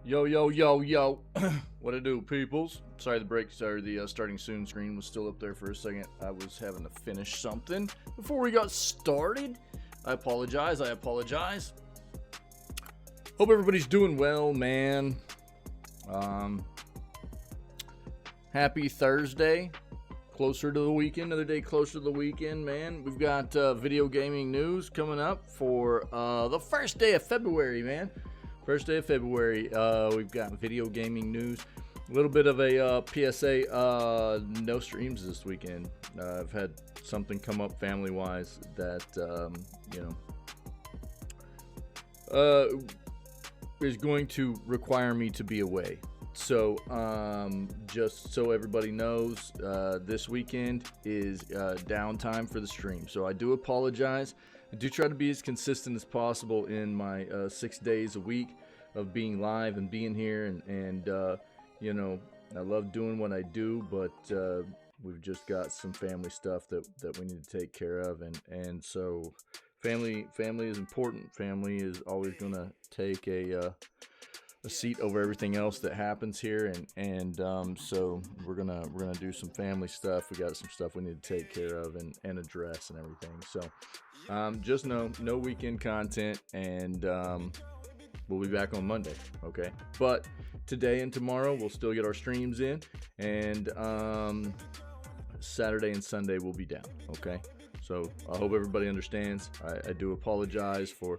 Yo, yo, yo, yo. What it do, peoples? Sorry, the starting soon screen was still up there for a second. I was having to finish something before we got started. I apologize. Hope everybody's doing well, man. Happy Thursday. Closer to the weekend, another day closer to the weekend, man. We've got video gaming news coming up for the first day of February, man. First day of February, we've got video gaming news. A little bit of a PSA, no streams this weekend. I've had something come up family-wise that, is going to require me to be away. So, just so everybody knows, this weekend is downtime for the stream. So I do apologize. I do try to be as consistent as possible in my 6 days a week of being live and being here. And I love doing what I do, but we've just got some family stuff that we need to take care of. And so family is important. Family is always going to take a seat over everything else that happens here, and so we're gonna do some family stuff. We got some stuff we need to take care of and address and everything. So just no weekend content, and we'll be back on Monday, okay? But today and tomorrow we'll still get our streams in, and Saturday and Sunday we'll be down, okay? So I hope everybody understands. I do apologize for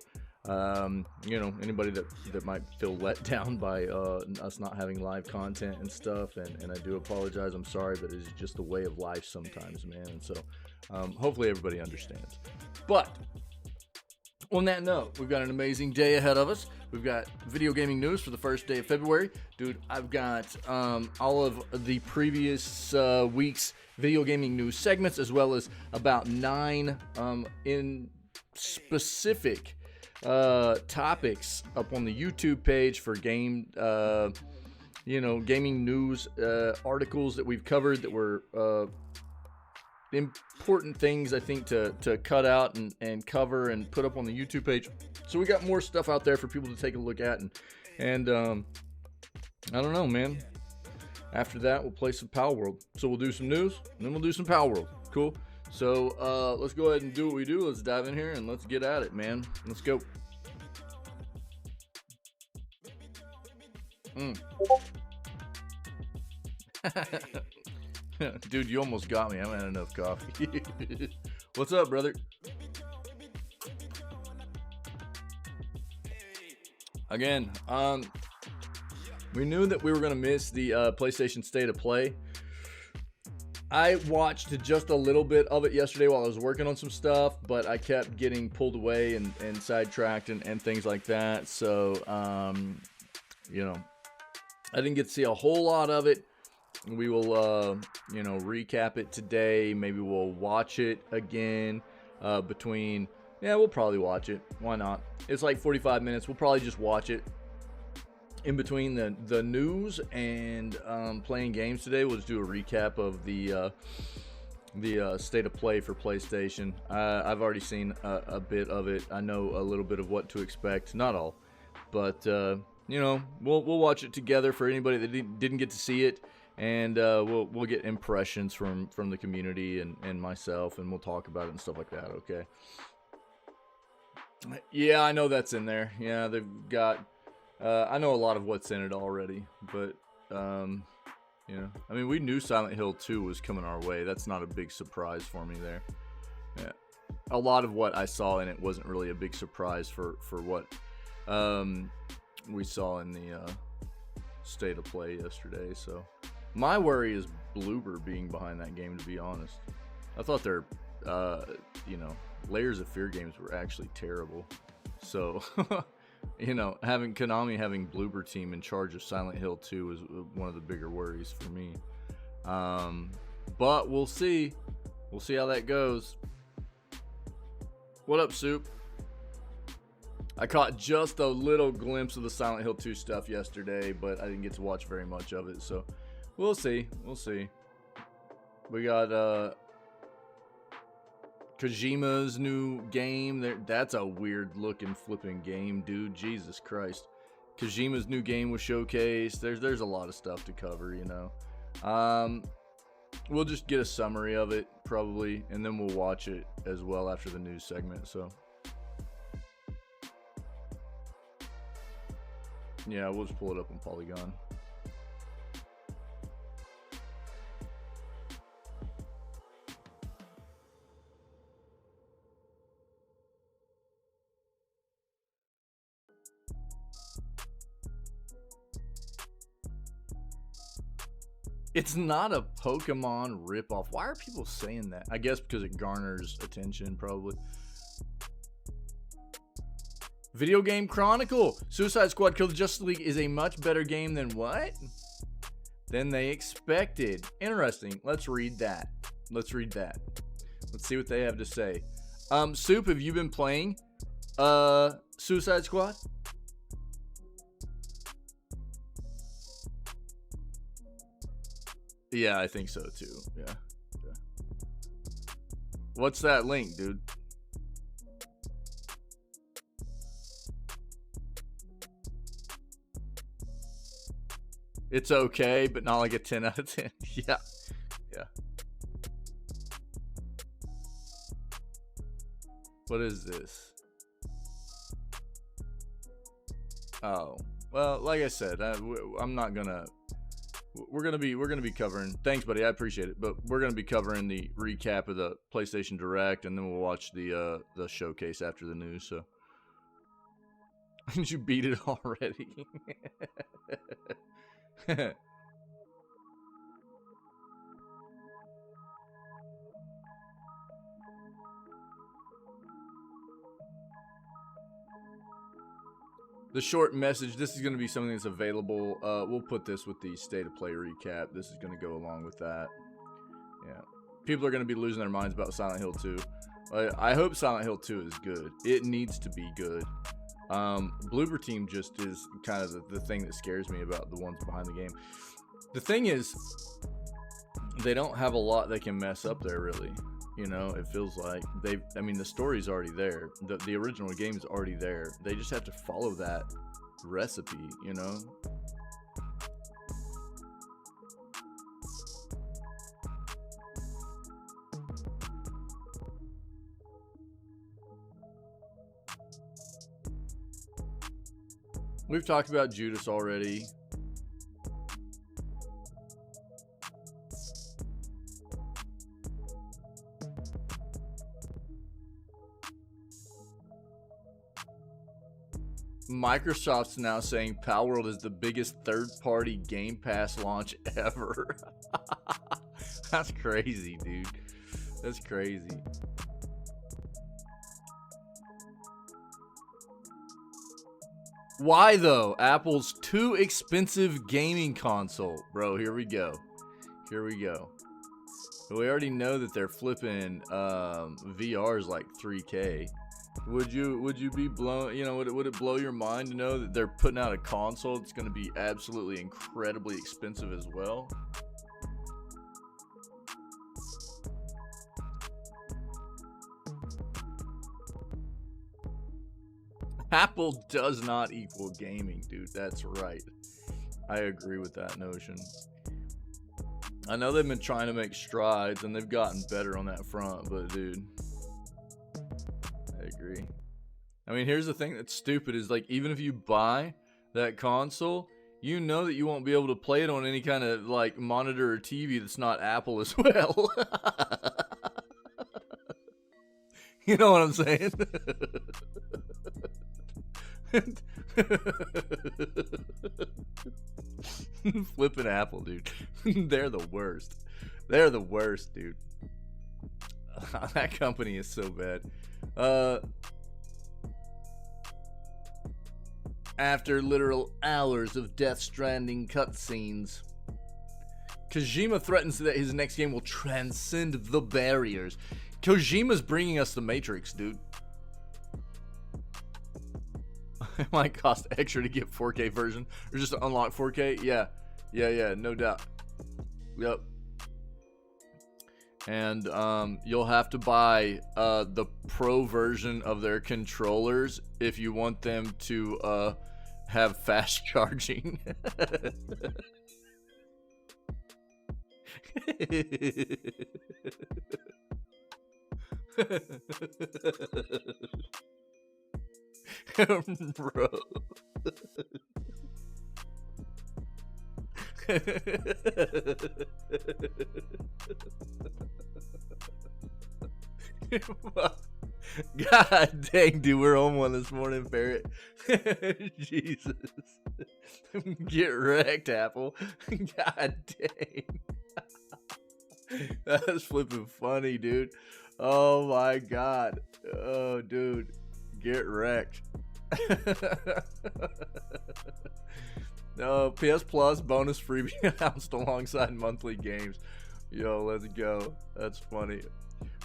anybody that might feel let down by us not having live content and stuff, and I do apologize. I'm sorry, but it's just the way of life sometimes, man. And so hopefully everybody understands. But on that note, we've got an amazing day ahead of us. We've got video gaming news for the first day of February. Dude, I've got all of the previous week's video gaming news segments, as well as about 9 in specific topics up on the YouTube page for gaming news articles that we've covered that were important things, I think, to cut out and cover and put up on the YouTube page. So we got more stuff out there for people to take a look at, and I don't know, man. After that, we'll play some Power World. So we'll do some news, and then we'll do some Power World. Cool. So let's go ahead and do what we do. Let's dive in here and let's get at it, man. Let's go. Dude, you almost got me. I haven't had enough coffee. What's up, brother? Again, we knew that we were going to miss the PlayStation State of Play. I watched just a little bit of it yesterday while I was working on some stuff, but I kept getting pulled away and sidetracked and things like that. So, I didn't get to see a whole lot of it. We will, recap it today. Maybe we'll watch it again we'll probably watch it. Why not? It's like 45 minutes. We'll probably just watch it. In between the news and playing games today, we'll just do a recap of the state of play for PlayStation. I've already seen a bit of it. I know a little bit of what to expect. Not all, but we'll watch it together for anybody that didn't get to see it, and we'll get impressions from the community and myself, and we'll talk about it and stuff like that. Okay. Yeah, I know that's in there. Yeah, they've got. I know a lot of what's in it already, but, we knew Silent Hill 2 was coming our way. That's not a big surprise for me there. Yeah. A lot of what I saw in it wasn't really a big surprise for what we saw in the State of Play yesterday. So my worry is Bloober being behind that game, to be honest. I thought their, Layers of Fear games were actually terrible. So... having Konami having Bloober Team in charge of Silent Hill 2 is one of the bigger worries for me. But we'll see. We'll see how that goes. What up, Soup? I caught just a little glimpse of the Silent Hill 2 stuff yesterday, but I didn't get to watch very much of it. So we'll see. We'll see. We got Kojima's new game. That's a weird looking flipping game, dude. Jesus Christ. Kojima's new game was showcased. There's a lot of stuff to cover, you know. We'll just get a summary of it probably, and then we'll watch it as well after the news segment. So yeah, we'll just pull it up on Polygon. It's not a Pokemon ripoff. Why are people saying that? I guess because it garners attention, probably. Video Game Chronicle. Suicide Squad Kill the Justice League is a much better game than what? Than they expected. Interesting. Let's read that. Let's read that. Let's see what they have to say. Soup, have you been playing Suicide Squad? Yeah, I think so too. Yeah. What's that link, dude? It's okay, but not like a 10 out of 10. Yeah. Yeah. What is this? Oh. Well, like I said, I'm not gonna... We're gonna be covering. Thanks, buddy. I appreciate it. But we're gonna be covering the recap of the PlayStation Direct, and then we'll watch the showcase after the news. So, did you beat it already? The short message, this is going to be something that's available. We'll put this with the State of Play recap. This is going to go along with that. Yeah. People are going to be losing their minds about Silent Hill 2. I hope Silent Hill 2 is good. It needs to be good. Bloober Team just is kind of the thing that scares me about the ones behind the game. The thing is, they don't have a lot they can mess up there, really. You know, it feels like I mean, the story's already there. The original game's already there. They just have to follow that recipe, you know? We've talked about Judas already. Microsoft's now saying Palworld is the biggest third-party Game Pass launch ever. That's crazy, dude. That's crazy. Why, though? Apple's too expensive gaming console. Bro, here we go. Here we go. We already know that they're flipping VRs like 3K. Would you be blown, you know, would it blow your mind to know that they're putting out a console that's going to be absolutely incredibly expensive as well? Apple does not equal gaming, dude. That's right. I agree with that notion. I know they've been trying to make strides and they've gotten better on that front, but dude, I agree. I mean, here's the thing that's stupid is, like, even if you buy that console, you know that you won't be able to play it on any kind of like monitor or TV that's not Apple as well. You know what I'm saying? Flipping Apple, dude. They're the worst. They're the worst, dude. That company is so bad. After literal hours of Death Stranding cutscenes, Kojima threatens that his next game will transcend the barriers. Kojima's bringing us the Matrix, dude. It might cost extra to get 4K version or just to unlock 4K. Yeah, no doubt. Yep. And you'll have to buy the pro version of their controllers if you want them to have fast charging. Bro. God dang, dude, we're on one this morning, Barrett. Jesus. Get wrecked, Apple. God dang. That's flipping funny, dude. Oh my God. Oh, dude. Get wrecked. No, PS Plus bonus freebie announced alongside monthly games. Yo, let's go. That's funny.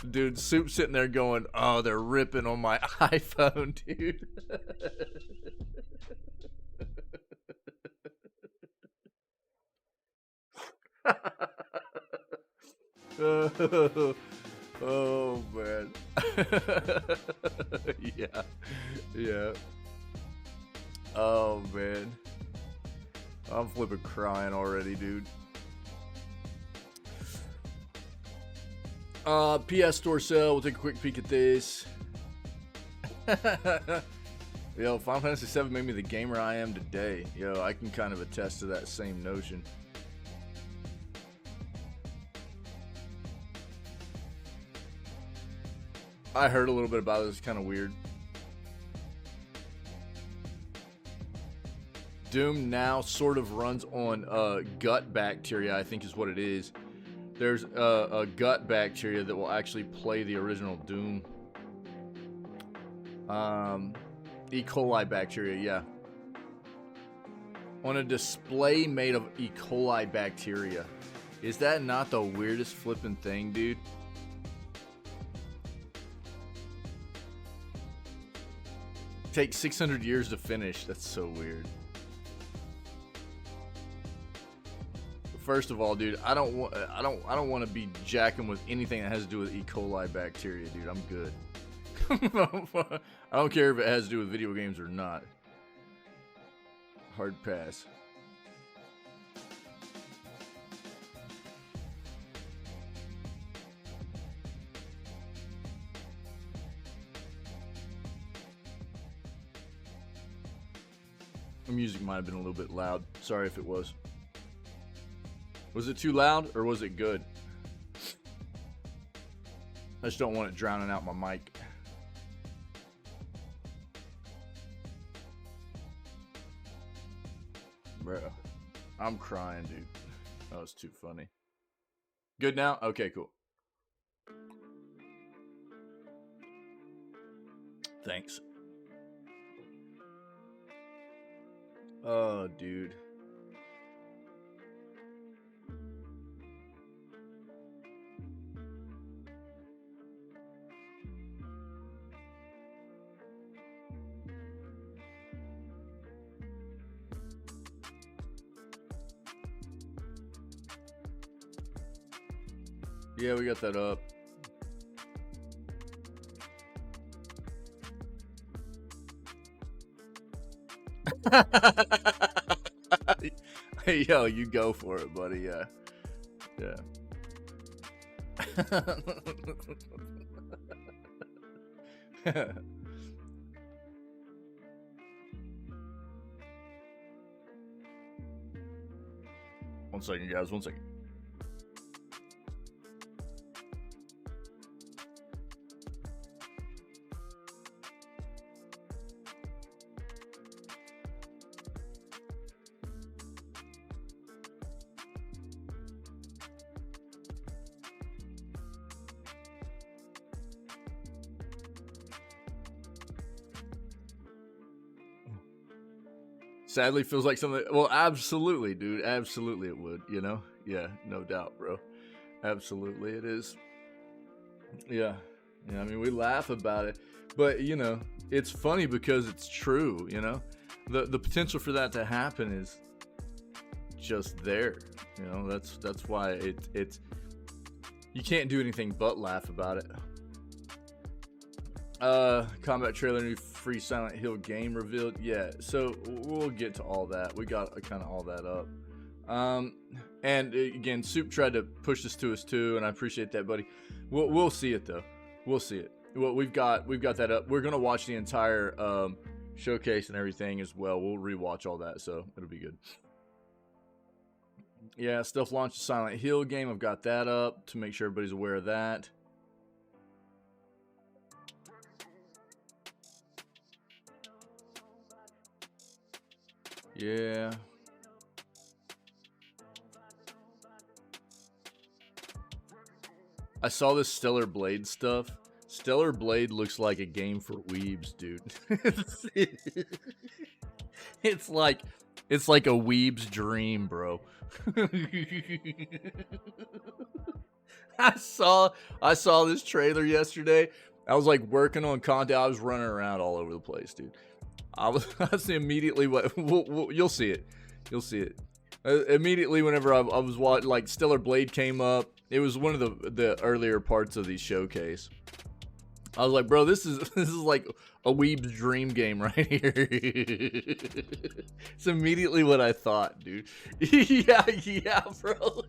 Dude, Soup's sitting there going, oh, they're ripping on my iPhone, dude. Oh man. Yeah. Oh man. I'm flipping crying already, dude. PS Store sale. We'll take a quick peek at this. Yo, Final Fantasy VII made me the gamer I am today. Yo, I can kind of attest to that same notion. I heard a little bit about it. It's kind of weird. Doom now sort of runs on gut bacteria, I think is what it is. There's a gut bacteria that will actually play the original Doom. E. coli bacteria, yeah. On a display made of E. coli bacteria. Is that not the weirdest flipping thing, dude? Takes 600 years to finish. That's so weird. First of all, dude, I don't want to be jacking with anything that has to do with E. coli bacteria, dude. I'm good. I don't care if it has to do with video games or not. Hard pass. The music might have been a little bit loud. Sorry if it was. Was it too loud or was it good? I just don't want it drowning out my mic. Bro, I'm crying, dude. That was too funny. Good now? Okay, cool. Thanks. Oh, dude. Yeah, we got that up. Hey, yo, you go for it, buddy. Yeah. Yeah. 1 second, guys. 1 second. Sadly feels like something. Well, absolutely, dude. Absolutely, it would. You know? Yeah, no doubt, bro. Absolutely, it is. Yeah. Yeah. I mean, we laugh about it, but you know, it's funny because it's true. You know, the potential for that to happen is just there. You know, that's why it's you can't do anything but laugh about it. Combat trailer new free Silent Hill game revealed. Yeah, so we'll get to all that. We got kind of all that up. And again, Soup tried to push this to us too, and I appreciate that, buddy. We'll see it though. We'll see it. Well, we've got that up. We're gonna watch the entire showcase and everything as well. We'll rewatch all that, so it'll be good. Yeah, Stealth launched a Silent Hill game. I've got that up to make sure everybody's aware of that. Yeah. I saw this Stellar Blade stuff. Stellar Blade looks like a game for weebs, dude. It's like a weeb's dream, bro. I saw this trailer yesterday. I was like working on content. I was running around all over the place, dude. I was immediately you'll see it. You'll see it. Immediately whenever I was watching, like, Stellar Blade came up. It was one of the earlier parts of the showcase. I was like, bro, this is like a weeb's dream game right here. It's immediately what I thought, dude. yeah, bro.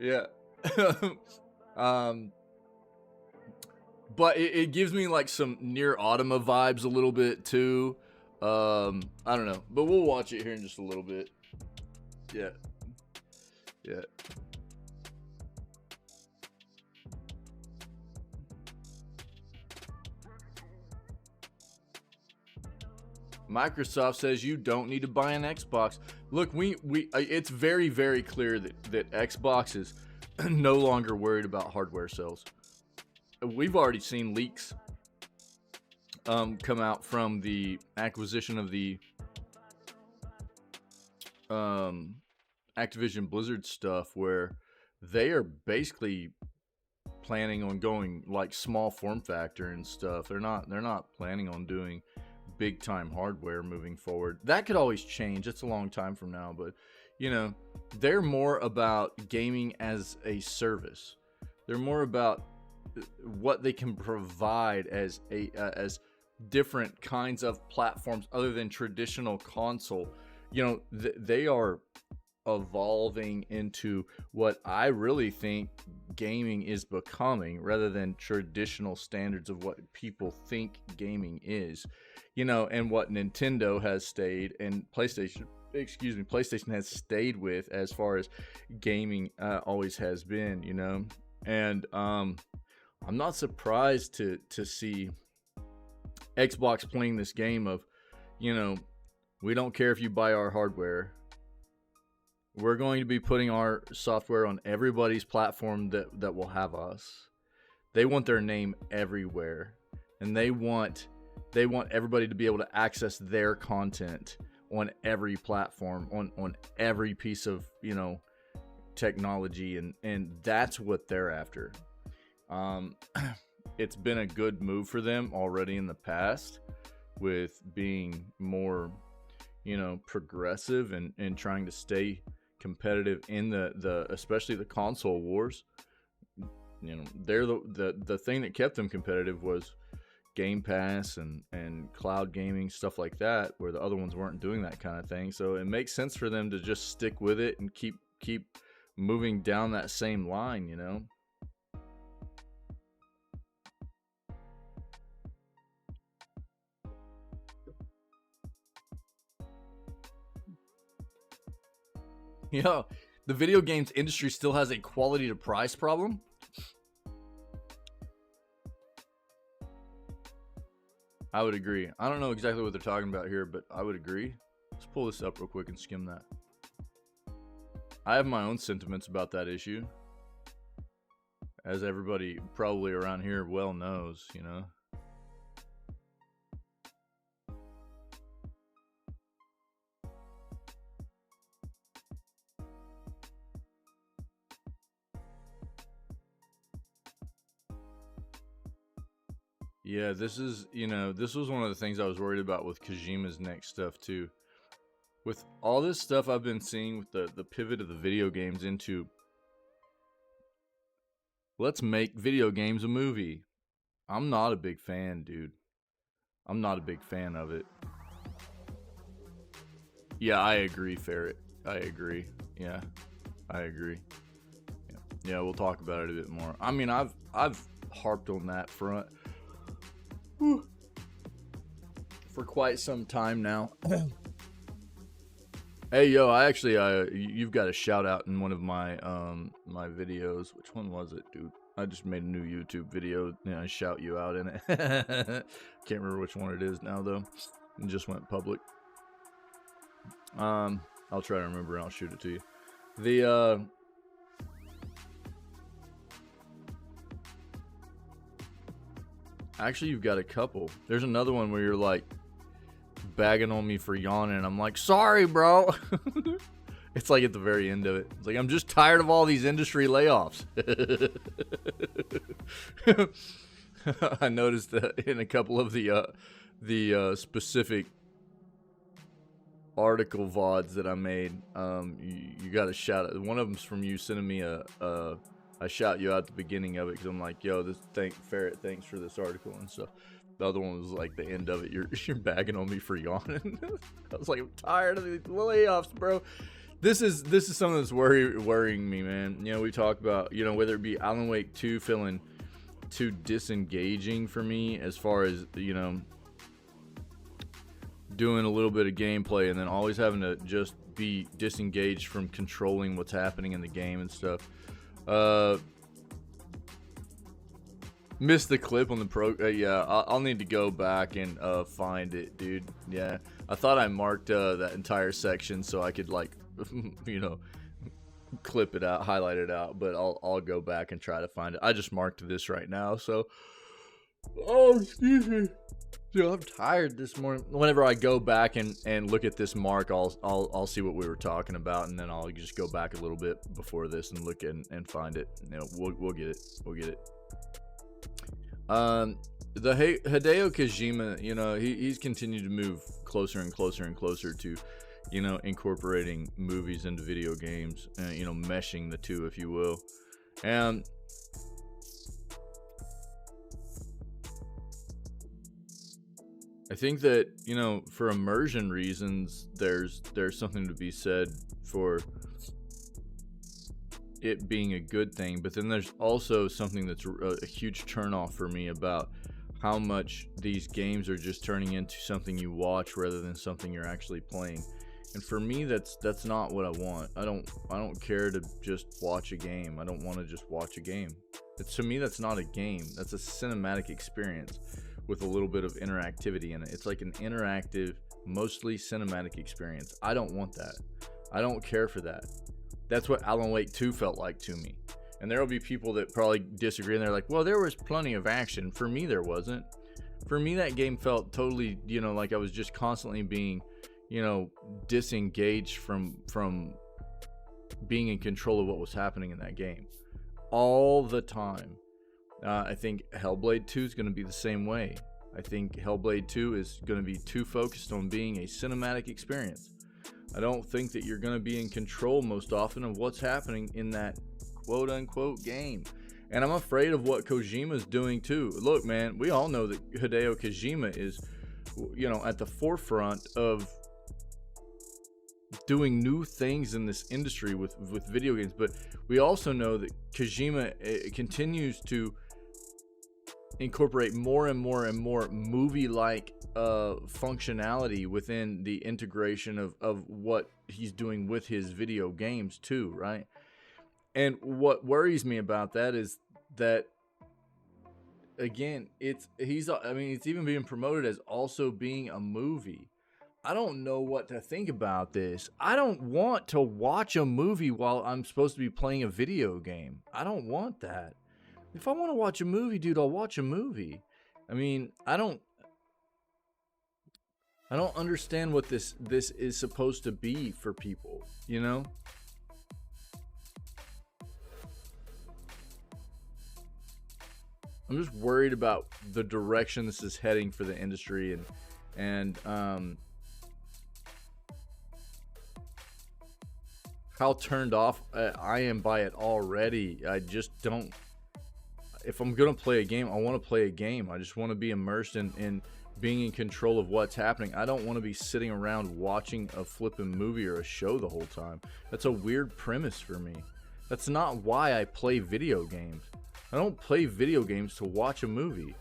yeah. But it gives me like some Near Automata vibes a little bit too. I don't know, but we'll watch it here in just a little bit. Yeah. Microsoft says you don't need to buy an Xbox. Look, it's very, very clear that Xbox is no longer worried about hardware sales. We've already seen leaks come out from the acquisition of the Activision Blizzard stuff, where they are basically planning on going like small form factor and stuff. They're not planning on doing big time hardware moving forward. That could always change. It's a long time from now, but you know, they're more about gaming as a service. They're more about what they can provide as different kinds of platforms other than traditional console. You know, they are evolving into what I really think gaming is becoming, rather than traditional standards of what people think gaming is. You know, and what Nintendo has stayed, and PlayStation has stayed with as far as gaming always has been, you know. And I'm not surprised to see Xbox playing this game of, you know, we don't care if you buy our hardware. We're going to be putting our software on everybody's platform that will have us. They want their name everywhere, and they want everybody to be able to access their content on every platform, on every piece of, you know, technology, and that's what they're after. It's been a good move for them already in the past, with being more, you know, progressive and trying to stay competitive in the especially the console wars. You know, they're the thing that kept them competitive was Game Pass and cloud gaming, stuff like that, where the other ones weren't doing that kind of thing. So it makes sense for them to just stick with it and keep moving down that same line, you know. You know, the video games industry still has a quality to price problem. I would agree. I don't know exactly what they're talking about here, but I would agree. Let's pull this up real quick and skim that. I have my own sentiments about that issue, as everybody probably around here well knows, you know. Yeah, this is, you know, this was one of the things I was worried about with Kojima's next stuff too. With all this stuff I've been seeing with the pivot of the video games into, let's make video games a movie. I'm not a big fan, dude. I'm not a big fan of it. Yeah, I agree, Ferret. I agree. Yeah, I agree. Yeah, we'll talk about it a bit more. I mean, I've harped on that front for quite some time now. Hey, yo, I actually, you've got a shout out in one of my my videos. Which one was it, dude? I just made a new YouTube video. I shout you out in it. Can't remember which one it is now, though. It just went public. I'll try to remember and I'll shoot it to you. The actually, you've got a couple. There's another one where you're like bagging on me for yawning, and I'm like, sorry, bro. It's like at the very end of it. It's like, I'm just tired of all these industry layoffs. I noticed that in a couple of the specific article VODs that I made, you got a shout out. One of them's from you sending me I shout you out at the beginning of it because I'm like, yo, Ferret, thanks for this article and stuff. The other one was like the end of it. You're bagging on me for yawning. I was like, I'm tired of these layoffs, bro. This is something that's worrying me, man. You know, we talk about, you know, whether it be Alan Wake 2 feeling too disengaging for me as far as, you know, doing a little bit of gameplay and then always having to just be disengaged from controlling what's happening in the game and stuff. Missed the clip on the pro. Yeah, I'll need to go back and find it, dude. Yeah, I thought I marked that entire section so I could like, you know, clip it out, highlight it out. But I'll go back and try to find it. I just marked this right now, so. Oh, excuse me. Dude, I'm tired this morning. Whenever I go back and look at this mark, I'll see what we were talking about, and then I'll just go back a little bit before this and look and find it. You know, we'll get it. We'll get it. The Hideo Kojima, you know, he's continued to move closer and closer and closer to, you know, incorporating movies into video games, you know, meshing the two, if you will. And I think that, you know, for immersion reasons, there's something to be said for it being a good thing, but then there's also something that's a huge turnoff for me about how much these games are just turning into something you watch rather than something you're actually playing. And for me, that's not what I want. I don't care to just watch a game. I don't want to just watch a game. To me, that's not a game. That's a cinematic experience with a little bit of interactivity in it. It's like an interactive, mostly cinematic experience. I don't want that. I don't care for that. That's what Alan Wake 2 felt like to me. And there will be people that probably disagree, and they're like, well, there was plenty of action. For me, there wasn't. For me, that game felt totally, you know, like I was just constantly being, you know, disengaged from being in control of what was happening in that game all the time. I think Hellblade 2 is going to be the same way. I think Hellblade 2 is going to be too focused on being a cinematic experience. I don't think that you're going to be in control most often of what's happening in that quote-unquote game. And I'm afraid of what Kojima's doing too. Look, man, we all know that Hideo Kojima is, you know, at the forefront of doing new things in this industry with video games. But we also know that Kojima continues to incorporate more and more and more movie-like functionality within the integration of what he's doing with his video games too, right? And what worries me about that is that, again, it's even being promoted as also being a movie. I don't know what to think about this. I don't want to watch a movie while I'm supposed to be playing a video game. I don't want that. If I want to watch a movie, dude, I'll watch a movie. I mean, I don't understand what this is supposed to be for people, you know? I'm just worried about the direction this is heading for the industry and how turned off I am by it already. I just don't. if I'm gonna play a game, I want to play a game. I just want to be immersed in being in control of what's happening. I don't want to be sitting around watching a flipping movie or a show the whole time. That's a weird premise for me. That's not why I play video games. I don't play video games to watch a movie.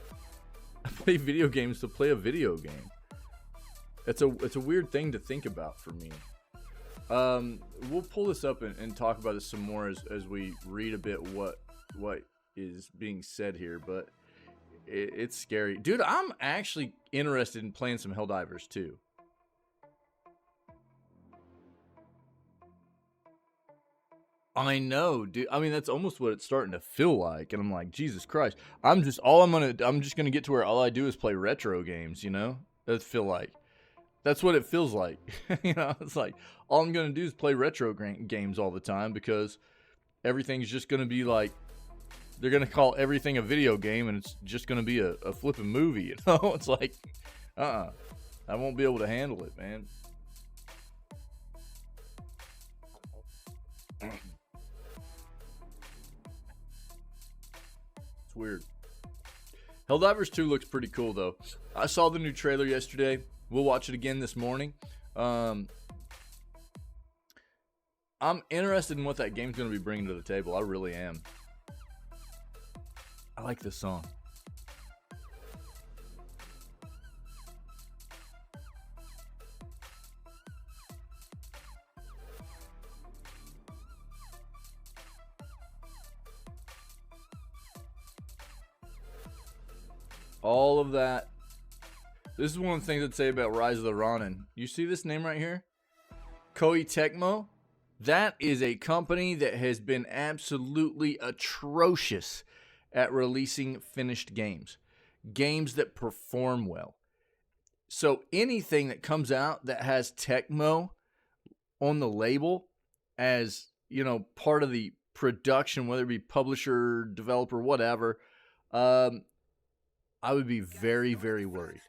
I play video games to play a video game. It's a weird thing to think about for me. We'll pull this up and talk about this some more as we read a bit what is being said here, but it's scary. Dude, I'm actually interested in playing some Helldivers too. I know, dude. I mean, that's almost what it's starting to feel like, and I'm like, Jesus Christ. I'm just gonna get to where all I do is play retro games, you know? That's feel like. That's what it feels like. You know, it's like all I'm gonna do is play retro games all the time because everything's just gonna be like, they're gonna call everything a video game, and it's just gonna be a flipping movie. You know, it's like, I won't be able to handle it, man. It's weird. Helldivers 2 looks pretty cool though. I saw the new trailer yesterday. We'll watch it again this morning. I'm interested in what that game's going to be bringing to the table. I really am. I like this song. All of that. This is one of the things I'd say about Rise of the Ronin. You see this name right here? Koei Tecmo? That is a company that has been absolutely atrocious at releasing finished games. Games that perform well. So anything that comes out that has Tecmo on the label as, you know, part of the production, whether it be publisher, developer, whatever, I would be very, very worried.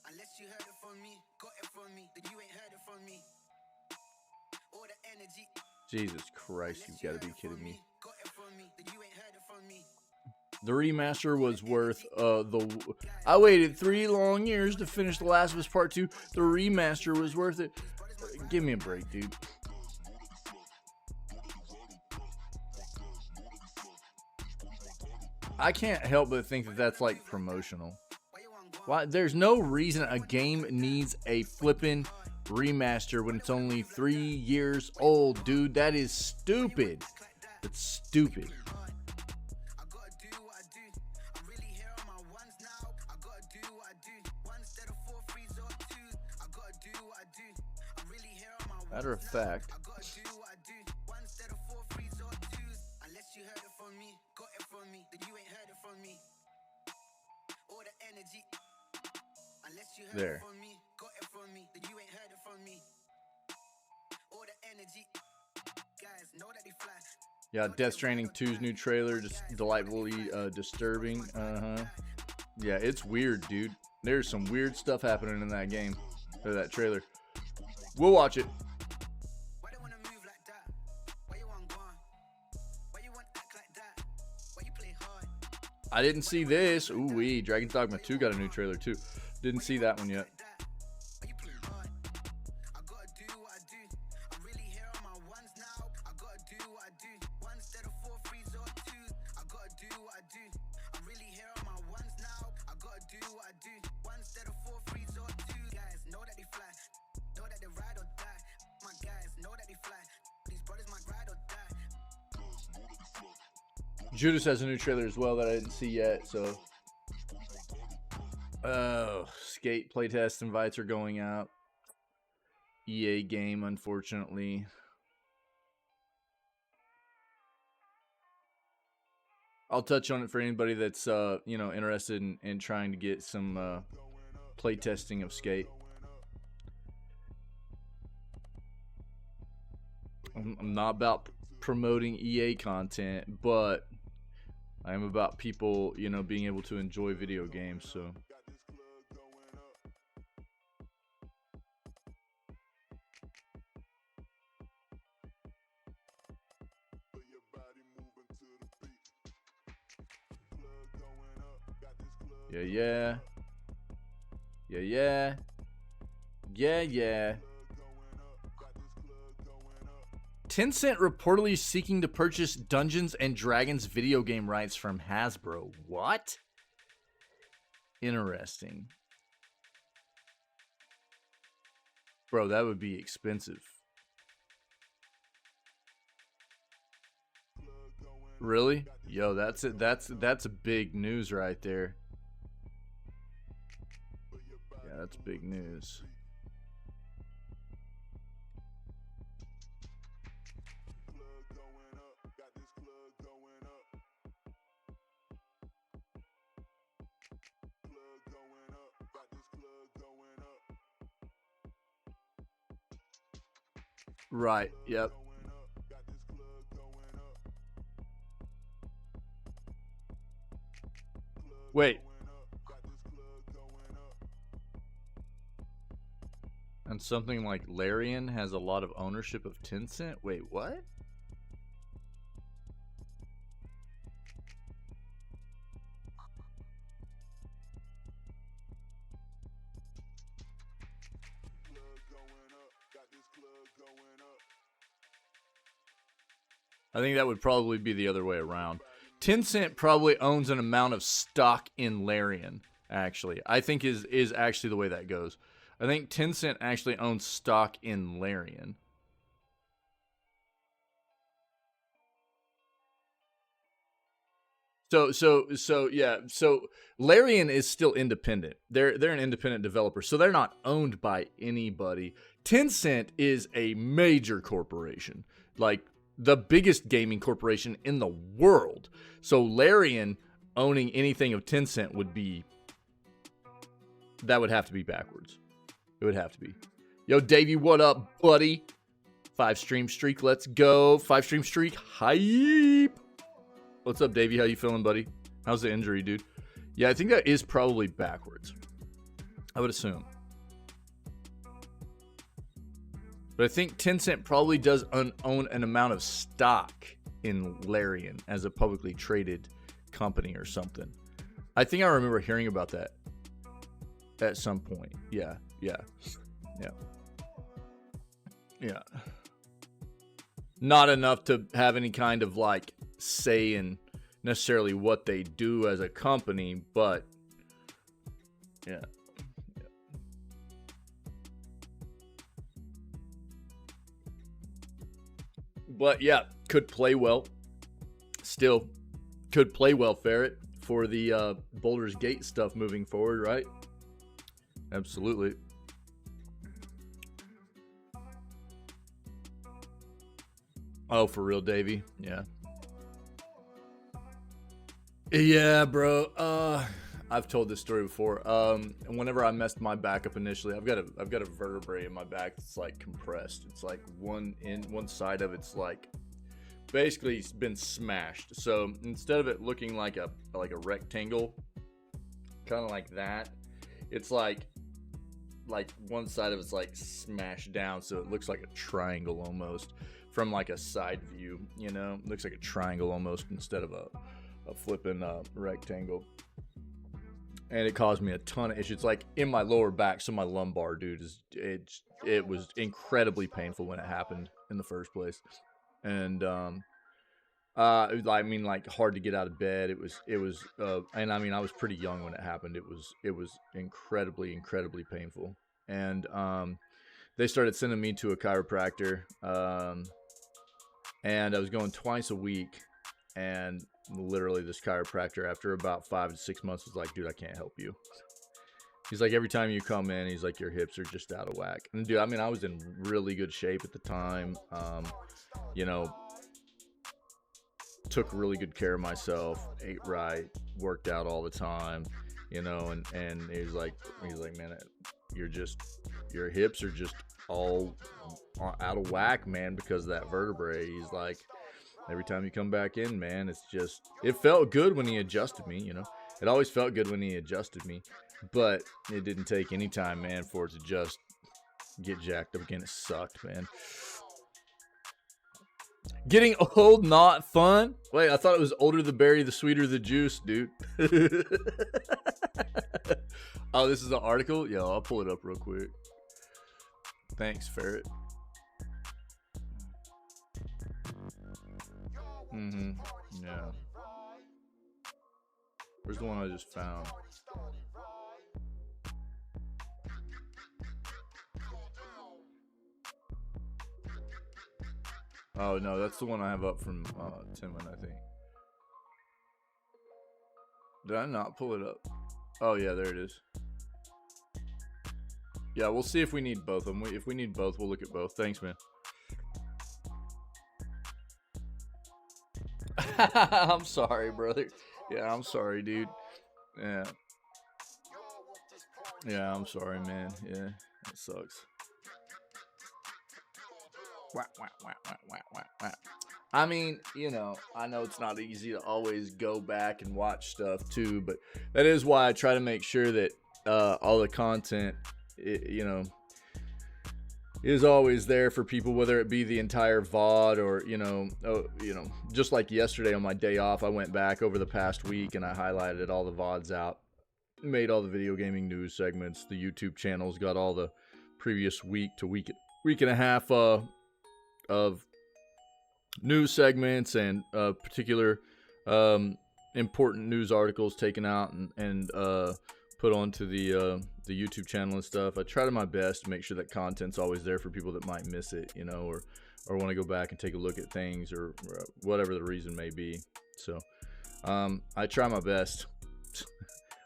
Unless you heard it from me, got it from me, then you ain't heard it from me. All the energy. Jesus Christ, you've got to be kidding me. Got it from me, then you ain't heard it from me. The remaster was worth I waited 3 long years to finish The Last of Us Part 2. The remaster was worth it. Give me a break, dude. I can't help but think that that's like promotional. Why? There's no reason a game needs a flippin' remaster when it's only 3 years old, dude. That is stupid. It's stupid. Matter of fact, there. Yeah, Death Stranding 2's new trailer, just delightfully disturbing. Yeah, it's weird, dude. There's some weird stuff happening in that game, or that trailer. We'll watch it. I didn't see this. Ooh-wee. Dragon's Dogma 2 got a new trailer too. Didn't see that one yet. Judas has a new trailer as well that I didn't see yet, so. Oh, Skate playtest invites are going out. EA game, unfortunately. I'll touch on it for anybody that's you know, interested in trying to get some playtesting of Skate. I'm not about promoting EA content, but I am about people, you know, being able to enjoy video games. So Yeah. Tencent reportedly seeking to purchase Dungeons and Dragons video game rights from Hasbro. What? Interesting. Bro, that would be expensive. Really? Yo, that's it. That's big news right there. Yeah, that's big news. Right, yep. Wait. And something like Larian has a lot of ownership of Tencent? Wait, what? I think that would probably be the other way around. Tencent probably owns an amount of stock in Larian, actually. I think is actually the way that goes. I think Tencent actually owns stock in Larian. So yeah. So Larian is still independent. They're an independent developer, so they're not owned by anybody. Tencent is a major corporation, like the biggest gaming corporation in the world. So Larian owning anything of Tencent would have to be backwards. It would have to be. Yo, Davey, what up, buddy? 5 stream streak, let's go. 5 stream streak, hype. What's up, Davey? How you feeling, buddy? How's the injury, dude? Yeah, I think that is probably backwards. I would assume. But I think Tencent probably does own an amount of stock in Larian as a publicly traded company or something. I think I remember hearing about that at some point. Yeah. Not enough to have any kind of like say in necessarily what they do as a company, but yeah. But yeah, could play well. Still could play well, Ferret, for the Baldur's Gate stuff moving forward, right? Absolutely. Oh, for real, Davey? Yeah. Yeah, bro. I've told this story before. Whenever I messed my back up initially, I've got a vertebrae in my back that's like compressed. It's like one side of it's like basically it's been smashed. So instead of it looking like a rectangle, kind of like that, it's like one side of it's like smashed down, so it looks like a triangle almost from like a side view. You know, it looks like a triangle almost instead of a flipping rectangle. And it caused me a ton of issues. It's like in my lower back, so my lumbar, dude, it was incredibly painful when it happened in the first place. And I mean, like hard to get out of bed. It was and I mean, I was pretty young when it happened. It was incredibly painful. And they started sending me to a chiropractor. And I was going twice a week, and literally this chiropractor after about 5 to 6 months was like, dude, I can't help you. He's like, every time you come in, he's like, your hips are just out of whack. And dude, I mean, I was in really good shape at the time. You know, took really good care of myself, ate right, worked out all the time, you know, and he's like, man, your hips are just all out of whack, man, because of that vertebrae. He's like, every time you come back in, man, it's just, it felt good when he adjusted me, you know. It always felt good when he adjusted me, but it didn't take any time, man, for it to just get jacked up again. It sucked, man. Getting old, not fun? Wait, I thought it was older the berry, the sweeter the juice, dude. Oh, this is the article? Yo, I'll pull it up real quick. Thanks, Ferret. Yeah. Where's the one I just found? Oh, no, that's the one I have up from Timon, I think. Did I not pull it up? Oh, yeah, there it is. Yeah, we'll see if we need both of them. If we need both, we'll look at both. Thanks, man. I'm sorry, brother. Yeah, I'm sorry, dude. Yeah. Yeah, I'm sorry, man. Yeah, it sucks. I mean, you know, I know it's not easy to always go back and watch stuff too, but that is why I try to make sure that all the content, you know, is always there for people, whether it be the entire VOD or, you know, just like yesterday on my day off, I went back over the past week and I highlighted all the VODs out, made all the video gaming news segments. The YouTube channel's got all the previous week to week and a half of news segments and particular important news articles taken out and put onto the YouTube channel and stuff. I try to my best to make sure that content's always there for people that might miss it, you know, or want to go back and take a look at things or whatever the reason may be. So I try my best.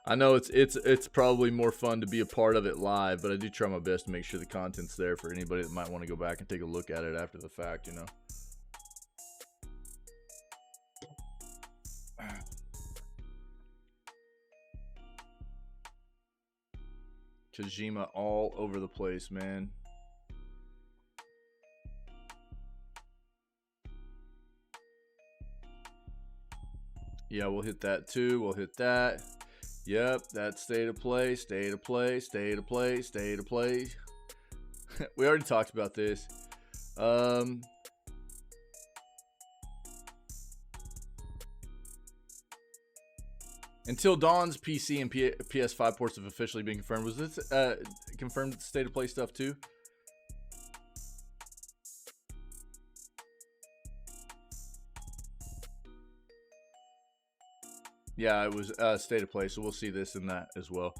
I know it's probably more fun to be a part of it live, but I do try my best to make sure the content's there for anybody that might want to go back and take a look at it after the fact, you know. Kojima all over the place, man. Yeah, we'll hit that too. We'll hit that. Yep, that's state of play, state of play, state of play, state of play. We already talked about this. Until Dawn's PC and PS5 ports have officially been confirmed. Was this confirmed state of play stuff too? Yeah, it was state of play, so we'll see this and that as well.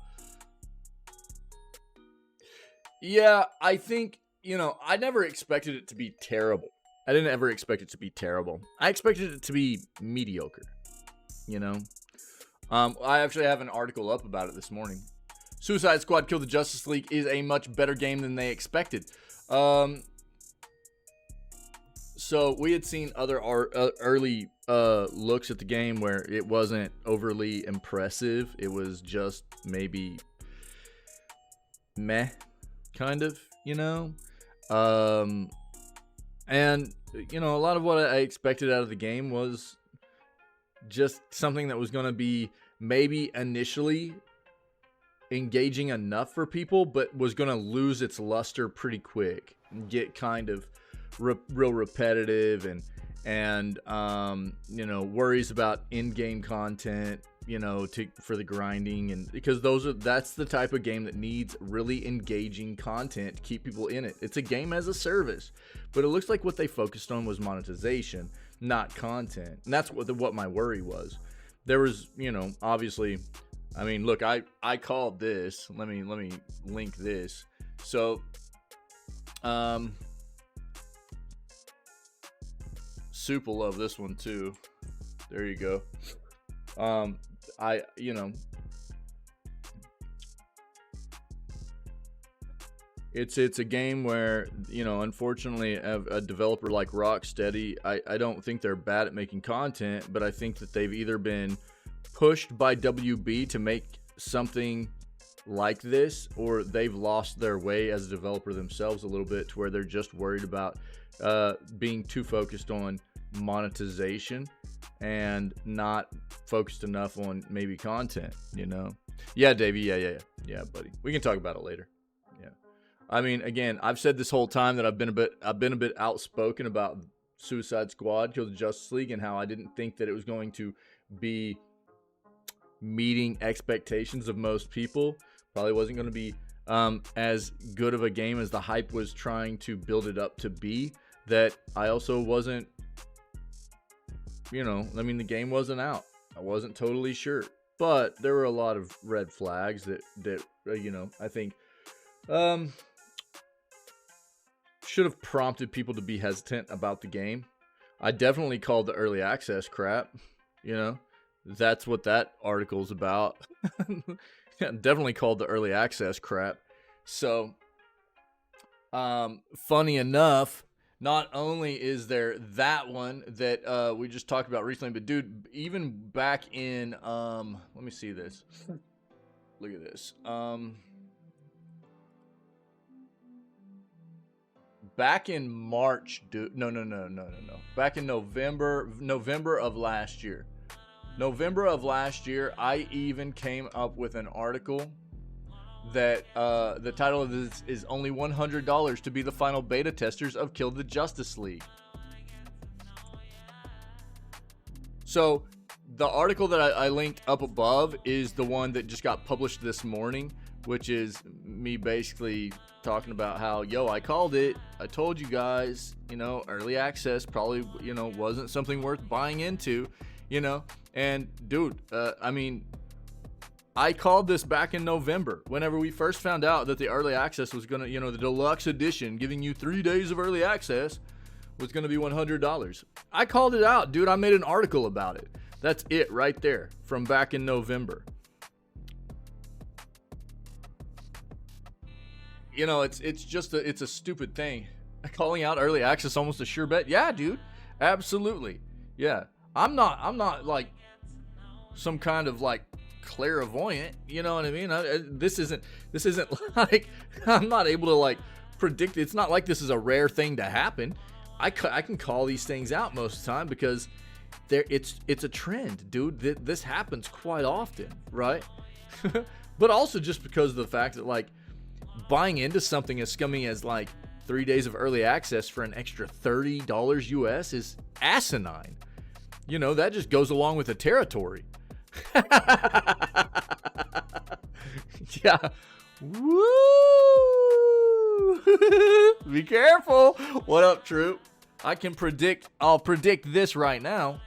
Yeah, I think, you know, I never expected it to be terrible. I didn't ever expect it to be terrible. I expected it to be mediocre, you know? I actually have an article up about it this morning. Suicide Squad Kill the Justice League is a much better game than they expected. So we had seen other early looks at the game where it wasn't overly impressive. It was just maybe meh, kind of, you know? And, you know, a lot of what I expected out of the game was just something that was going to be maybe initially engaging enough for people, but was going to lose its luster pretty quick and get kind of real repetitive and you know, worries about in-game content, you know, for the grinding, and because that's the type of game that needs really engaging content to keep people in it. It's a game as a service, but it looks like what they focused on was monetization, not content. And that's what my worry was. There was, you know, obviously, I mean, look, I called this. Let me link this. So, Soup will love this one too. There you go. You know, it's a game where, you know, unfortunately, a developer like Rocksteady, I don't think they're bad at making content, but I think that they've either been pushed by WB to make something like this, or they've lost their way as a developer themselves a little bit, to where they're just worried about being too focused on monetization and not focused enough on maybe content, you know? Yeah, Davey. Yeah, buddy. We can talk about it later. Yeah. I mean, again, I've said this whole time that I've been a bit outspoken about Suicide Squad Kill the Justice League and how I didn't think that it was going to be meeting expectations of most people. Probably wasn't going to be as good of a game as the hype was trying to build it up to be. That I also wasn't, you know, I mean, the game wasn't out. I wasn't totally sure. But there were a lot of red flags that you know, I think should have prompted people to be hesitant about the game. I definitely called the early access crap. You know, that's what that article's about. Yeah, definitely called the early access crap. So, funny enough, not only is there that one that we just talked about recently, but dude, even back in let me see this. Look at this. Back in March, dude. No. Back in November of last year. November of last year, I even came up with an article that the title of this is only $100 to be the final beta testers of Kill the Justice League. So the article that I linked up above is the one that just got published this morning, which is me basically talking about how, yo, I called it. I told you guys, you know, early access probably, you know, wasn't something worth buying into, you know. And dude, I mean, I called this back in November whenever we first found out that the early access was going to, you know, the deluxe edition giving you 3 days of early access was going to be $100. I called it out, dude. I made an article about it. That's it right there from back in November. You know, it's just it's a stupid thing. Calling out early access almost a sure bet. Yeah, dude. Absolutely. Yeah. I'm not like some kind of like clairvoyant, you know what I mean? This isn't like I'm not able to like predict. It's not like this is a rare thing to happen. I can call these things out most of the time because it's a trend, dude. This happens quite often, right? But also just because of the fact that like buying into something as scummy as like 3 days of early access for an extra $30 US is asinine. You know, that just goes along with the territory. Yeah. Woo! Be careful. What up, troop? I'll predict this right now.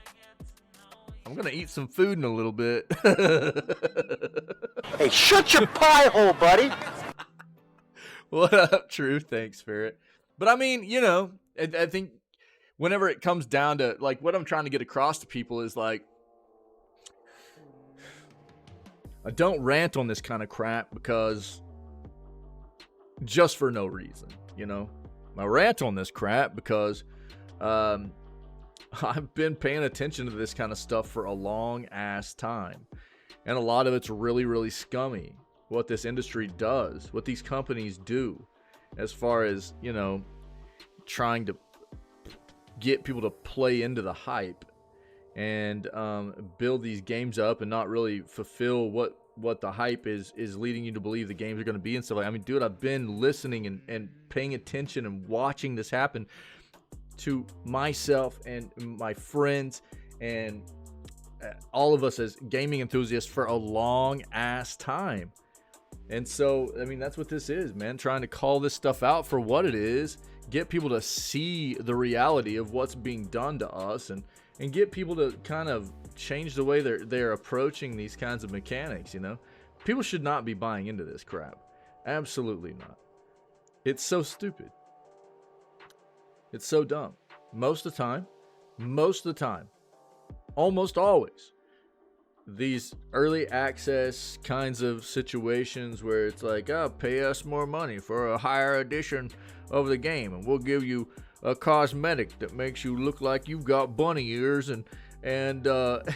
I'm gonna eat some food in a little bit. Hey, shut your pie hole, buddy. What up, True? Thanks, Ferret. But I mean, you know, I think whenever it comes down to like what I'm trying to get across to people is like, I don't rant on this kind of crap because just for no reason, you know. I rant on this crap because I've been paying attention to this kind of stuff for a long ass time. And a lot of it's really, really scummy. What this industry does, what these companies do, as far as, you know, trying to get people to play into the hype and build these games up and not really fulfill what the hype is leading you to believe the games are going to be and stuff like. I mean, dude, I've been listening and paying attention and watching this happen to myself and my friends and all of us as gaming enthusiasts for a long ass time. And so, I mean, that's what this is, man. Trying to call this stuff out for what it is, get people to see the reality of what's being done to us, and get people to kind of change the way they're approaching these kinds of mechanics, you know? People should not be buying into this crap. Absolutely not. It's so stupid. It's so dumb. Most of the time, almost always, these early access kinds of situations where it's like, oh, pay us more money for a higher edition of the game, and we'll give you a cosmetic that makes you look like you've got bunny ears and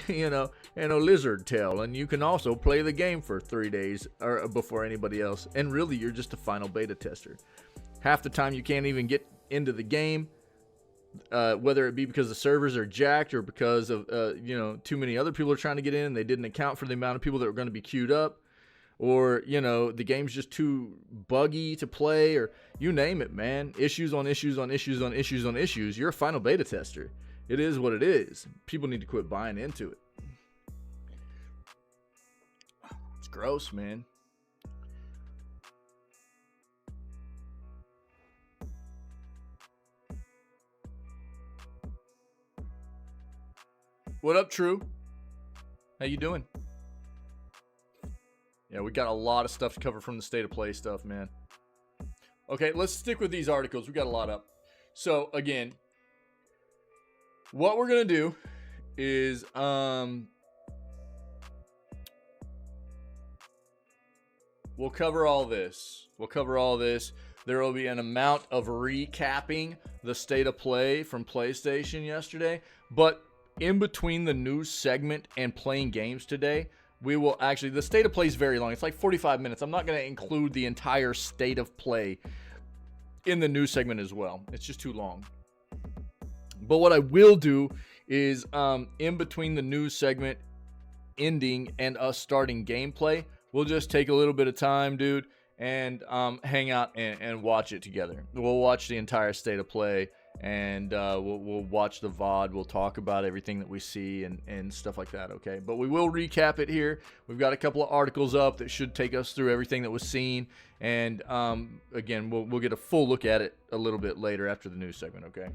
you know, and a lizard tail, and you can also play the game for 3 days or before anybody else, and really you're just a final beta tester. Half the time you can't even get into the game, whether it be because the servers are jacked or because of you know, too many other people are trying to get in and they didn't account for the amount of people that were going to be queued up, or, you know, the game's just too buggy to play, or you name it, man. Issues on issues on issues on issues on issues. You're a final beta tester. It is what it is. People need to quit buying into it. It's gross, man. What up, True? How you doing? Yeah, we got a lot of stuff to cover from the state of play stuff, man. Okay, let's stick with these articles. We got a lot up. So, again, what we're going to do is we'll cover all this. There will be an amount of recapping the state of play from PlayStation yesterday, but in between the news segment and playing games today, we will actually, the state of play is very long. It's like 45 minutes. I'm not going to include the entire state of play in the news segment as well. It's just too long. But what I will do is in between the news segment ending and us starting gameplay, we'll just take a little bit of time, dude, and hang out and watch it together. We'll watch the entire state of play, and we'll watch the VOD. We'll talk about everything that we see and stuff like that, okay? But we will recap it here. We've got a couple of articles up that should take us through everything that was seen. And, again, we'll get a full look at it a little bit later after the news segment, okay?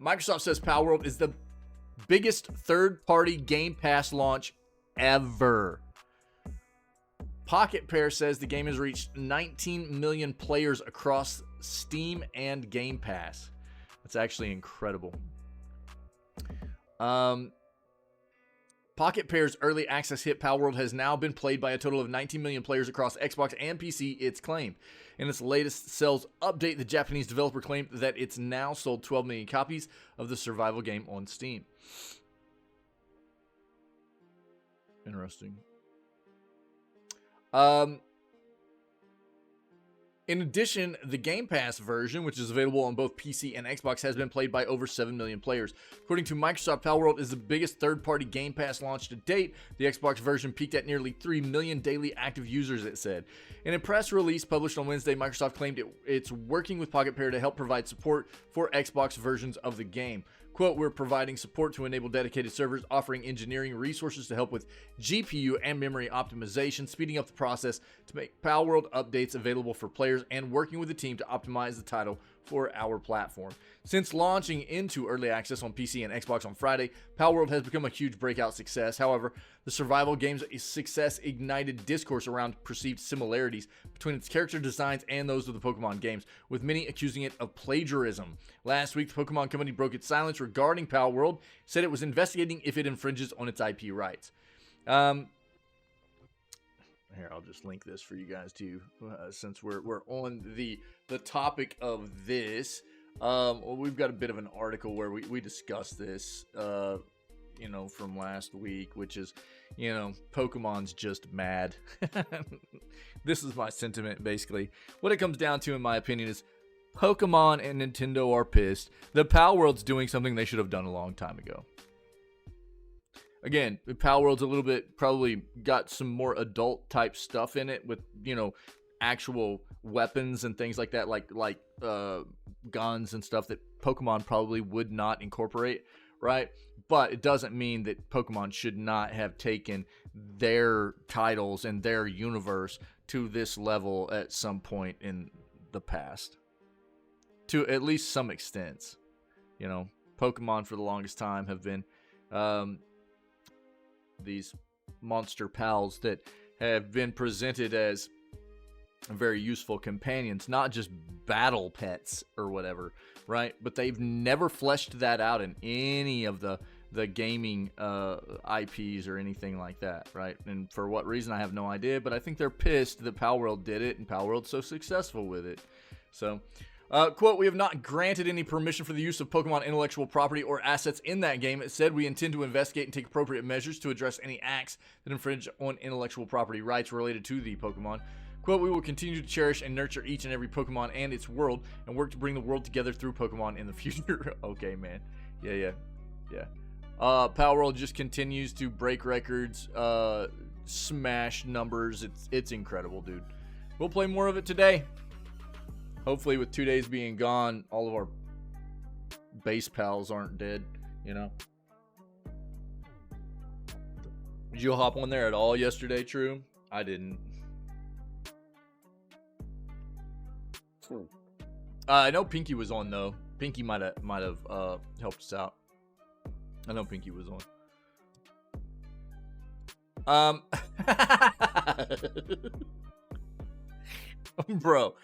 Microsoft says Palworld is the biggest third-party Game Pass launch ever. Pocket Pair says the game has reached 19 million players across Steam and Game Pass. That's actually incredible. Pocket Pair's early access hit Palworld has now been played by a total of 19 million players across Xbox and PC, it's claimed. In its latest sales update, the Japanese developer claimed that it's now sold 12 million copies of the survival game on Steam. Interesting. In addition, the Game Pass version, which is available on both PC and Xbox, has been played by over 7 million players. According to Microsoft, Palworld is the biggest third-party Game Pass launch to date. The Xbox version peaked at nearly 3 million daily active users, it said. In a press release published on Wednesday, Microsoft claimed it's working with Pocket Pair to help provide support for Xbox versions of the game. Quote, we're providing support to enable dedicated servers, offering engineering resources to help with GPU and memory optimization, speeding up the process to make Palworld updates available for players, and working with the team to optimize the title for our platform. Since launching into early access on PC and Xbox on Friday, Palworld has become a huge breakout success. However, the survival game's success ignited discourse around perceived similarities between its character designs and those of the Pokemon games, with many accusing it of plagiarism. Last week, the Pokemon Company broke its silence regarding Palworld, said it was investigating if it infringes on its IP rights. Here, I'll just link this for you guys too, since we're on the topic of this. Well, we've got a bit of an article where we discussed this, from last week, which is, Pokemon's just mad. This is my sentiment, basically. What it comes down to, in my opinion, is Pokemon and Nintendo are pissed that Palworld's doing something they should have done a long time ago. Again, Palworld's a little bit, probably got some more adult type stuff in it with, actual weapons and things like that, like guns and stuff that Pokemon probably would not incorporate, right? But it doesn't mean that Pokemon should not have taken their titles and their universe to this level at some point in the past. To at least some extent. Pokemon for the longest time have been these monster pals that have been presented as very useful companions, not just battle pets or whatever, right? But they've never fleshed that out in any of the gaming IPs or anything like that, right? And for what reason, I have no idea, but I think they're pissed that Palworld did it and Palworld's so successful with it. So, quote, we have not granted any permission for the use of Pokemon intellectual property or assets in that game. It said we intend to investigate and take appropriate measures to address any acts that infringe on intellectual property rights related to the Pokemon. Quote, we will continue to cherish and nurture each and every Pokemon and its world and work to bring the world together through Pokemon in the future. Okay, man. Yeah. Palworld just continues to break records, smash numbers. It's incredible, dude. We'll play more of it today. Hopefully, with 2 days being gone, all of our base pals aren't dead, Did you hop on there at all yesterday, True? I didn't. I know Pinky was on, though. Pinky might have helped us out. I know Pinky was on. Bro.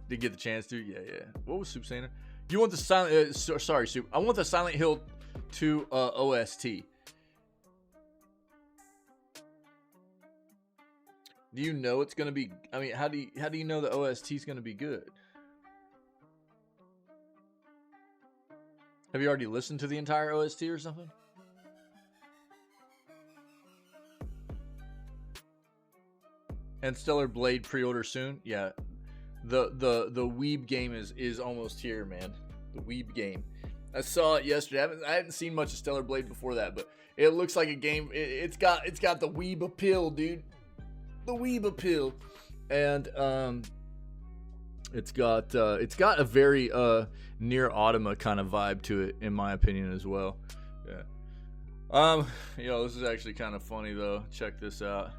Did get the chance to? Yeah. What was Soup saying? You want the Silent... sorry, Soup. I want the Silent Hill 2 OST. Do you know it's going to be... I mean, how do you know the OST is going to be good? Have you already listened to the entire OST or something? And Stellar Blade pre-order soon? Yeah. The Weeb game is almost here, man. The Weeb game. I saw it yesterday. I hadn't seen much of Stellar Blade before that, but it looks like a game. It's got the Weeb appeal, dude. The Weeb appeal, and it's got a very near Automa kind of vibe to it, in my opinion, as well. Yeah. This is actually kind of funny though. Check this out.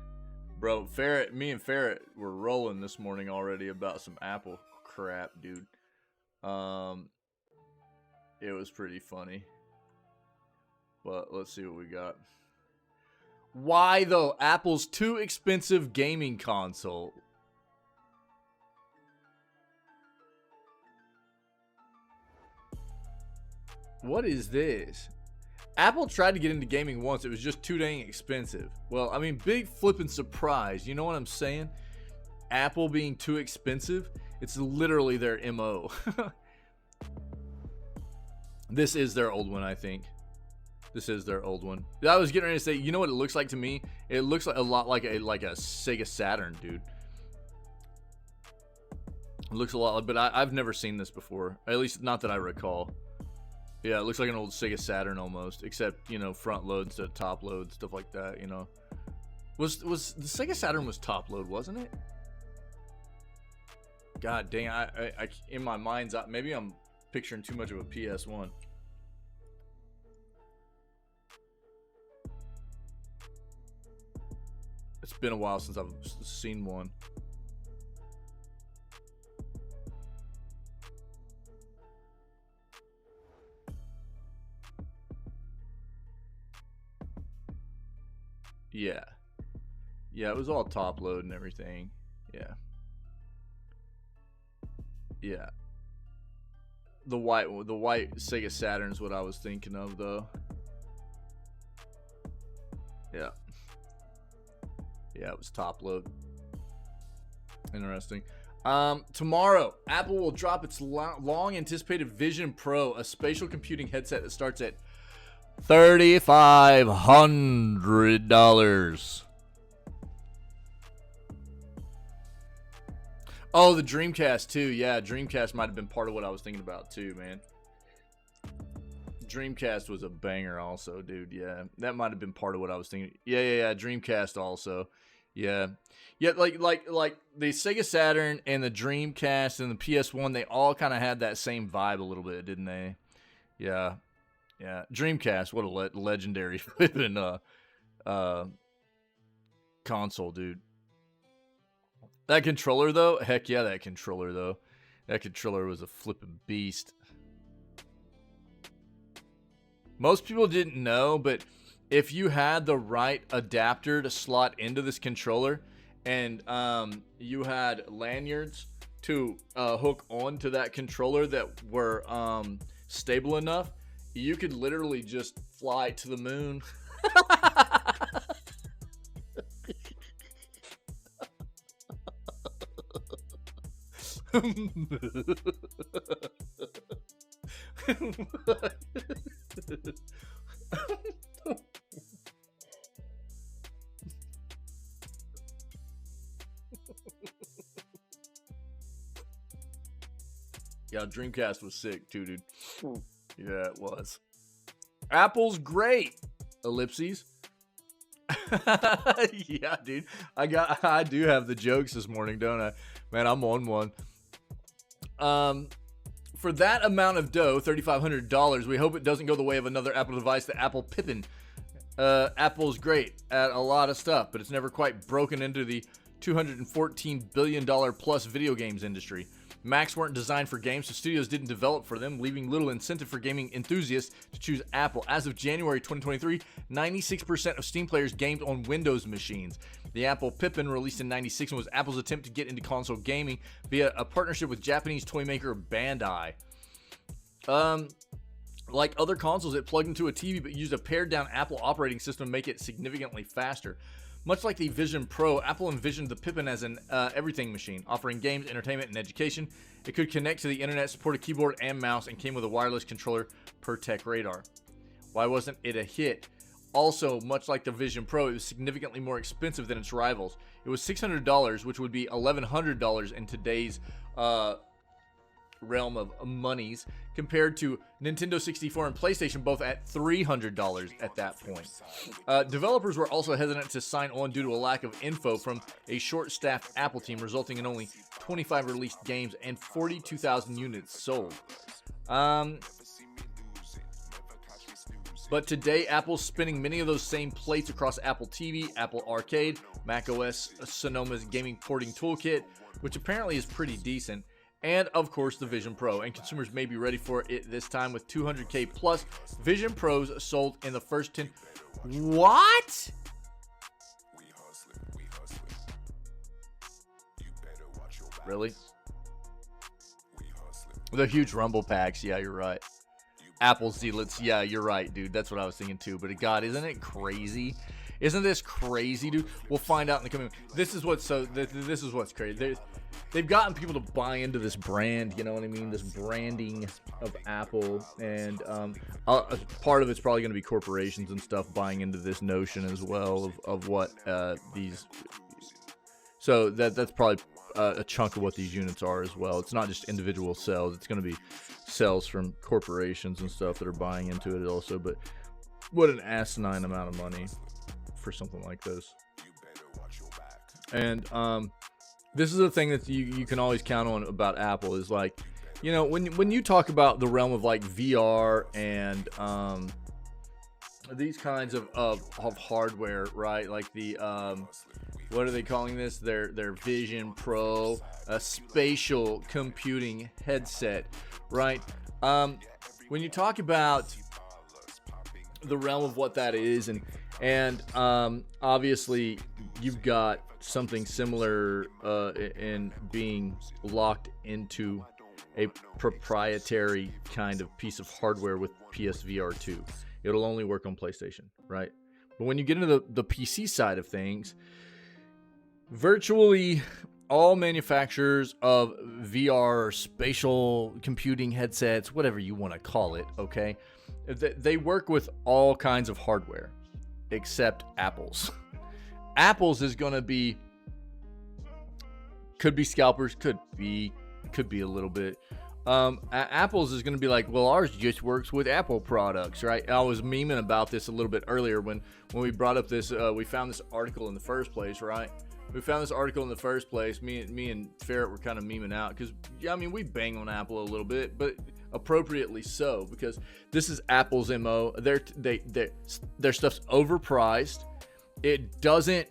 Bro, me and Ferret were rolling this morning already about some Apple crap, dude. It was pretty funny. But let's see what we got. Why though? Apple's too expensive gaming console. What is this? Apple tried to get into gaming once. It was just too dang expensive. Well, I mean, big flipping surprise. You know what I'm saying? Apple being too expensive. It's literally their MO. This is their old one, I think. This is their old one. I was getting ready to say, you know what it looks like to me? It looks like a lot like a Sega Saturn, dude. It looks a lot, but I've never seen this before. At least not that I recall. Yeah, it looks like an old Sega Saturn almost, except, front load instead of top load, stuff like that, Was the Sega Saturn was top load, wasn't it? God dang, I in my mind's eye, maybe I'm picturing too much of a PS1. It's been a while since I've seen one. Yeah. Yeah, it was all top load and everything. Yeah. Yeah. The white Sega Saturn is what I was thinking of, though. Yeah. Yeah, it was top load. Interesting. Tomorrow, Apple will drop its long-anticipated Vision Pro, a spatial computing headset that starts at $3,500. Oh, the Dreamcast too. Yeah, Dreamcast might have been part of what I was thinking about too, man. Dreamcast was a banger also, dude. Yeah, that might have been part of what I was thinking. Yeah. Dreamcast also. Yeah, like the Sega Saturn and the Dreamcast and the PS1, they all kind of had that same vibe a little bit, didn't they? Yeah. Dreamcast, what a legendary flipping console, dude. That controller though, heck yeah, that controller was a flipping beast. Most people didn't know, but if you had the right adapter to slot into this controller, and you had lanyards to hook onto that controller that were stable enough, you could literally just fly to the moon. Yeah, Dreamcast was sick too, dude. Yeah, it was. Apple's great. Ellipses. Yeah, dude. I do have the jokes this morning, don't I? Man, I'm on one. For that amount of dough, $3,500, we hope it doesn't go the way of another Apple device, the Apple Pippin. Apple's great at a lot of stuff, but it's never quite broken into the $214 billion plus video games industry. Macs weren't designed for games, so studios didn't develop for them, leaving little incentive for gaming enthusiasts to choose Apple. As of January 2023, 96% of Steam players gamed on Windows machines. The Apple Pippin, released in 96, was Apple's attempt to get into console gaming via a partnership with Japanese toy maker Bandai. Like other consoles, it plugged into a TV but used a pared-down Apple operating system to make it significantly faster. Much like the Vision Pro, Apple envisioned the Pippin as an everything machine, offering games, entertainment, and education. It could connect to the internet, support a keyboard and mouse, and came with a wireless controller per Tech Radar. Why wasn't it a hit? Also, much like the Vision Pro, it was significantly more expensive than its rivals. It was $600, which would be $1,100 in today's realm of monies, compared to Nintendo 64 and PlayStation, both at $300 at that point. Developers were also hesitant to sign on due to a lack of info from a short-staffed Apple team, resulting in only 25 released games and 42,000 units sold. But today, Apple's spinning many of those same plates across Apple TV, Apple Arcade, macOS Sonoma's gaming porting toolkit, which apparently is pretty decent, and of course the Vision Pro, and consumers may be ready for it this time with 200K plus Vision Pros sold in the first 10. What? Really? The huge rumble packs, yeah, you're right. Apple Zealots, yeah, you're right, dude. That's what I was thinking too. But God, isn't it crazy? Isn't this crazy, dude? We'll find out in the coming. This is what's crazy. They've gotten people to buy into this brand, you know what I mean? This branding of Apple, and part of it's probably going to be corporations and stuff buying into this notion as well of what these. So that's probably a chunk of what these units are as well. It's not just individual sales. It's going to be sales from corporations and stuff that are buying into it also. But what an asinine amount of money for something like this. And this is the thing that you can always count on about Apple is, like, you know, when you talk about the realm of like VR and these kinds of hardware, right? Like the what are they calling this? Their Vision Pro, a spatial computing headset, right? When you talk about the realm of what that is, and obviously you've got something similar in being locked into a proprietary kind of piece of hardware with PSVR 2. It'll only work on PlayStation, right? But when you get into the PC side of things, virtually all manufacturers of VR or spatial computing headsets, whatever you want to call it, okay, they work with all kinds of hardware except Apple's. Apple's is going to be, could be scalpers, could be a little bit. Apple's is going to be like, well, ours just works with Apple products, right? I was memeing about this a little bit earlier when we brought up this, we found this article in the first place, right? We found this article in the first place. Me and Ferret were kind of memeing out because, yeah, I mean, we bang on Apple a little bit, but appropriately so, because this is Apple's MO. Their stuff's overpriced. It doesn't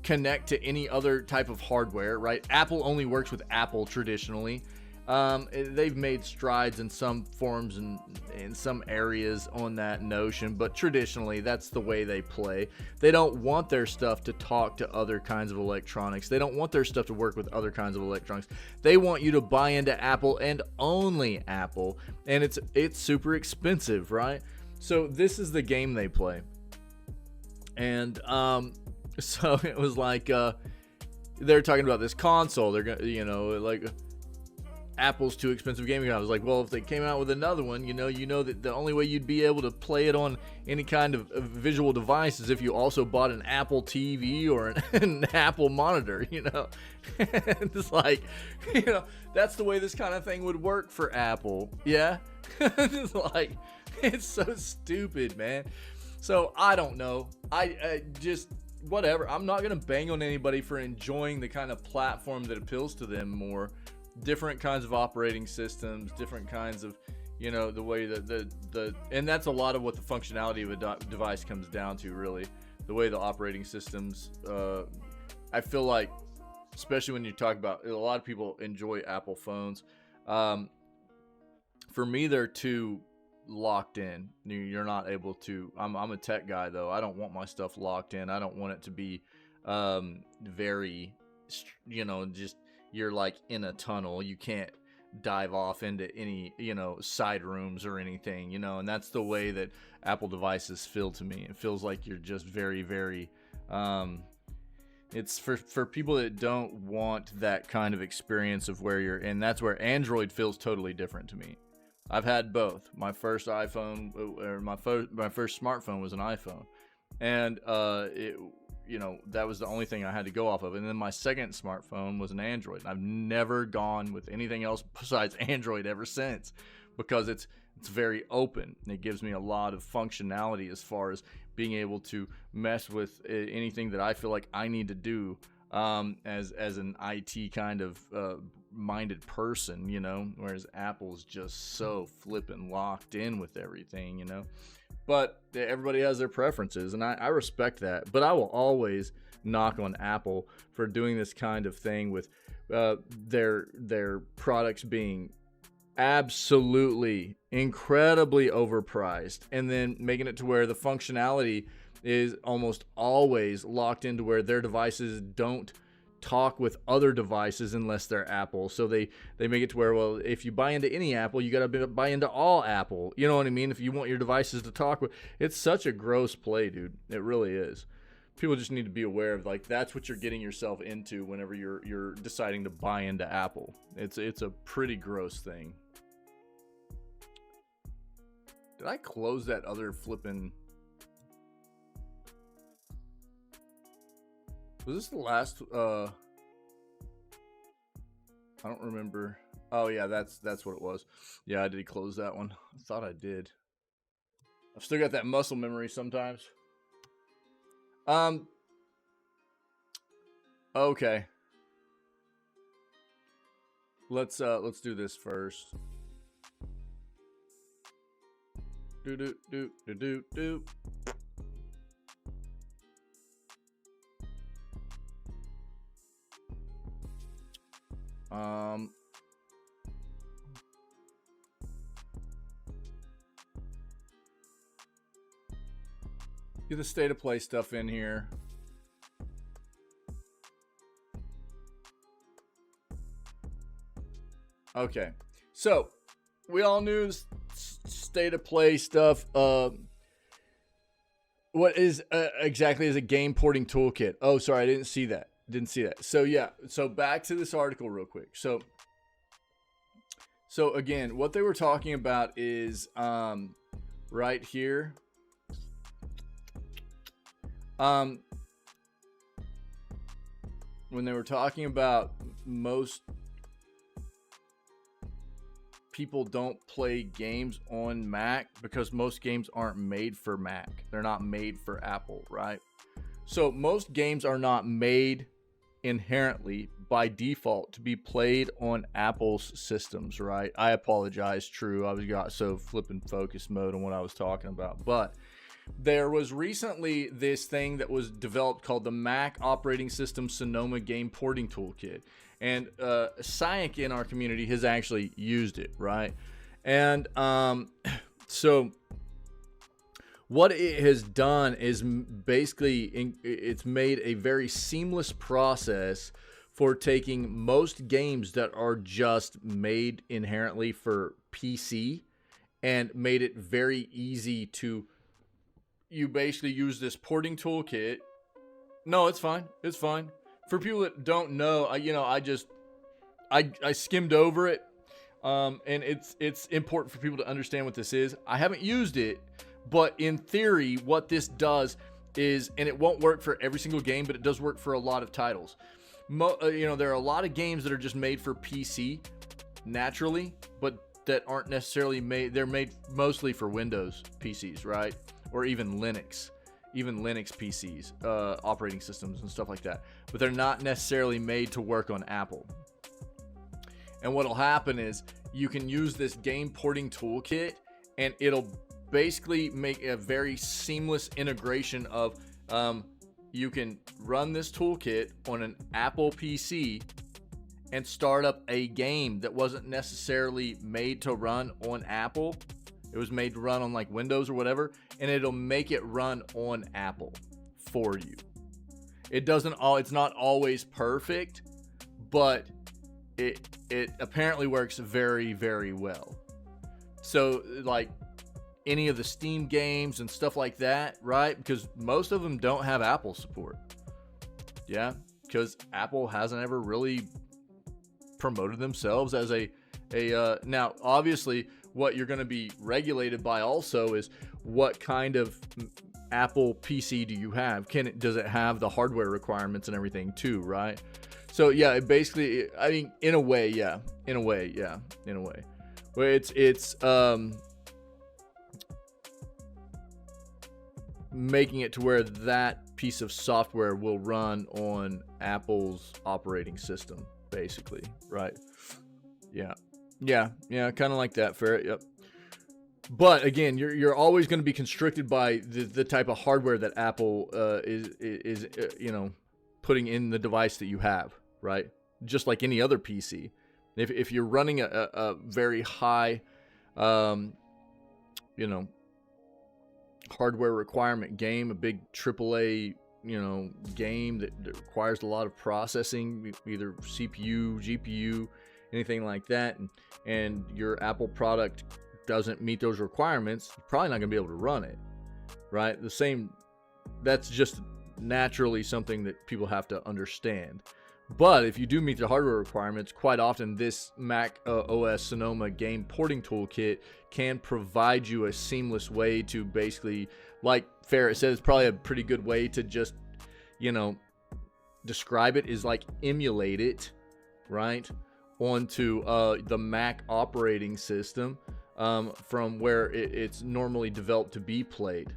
connect to any other type of hardware, right? Apple only works with Apple traditionally. They've made strides in some forms and in some areas on that notion, but traditionally that's the way they play. They don't want their stuff to talk to other kinds of electronics. They don't want their stuff to work with other kinds of electronics. They want you to buy into Apple and only Apple, and it's super expensive, right? So this is the game they play. And so it was like they're talking about this console. They're gonna, you know, like, Apple's too expensive gaming. I was like, well, if they came out with another one, you know that the only way you'd be able to play it on any kind of visual device is if you also bought an Apple TV or an Apple monitor, you know. It's like, you know, that's the way this kind of thing would work for Apple. Yeah. It's like, it's so stupid, man. So I don't know. I just, whatever. I'm not going to bang on anybody for enjoying the kind of platform that appeals to them more. Different kinds of operating systems, different kinds of, you know, the way that the and that's a lot of what the functionality of a device comes down to, really. The way the operating systems, I feel like especially when you talk about, a lot of people enjoy Apple phones. For me, they're too locked in. You're not able to. I'm a tech guy though. I don't want my stuff locked in. I don't want it to be very, just you're like in a tunnel. You can't dive off into any side rooms or anything, and that's the way that Apple devices feel to me. It feels like you're just very, very it's for people that don't want that kind of experience of where you're, and that's where Android feels totally different to me. I've had both. My first iPhone, or my first smartphone was an iPhone, and that was the only thing I had to go off of. And then my second smartphone was an Android. I've never gone with anything else besides Android ever since, because it's very open. It gives me a lot of functionality as far as being able to mess with anything that I feel like I need to do as an IT kind of minded person, whereas Apple's just so flippin' locked in with everything, but everybody has their preferences, and I respect that. But I will always knock on Apple for doing this kind of thing with their products being absolutely incredibly overpriced, and then making it to where the functionality is almost always locked into where their devices don't talk with other devices unless they're Apple. So they make it to where, well, if you buy into any Apple, you got to buy into all Apple. You know what I mean? If you want your devices to talk with, it's such a gross play, dude. It really is. People just need to be aware of, like, that's what you're getting yourself into whenever you're deciding to buy into Apple. It's a pretty gross thing. Did I close that other flippin'? Was this the last? I don't remember. Oh yeah, that's what it was. Yeah, I did close that one. I thought I did. I've still got that muscle memory sometimes. Okay. Let's do this first. Do. Get the state of play stuff in here. Okay, so we all knew state of play stuff. What is exactly is a game porting toolkit? Oh, sorry, I didn't see that. So yeah, so back to this article real quick. So again, what they were talking about is right here. When they were talking about most people don't play games on Mac because most games aren't made for Mac. They're not made for Apple, right? So most games are not made inherently by default to be played on Apple's systems, right? I apologize, true. I got so flipping focus mode on what I was talking about. But there was recently this thing that was developed called the Mac Operating System Sonoma Game Porting Toolkit. And Syank in our community has actually used it, right? And so what it has done is basically it's made a very seamless process for taking most games that are just made inherently for PC and made it very easy to, you basically use this porting toolkit. No, it's fine. It's fine. For people that don't know, I skimmed over it, and it's important for people to understand what this is. I haven't used it, but in theory, what this does is, and it won't work for every single game, but it does work for a lot of titles. There are a lot of games that are just made for PC naturally, but that aren't necessarily made. They're made mostly for Windows PCs, right? Or even Linux PCs, operating systems and stuff like that. But they're not necessarily made to work on Apple. And what'll happen is you can use this game porting toolkit, and it'll basically make a very seamless integration of you can run this toolkit on an Apple PC and start up a game that wasn't necessarily made to run on Apple. It was made to run on like Windows or whatever, and it'll make it run on Apple for you. It's not always perfect, but it apparently works very, very well. So like any of the Steam games and stuff like that, right? Because most of them don't have Apple support. Yeah, because Apple hasn't ever really promoted themselves as a now obviously what you're going to be regulated by also is what kind of Apple PC do you have? Does it have the hardware requirements and everything too, right? So yeah, it basically, I mean, in a way, where it's making it to where that piece of software will run on Apple's operating system, basically, right? Yeah, kind of like that, Ferret. Yep. But again, you're always going to be constricted by the type of hardware that Apple is putting in the device that you have, right? Just like any other PC. If you're running a very high, hardware requirement game, a big AAA, game that requires a lot of processing, either CPU, GPU, anything like that, and your Apple product doesn't meet those requirements, you're probably not going to be able to run it, right? That's just naturally something that people have to understand. But if you do meet the hardware requirements, quite often this Mac OS Sonoma game porting toolkit can provide you a seamless way to basically, like Ferret said, it's probably a pretty good way to just, describe it, is like emulate it, right, onto the Mac operating system from where it's normally developed to be played,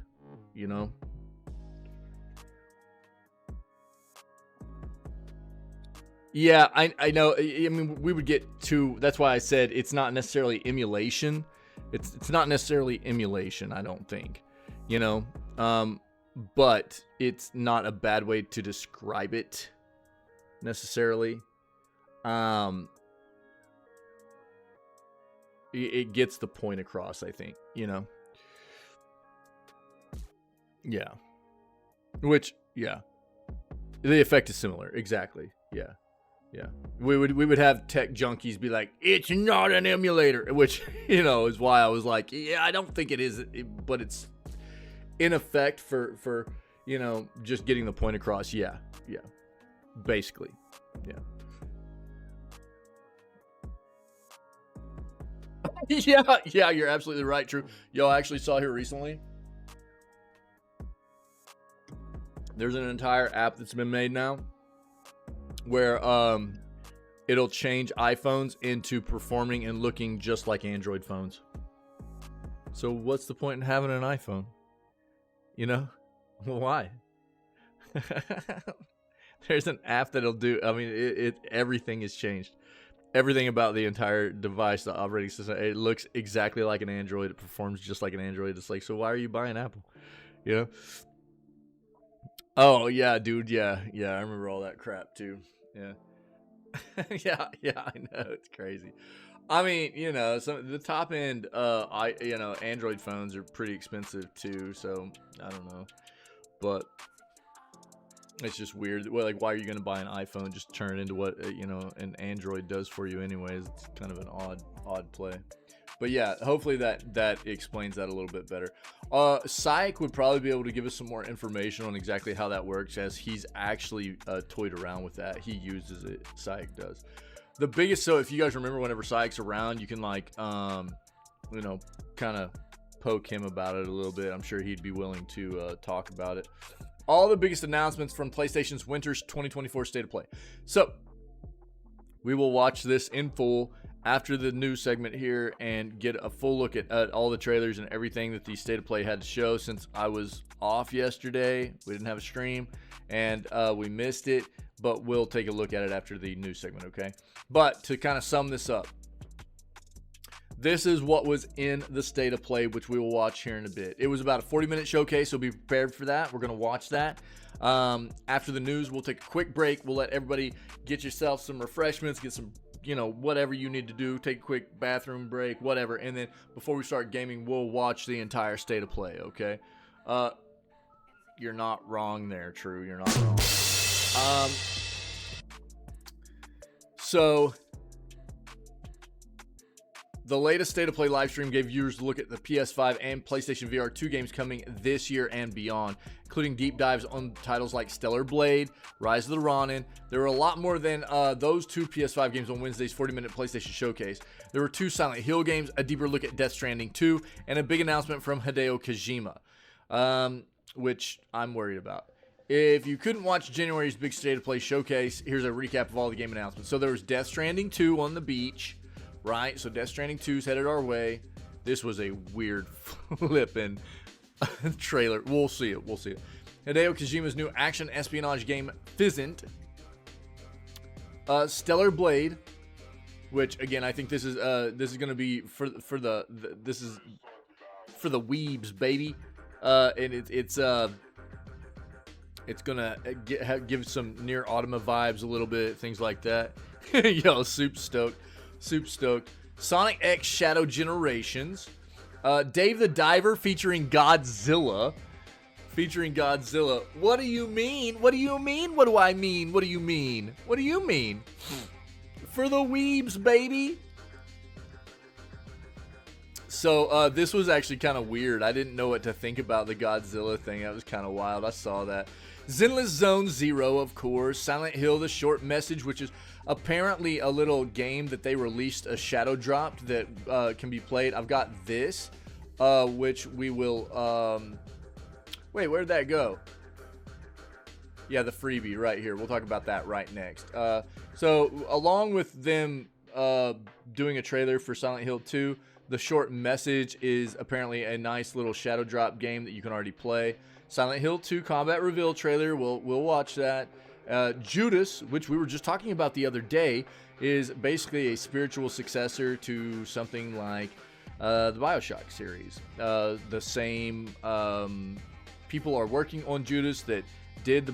Yeah, I know. I mean, we would get to. That's why I said it's not necessarily emulation. It's not necessarily emulation. I don't think, but it's not a bad way to describe it necessarily. It gets the point across, I think. Yeah. Which, yeah, the effect is similar. Exactly. Yeah. Yeah, we would have tech junkies be like, it's not an emulator, which, is why I was like, yeah, I don't think it is, but it's in effect for just getting the point across. Yeah, basically, yeah. Yeah, you're absolutely right, True. Yo, I actually saw here recently, there's an entire app that's been made now where it'll change iPhones into performing and looking just like Android phones. So what's the point in having an iPhone? Why? There's an app that'll do. I mean, everything has changed. Everything about the entire device, the operating system, it looks exactly like an Android. It performs just like an Android. It's like, so why are you buying Apple? Oh yeah, dude. Yeah. I remember all that crap too. Yeah. yeah, I know, it's crazy. I mean, some the top end Android phones are pretty expensive too, so I don't know. But it's just weird. Well, like, why are you going to buy an iPhone? Just turn it into what an Android does for you anyways. It's kind of an odd play. But yeah, hopefully that explains that a little bit better. Syke would probably be able to give us some more information on exactly how that works, as he's actually toyed around with that. He uses it. Syke does. The biggest, so if you guys remember, whenever Syke's around, you can like, kind of poke him about it a little bit. I'm sure he'd be willing to talk about it. All the biggest announcements from PlayStation's Winter's 2024 State of Play. So we will watch this in full after the news segment here and get a full look at all the trailers and everything that the State of Play had to show, since I was off yesterday. We didn't have a stream and we missed it, but we'll take a look at it after the news segment, okay? But to kind of sum this up, this is what was in the state of play, which we will watch here in a bit. It was about a 40-minute showcase, so be prepared for that. We're going to watch that. After the news, we'll take a quick break. We'll let everybody get yourself some refreshments, get some, whatever you need to do. Take a quick bathroom break, whatever. And then before we start gaming, we'll watch the entire state of play, okay? You're not wrong there, True. You're not wrong. So the latest State of Play live stream gave viewers a look at the PS5 and PlayStation VR 2 games coming this year and beyond, including deep dives on titles like Stellar Blade, Rise of the Ronin. There were a lot more than those 2 PS5 games on Wednesday's 40-minute PlayStation showcase. There were 2 Silent Hill games, a deeper look at Death Stranding 2, and a big announcement from Hideo Kojima, which I'm worried about. If you couldn't watch January's big State of Play showcase, here's a recap of all the game announcements. So there was Death Stranding 2 on the beach. Right, so Death Stranding 2 is headed our way. This was a weird flipping trailer. We'll see it. Hideo Kojima's new action espionage game, Fizzant. Stellar Blade, which again I think this is going to be for the weebs, baby. And it's gonna give some Near Automata vibes a little bit, things like that. Yo, super stoked. Sonic X Shadow Generations. Dave the Diver featuring Godzilla. What do you mean? What do I mean? What do you mean? For the weebs, baby. So this was actually kind of weird. I didn't know what to think about the Godzilla thing. That was kind of wild. I saw that. Zenless Zone Zero, of course. Silent Hill, The Short Message, which is apparently a little game that they released a shadow dropped that can be played. I've got this, which we will... wait, where'd that go? Yeah, the freebie right here. We'll talk about that right next. So along with them doing a trailer for Silent Hill 2, The Short Message is apparently a nice little shadow drop game that you can already play. Silent Hill 2 combat reveal trailer. We'll watch that. Judas, which we were just talking about the other day, is basically a spiritual successor to something like the BioShock series. The same people are working on Judas that did the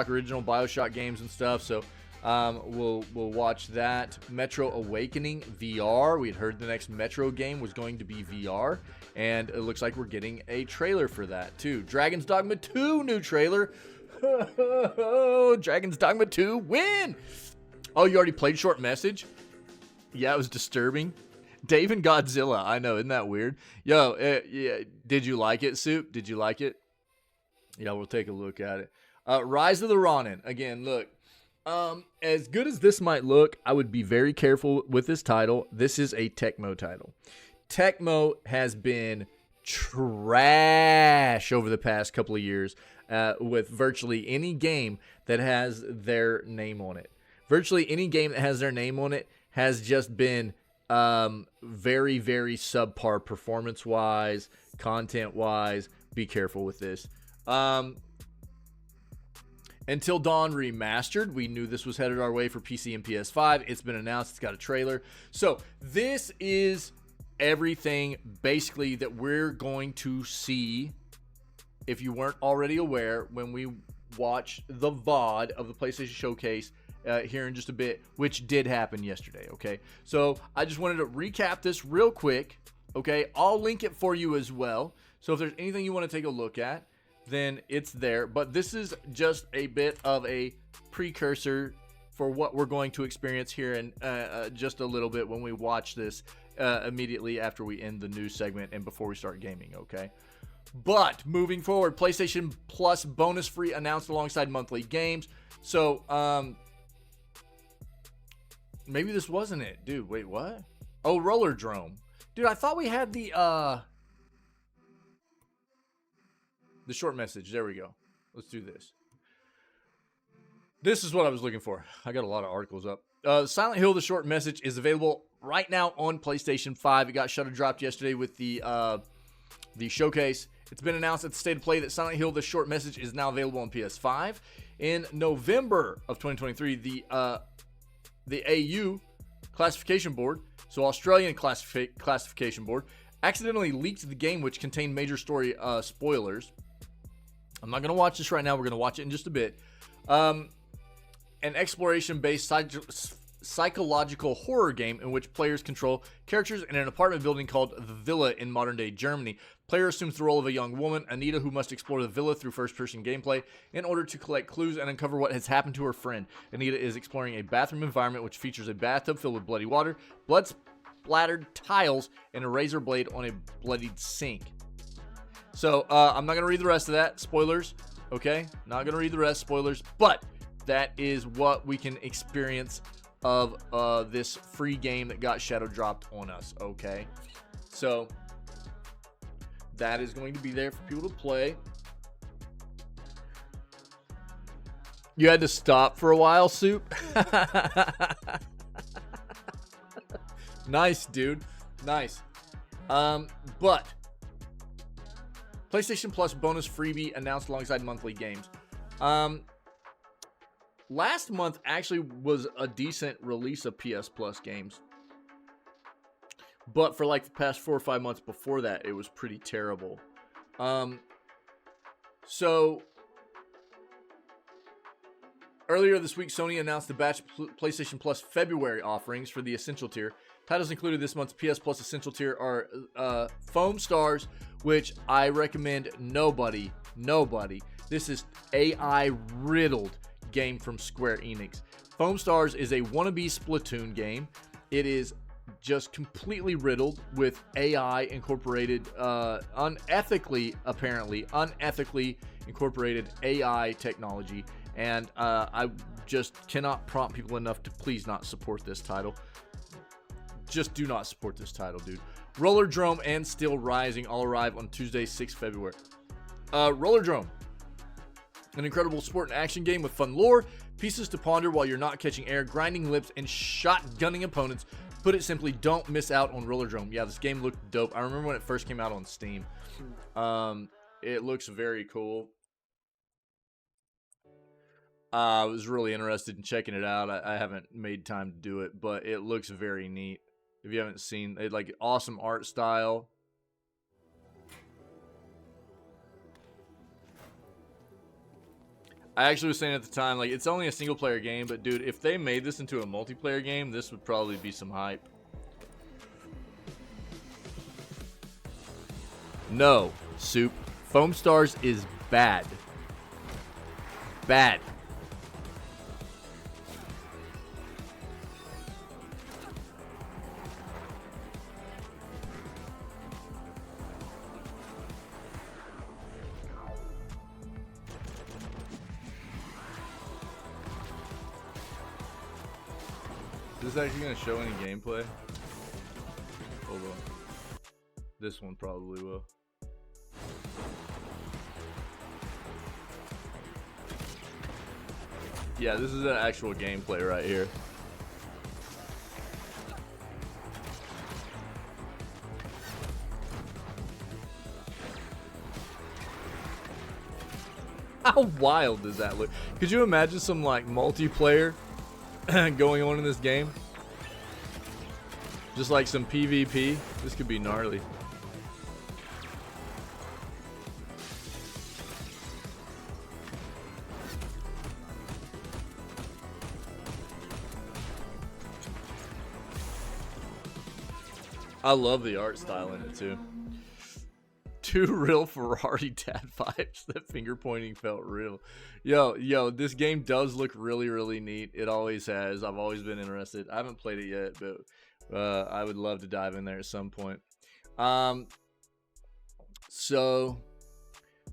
original BioShock games and stuff. So we'll watch that. Metro Awakening VR. We had heard the next Metro game was going to be VR, and it looks like we're getting a trailer for that too. Dragon's Dogma 2 new trailer. Dragon's Dogma 2 win. Oh, you already played Short Message? Yeah, it was disturbing. Dave and Godzilla. I know, isn't that weird? Yo, yeah, did you like it, Soup? Did you like it? Yeah, we'll take a look at it. Rise of the Ronin. Again, look. As good as this might look, I would be very careful with this title. This is a Tecmo title. Tecmo has been trash over the past couple of years with virtually any game that has their name on it. Virtually any game that has their name on it has just been very, very subpar performance-wise, content-wise. Be careful with this. Until Dawn Remastered, we knew this was headed our way for PC and PS5. It's been announced. It's got a trailer. So this is everything basically that we're going to see, if you weren't already aware, when we watch the VOD of the PlayStation Showcase here in just a bit, which did happen yesterday, okay? So I just wanted to recap this real quick, okay? I'll link it for you as well. So if there's anything you want to take a look at, then it's there. But this is just a bit of a precursor for what we're going to experience here in just a little bit when we watch this immediately after we end the news segment and before we start gaming, okay? But moving forward, PlayStation Plus bonus free announced alongside monthly games. So maybe this wasn't it. Dude, wait, what? Oh, Roller Drome. Dude, I thought we had the Short Message. There we go. Let's do this. This is what I was looking for. I got a lot of articles up. Silent Hill, The Short Message is available right now on PlayStation 5. It got shadow dropped yesterday with the showcase. It's been announced at the State of Play that Silent Hill, The Short Message is now available on PS5. In November of 2023, the AU Classification Board So Australian classification board accidentally leaked the game, which contained major story spoilers. I'm not going to watch this right now. We're going to watch it in just a bit. An exploration-based psychological horror game in which players control characters in an apartment building called the Villa in modern-day Germany. Player assumes the role of a young woman, Anita, who must explore the villa through first-person gameplay in order to collect clues and uncover what has happened to her friend. Anita is exploring a bathroom environment which features a bathtub filled with bloody water, blood-splattered tiles, and a razor blade on a bloodied sink. So, I'm not going to read the rest of that. Spoilers, okay? Not going to read the rest. Spoilers. But that is what we can experience of this free game that got shadow dropped on us, okay? So, that is going to be there for people to play. You had to stop for a while, Soup? Nice, dude. Nice. But PlayStation Plus bonus freebie announced alongside monthly games. Last month actually was a decent release of PS Plus games. But for like the past 4 or 5 months before that, it was pretty terrible. So earlier this week, Sony announced the batch of PlayStation Plus February offerings for the Essential tier. Titles included this month's PS Plus Essential tier are Foam Stars, which I recommend nobody. This is AI-riddled game from Square Enix. Foam Stars is a wannabe Splatoon game. It is just completely riddled with AI incorporated, unethically incorporated AI technology. And I just cannot prompt people enough to please not support this title. Just do not support this title, dude. Roller Drome and Still Rising all arrive on Tuesday, 6 February. Roller Drome, an incredible sport and action game with fun lore, pieces to ponder while you're not catching air, grinding lips, and shotgunning opponents. Put it simply, don't miss out on Roller Drome. Yeah, this game looked dope. I remember when it first came out on Steam. It looks very cool. I was really interested in checking it out. I haven't made time to do it, but it looks very neat. If you haven't seen it, like awesome art style. I actually was saying at the time, like, it's only a single player game, but dude, if they made this into a multiplayer game, this would probably be some hype. No, Soup. Foam Stars is bad. Bad. Is this actually going to show any gameplay? Hold on. This one probably will. Yeah, this is an actual gameplay right here. How wild does that look? Could you imagine some like multiplayer going on in this game? Just like some PvP. This could be gnarly. I love the art style in it too. Two real Ferrari dad vibes. That finger pointing felt real. Yo, this game does look really, really neat. It always has. I've always been interested. I haven't played it yet, but I would love to dive in there at some point. So,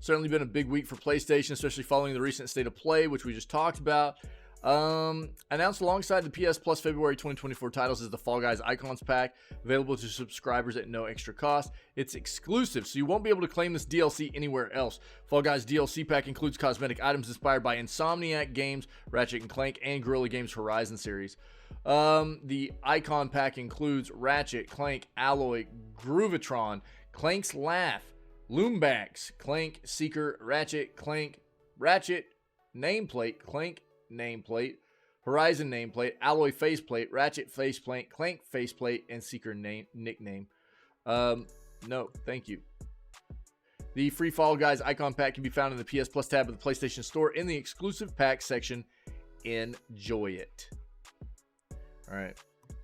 certainly been a big week for PlayStation, especially following the recent State of Play, which we just talked about. Announced alongside the PS Plus February 2024 titles is the Fall Guys Icons Pack, available to subscribers at no extra cost. It's exclusive, so you won't be able to claim this DLC anywhere else. Fall Guys DLC Pack includes cosmetic items inspired by Insomniac Games, Ratchet & Clank, and Guerrilla Games Horizon series. The Icon Pack includes Ratchet, Clank, Alloy, Groovatron, Clank's Laugh, Loombacks, Clank, Seeker, Ratchet, Clank, Ratchet, Nameplate, Clank, Nameplate, Horizon nameplate, Alloy faceplate, Ratchet faceplate, Clank faceplate, and Seeker nickname. No, thank you. The free Fall Guys icon pack can be found in the PS Plus tab of the PlayStation Store in the exclusive pack section. Enjoy it. All right,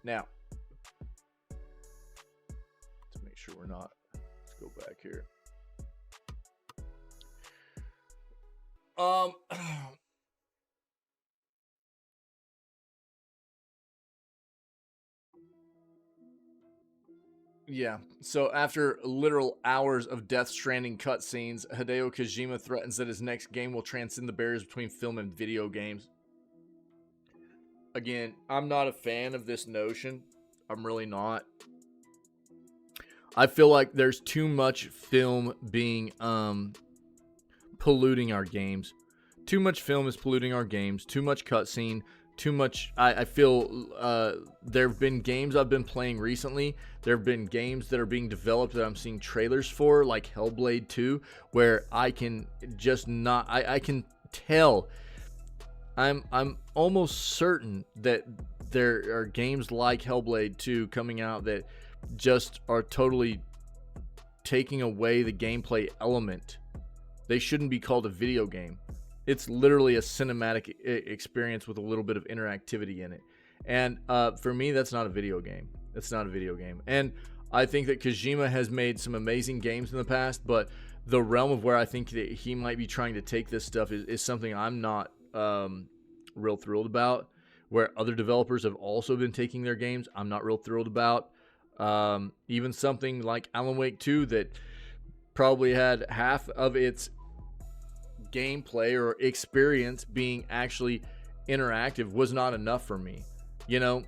now to make sure we're not. Let's go back here. Yeah, so after literal hours of Death Stranding cutscenes, Hideo Kojima threatens that his next game will transcend the barriers between film and video games. Again, I'm not a fan of this notion. I'm really not. I feel like there's too much film being polluting our games. Too much film is polluting our games. Too much cutscene. Too much. I feel there have been games I've been playing recently. There have been games that are being developed that I'm seeing trailers for, like Hellblade 2, where I can just not. I can tell. I'm almost certain that there are games like Hellblade 2 coming out that just are totally taking away the gameplay element. They shouldn't be called a video game. It's literally a cinematic experience with a little bit of interactivity in it. And for me, that's not a video game. It's not a video game. And I think that Kojima has made some amazing games in the past, but the realm of where I think that he might be trying to take this stuff is something I'm not real thrilled about. Where other developers have also been taking their games, I'm not real thrilled about. Even something like Alan Wake 2 that probably had half of its gameplay or experience being actually interactive was not enough for me. You know,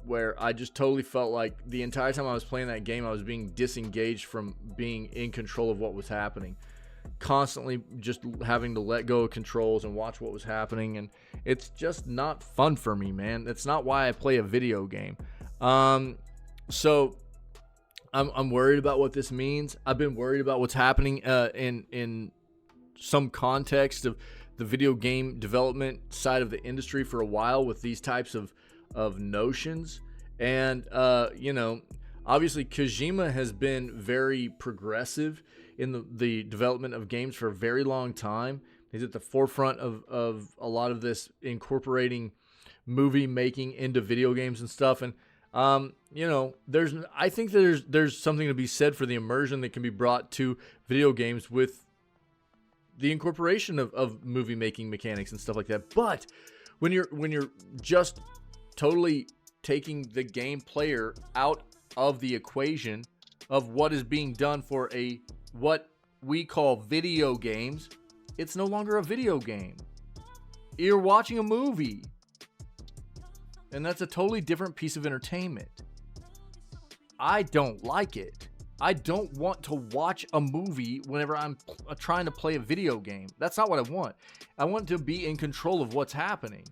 where I just totally felt like the entire time I was playing that game, I was being disengaged from being in control of what was happening. Constantly just having to let go of controls and watch what was happening, and it's just not fun for me, man. That's not why I play a video game. So I'm worried about what this means. I've been worried about what's happening in some context of the video game development side of the industry for a while with these types of notions. And you know, obviously Kojima has been very progressive in the development of games for a very long time. He's at the forefront of a lot of this, incorporating movie making into video games and stuff. And you know, I think there's something to be said for the immersion that can be brought to video games with the incorporation of movie making mechanics and stuff like that. But when you're just totally taking the game player out of the equation of what is being done for what we call video games, it's no longer a video game. You're watching a movie. And that's a totally different piece of entertainment. I don't like it. I don't want to watch a movie whenever I'm trying to play a video game. That's not what I want. I want to be in control of what's happening.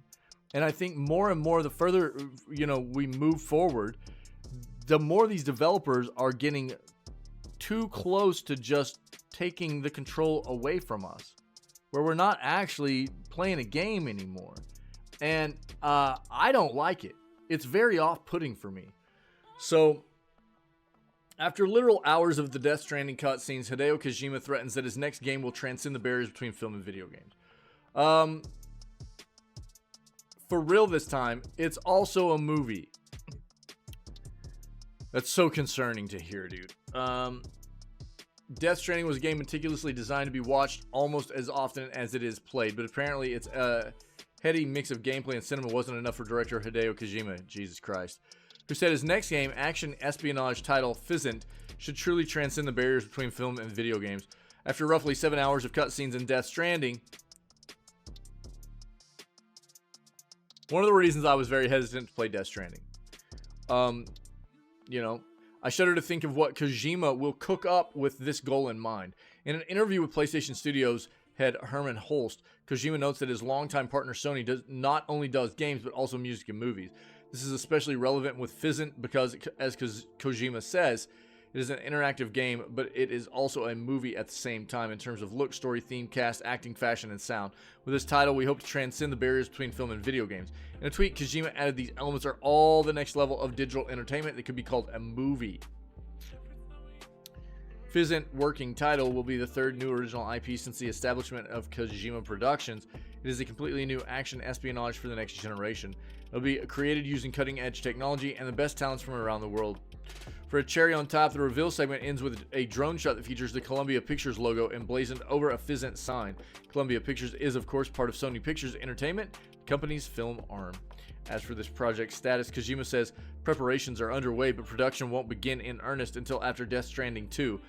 And I think more and more, the further, you know, we move forward, the more these developers are getting too close to just taking the control away from us, where we're not actually playing a game anymore. And I don't like it. It's very off-putting for me. So, after literal hours of the Death Stranding cutscenes, Hideo Kojima threatens that his next game will transcend the barriers between film and video games. For real this time, it's also a movie. That's so concerning to hear, dude. Death Stranding was a game meticulously designed to be watched almost as often as it is played, but apparently its heady mix of gameplay and cinema wasn't enough for director Hideo Kojima, Jesus Christ, who said his next game, action espionage title Fizzant, should truly transcend the barriers between film and video games. After roughly 7 hours of cutscenes in Death Stranding, one of the reasons I was very hesitant to play Death Stranding, you know, I shudder to think of what Kojima will cook up with this goal in mind. In an interview with PlayStation Studios head Herman Holst, Kojima notes that his longtime partner Sony not only does games, but also music and movies. This is especially relevant with Fizzant because, as Kojima says, It is an interactive game, but it is also a movie at the same time in terms of look, story, theme, cast, acting, fashion, and sound. With this title, we hope to transcend the barriers between film and video games. In a tweet, Kojima added these elements are all the next level of digital entertainment that could be called a movie. Fizzant working title will be the third new original IP since the establishment of Kojima Productions. It is a completely new action espionage for the next generation. It will be created using cutting-edge technology and the best talents from around the world. For a cherry on top, the reveal segment ends with a drone shot that features the Columbia Pictures logo emblazoned over a Fizzant sign. Columbia Pictures is, of course, part of Sony Pictures Entertainment, the company's film arm. As for this project status, Kojima says preparations are underway, but production won't begin in earnest until after Death Stranding 2.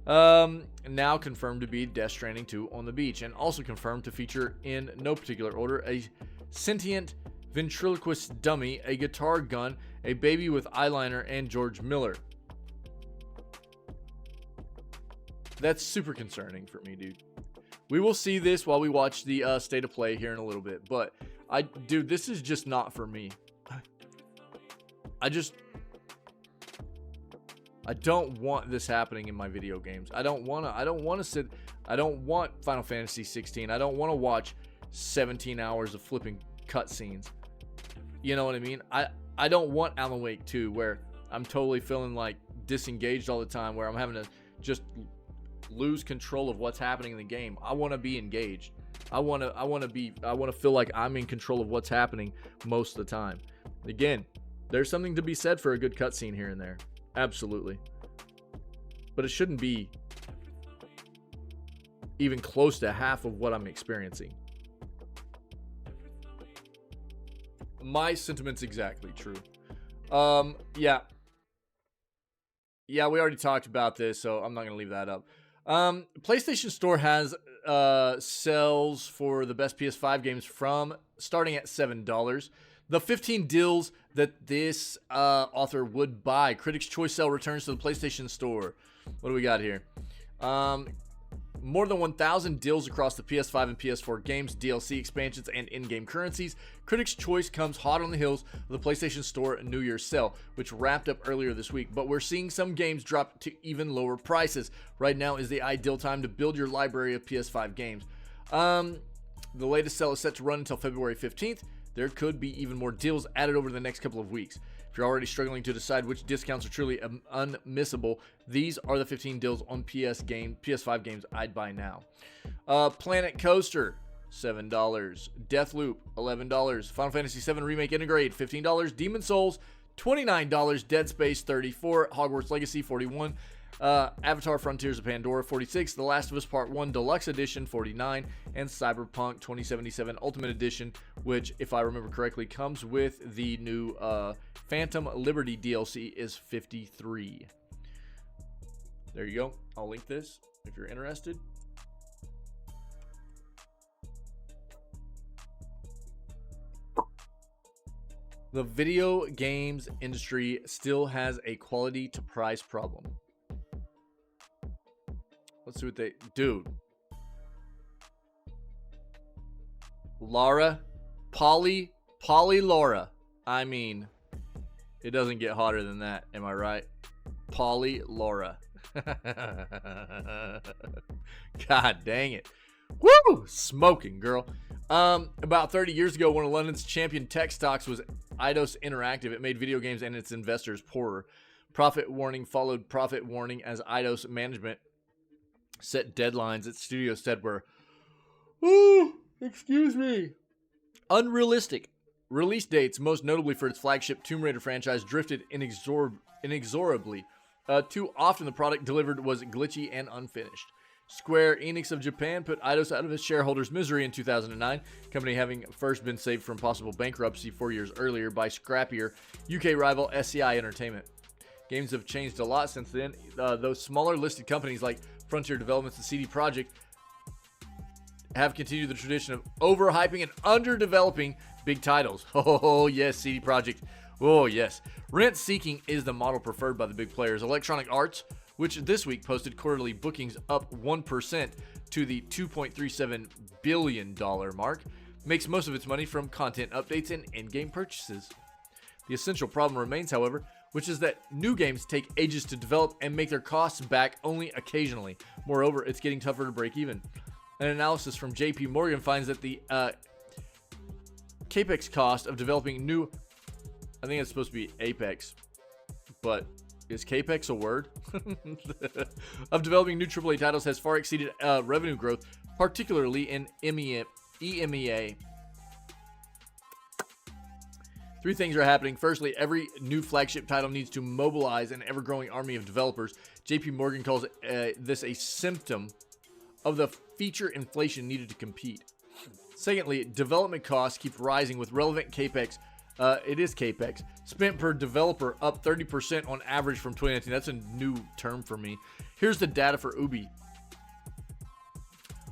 Now confirmed to be Death Stranding 2 on the beach, and also confirmed to feature, in no particular order, a sentient ventriloquist dummy, a guitar gun, a baby with eyeliner, and George Miller. That's super concerning for me, dude. We will see this while we watch the state of play here in a little bit, but dude, this is just not for me. I don't want this happening in my video games. I don't want Final Fantasy 16. I don't want to watch 17 hours of flipping cutscenes. You know what I mean? I don't want Alan Wake 2 where I'm totally feeling like disengaged all the time, where I'm having to just lose control of what's happening in the game. I want to be engaged. I want to feel like I'm in control of what's happening most of the time. Again, there's something to be said for a good cutscene here and there. Absolutely. But it shouldn't be even close to half of what I'm experiencing. My sentiments exactly true. Yeah, we already talked about this, so I'm not going to leave that up. PlayStation Store has sales for the best PS5 games from starting at $7. The 15 deals that this author would buy. Critics' Choice sale returns to the PlayStation Store. What do we got here? More than 1,000 deals across the PS5 and PS4 games, DLC expansions, and in-game currencies. Critics' Choice comes hot on the heels of the PlayStation Store New Year's sale, which wrapped up earlier this week. But we're seeing some games drop to even lower prices. Right now is the ideal time to build your library of PS5 games. The latest sale is set to run until February 15th. There could be even more deals added over the next couple of weeks. If you're already struggling to decide which discounts are truly unmissable, these are the 15 deals on PS5 games I'd buy now. Planet Coaster, $7. Deathloop, $11. Final Fantasy VII Remake Integrate, $15. Demon Souls, $29. Dead Space, $34. Hogwarts Legacy, $41. Avatar Frontiers of Pandora, $46. The Last of Us Part 1 Deluxe Edition, $49. And Cyberpunk 2077 Ultimate Edition, which, if I remember correctly, comes with the new Phantom Liberty DLC, is $53. There you go. I'll link this if you're interested. The video games industry still has a quality to price problem. Let's see what they... Dude. Laura. Polly Laura. I mean, it doesn't get hotter than that. Am I right? Polly Laura. God dang it. Woo! Smoking, girl. About 30 years ago, one of London's champion tech stocks was Eidos Interactive. It made video games and its investors poorer. Profit warning followed profit warning as Eidos management set deadlines its studio said were, unrealistic. Release dates, most notably for its flagship Tomb Raider franchise, drifted inexorably. Too often the product delivered was glitchy and unfinished. Square Enix of Japan put Eidos out of its shareholders' misery in 2009, company having first been saved from possible bankruptcy 4 years earlier by scrappier UK rival SCI Entertainment. Games have changed a lot since then. Those smaller listed companies like Frontier Developments and CD Projekt have continued the tradition of overhyping and underdeveloping big titles. Oh yes, CD Projekt. Oh yes. Rent-seeking is the model preferred by the big players. Electronic Arts, which this week posted quarterly bookings up 1% to the $2.37 billion mark, makes most of its money from content updates and in-game purchases. The essential problem remains, however, which is that new games take ages to develop and make their costs back only occasionally. Moreover, it's getting tougher to break even. An analysis from JP Morgan finds that the capex cost of developing new, I think it's supposed to be Apex, but is capex a word? Of developing new AAA titles has far exceeded revenue growth, particularly in EMEA. Three things are happening. Firstly, every new flagship title needs to mobilize an ever-growing army of developers. JP Morgan calls this a symptom of the feature inflation needed to compete. Secondly, development costs keep rising with relevant capex. It is capex spent per developer up 30% on average from 2019. That's a new term for me. Here's the data for Ubi.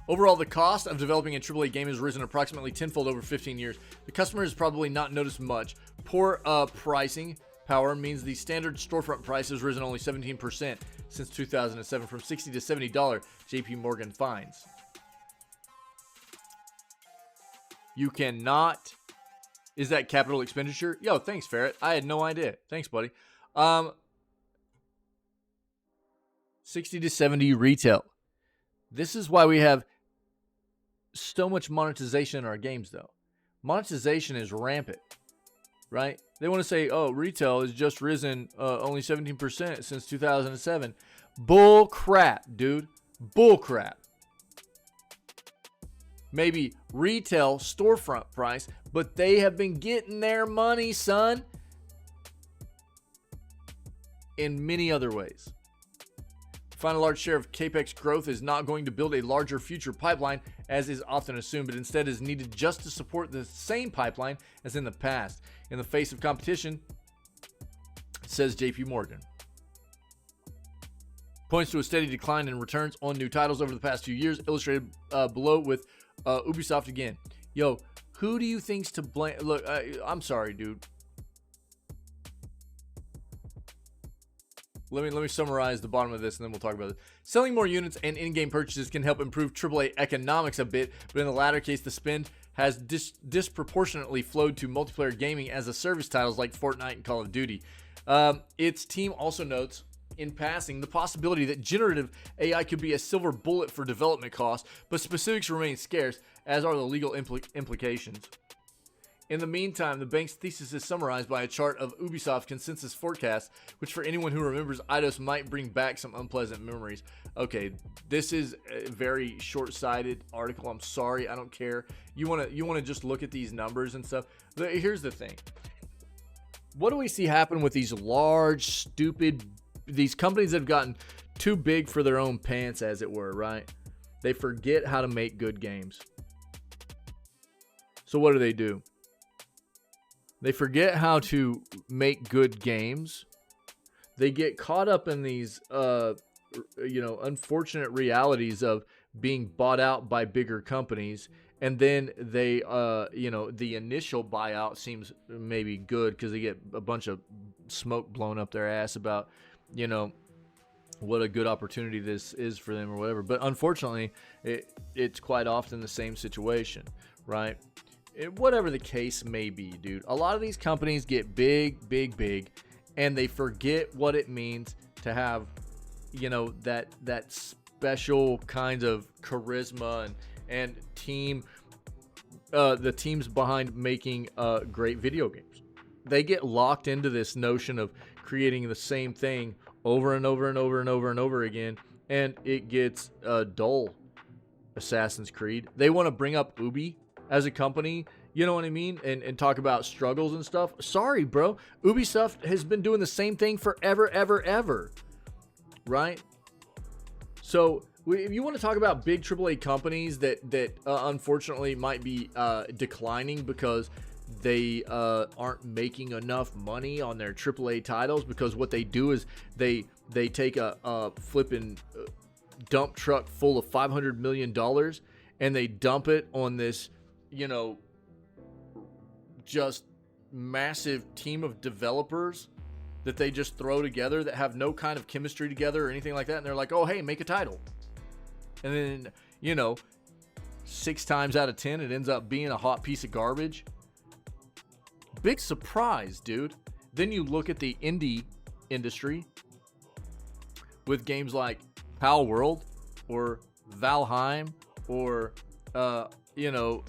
Overall, the cost of developing a AAA game has risen approximately tenfold over 15 years. The customer has probably not noticed much. Poor pricing power means the standard storefront price has risen only 17% since 2007, from $60 to $70, JP Morgan finds. You cannot... Is that capital expenditure? Yo, thanks, Ferret. I had no idea. Thanks, buddy. 60 to 70 retail. This is why we have so much monetization in our games, though. Monetization is rampant, right? They want to say, oh, retail has just risen only 17% since 2007. Bull crap, dude. Bull crap. Maybe retail storefront price, but they have been getting their money, son, in many other ways. Find a large share of capex growth is not going to build a larger future pipeline, as is often assumed, but instead is needed just to support the same pipeline as in the past. In the face of competition, says JP Morgan. Points to a steady decline in returns on new titles over the past few years, illustrated below with Ubisoft again. Yo, who do you think's to blame? Look, I'm sorry, dude. Let me summarize the bottom of this, and then we'll talk about it. Selling more units and in-game purchases can help improve AAA economics a bit, but in the latter case, the spend has disproportionately flowed to multiplayer gaming as a service titles like Fortnite and Call of Duty. Its team also notes, in passing, the possibility that generative AI could be a silver bullet for development costs, but specifics remain scarce, as are the legal implications. In the meantime, the bank's thesis is summarized by a chart of Ubisoft's consensus forecast, which for anyone who remembers Eidos might bring back some unpleasant memories. Okay, this is a very short-sighted article. I'm sorry, I don't care. You wanna just look at these numbers and stuff. But here's the thing. What do we see happen with these large, stupid, these companies that have gotten too big for their own pants, as it were, right? They forget how to make good games. So what do? They forget how to make good games. They get caught up in these, unfortunate realities of being bought out by bigger companies. And then they, the initial buyout seems maybe good because they get a bunch of smoke blown up their ass about, what a good opportunity this is for them or whatever. But unfortunately, it's quite often the same situation, right? Whatever the case may be, dude. A lot of these companies get big, and they forget what it means to have, that special kind of charisma and team, the teams behind making great video games. They get locked into this notion of creating the same thing over and over again, and it gets dull. Assassin's Creed. They want to bring up Ubi as a company, you know what I mean? And talk about struggles and stuff. Sorry, bro. Ubisoft has been doing the same thing forever. Right? So, if you want to talk about big AAA companies that unfortunately might be declining because they aren't making enough money on their AAA titles, because what they do is they take a flipping dump truck full of $500 million and they dump it on this, just massive team of developers that they just throw together that have no kind of chemistry together or anything like that. And they're like, oh, hey, make a title. And then, 6 times out of 10, it ends up being a hot piece of garbage. Big surprise, dude. Then you look at the indie industry with games like Pal World or Valheim or, you know,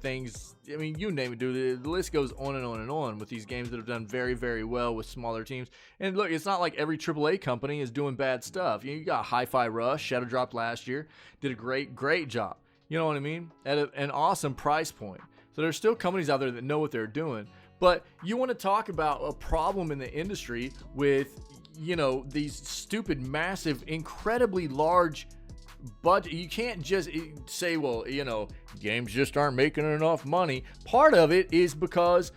things. I mean, you name it, dude. The list goes on and on and on with these games that have done very, very well with smaller teams. And look, it's not like every AAA company is doing bad stuff. You got Hi-Fi Rush, Shadow dropped last year, did a great job. You know what I mean? At an awesome price point. So there's still companies out there that know what they're doing. But you want to talk about a problem in the industry with, you know, these stupid, massive, incredibly large budget. You can't just say, well, you know, games just aren't making enough money. Part of it is because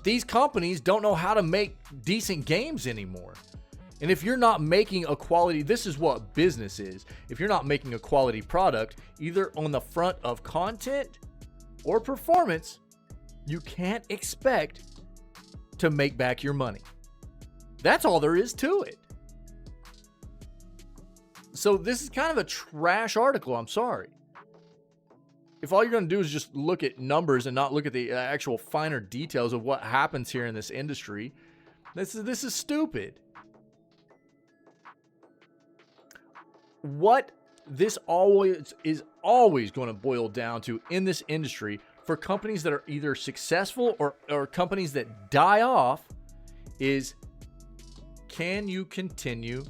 these companies don't know how to make decent games anymore. And if you're not making a quality, this is what business is. If you're not making a quality product, either on the front of content or performance, you can't expect to make back your money. That's all there is to it. So this is kind of a trash article. I'm sorry. If all you're going to do is just look at numbers and not look at the actual finer details of what happens here in this industry, this is stupid. What this is always going to boil down to in this industry for companies that are either successful or companies that die off is, can you continue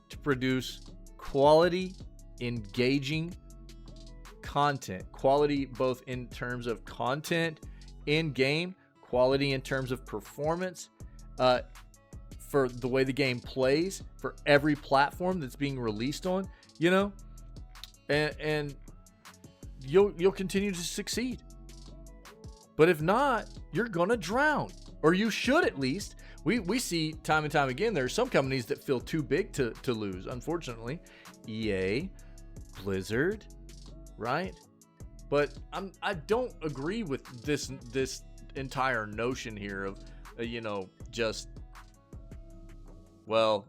to produce quality, engaging content? Quality both in terms of content in game, quality in terms of performance, for the way the game plays, for every platform that's being released on, you know, and you'll continue to succeed. But if not, you're gonna drown, or you should at least. We see time and time again, there are some companies that feel too big to lose, unfortunately. EA, Blizzard, right? But I don't agree with this entire notion here of, you know, just, well,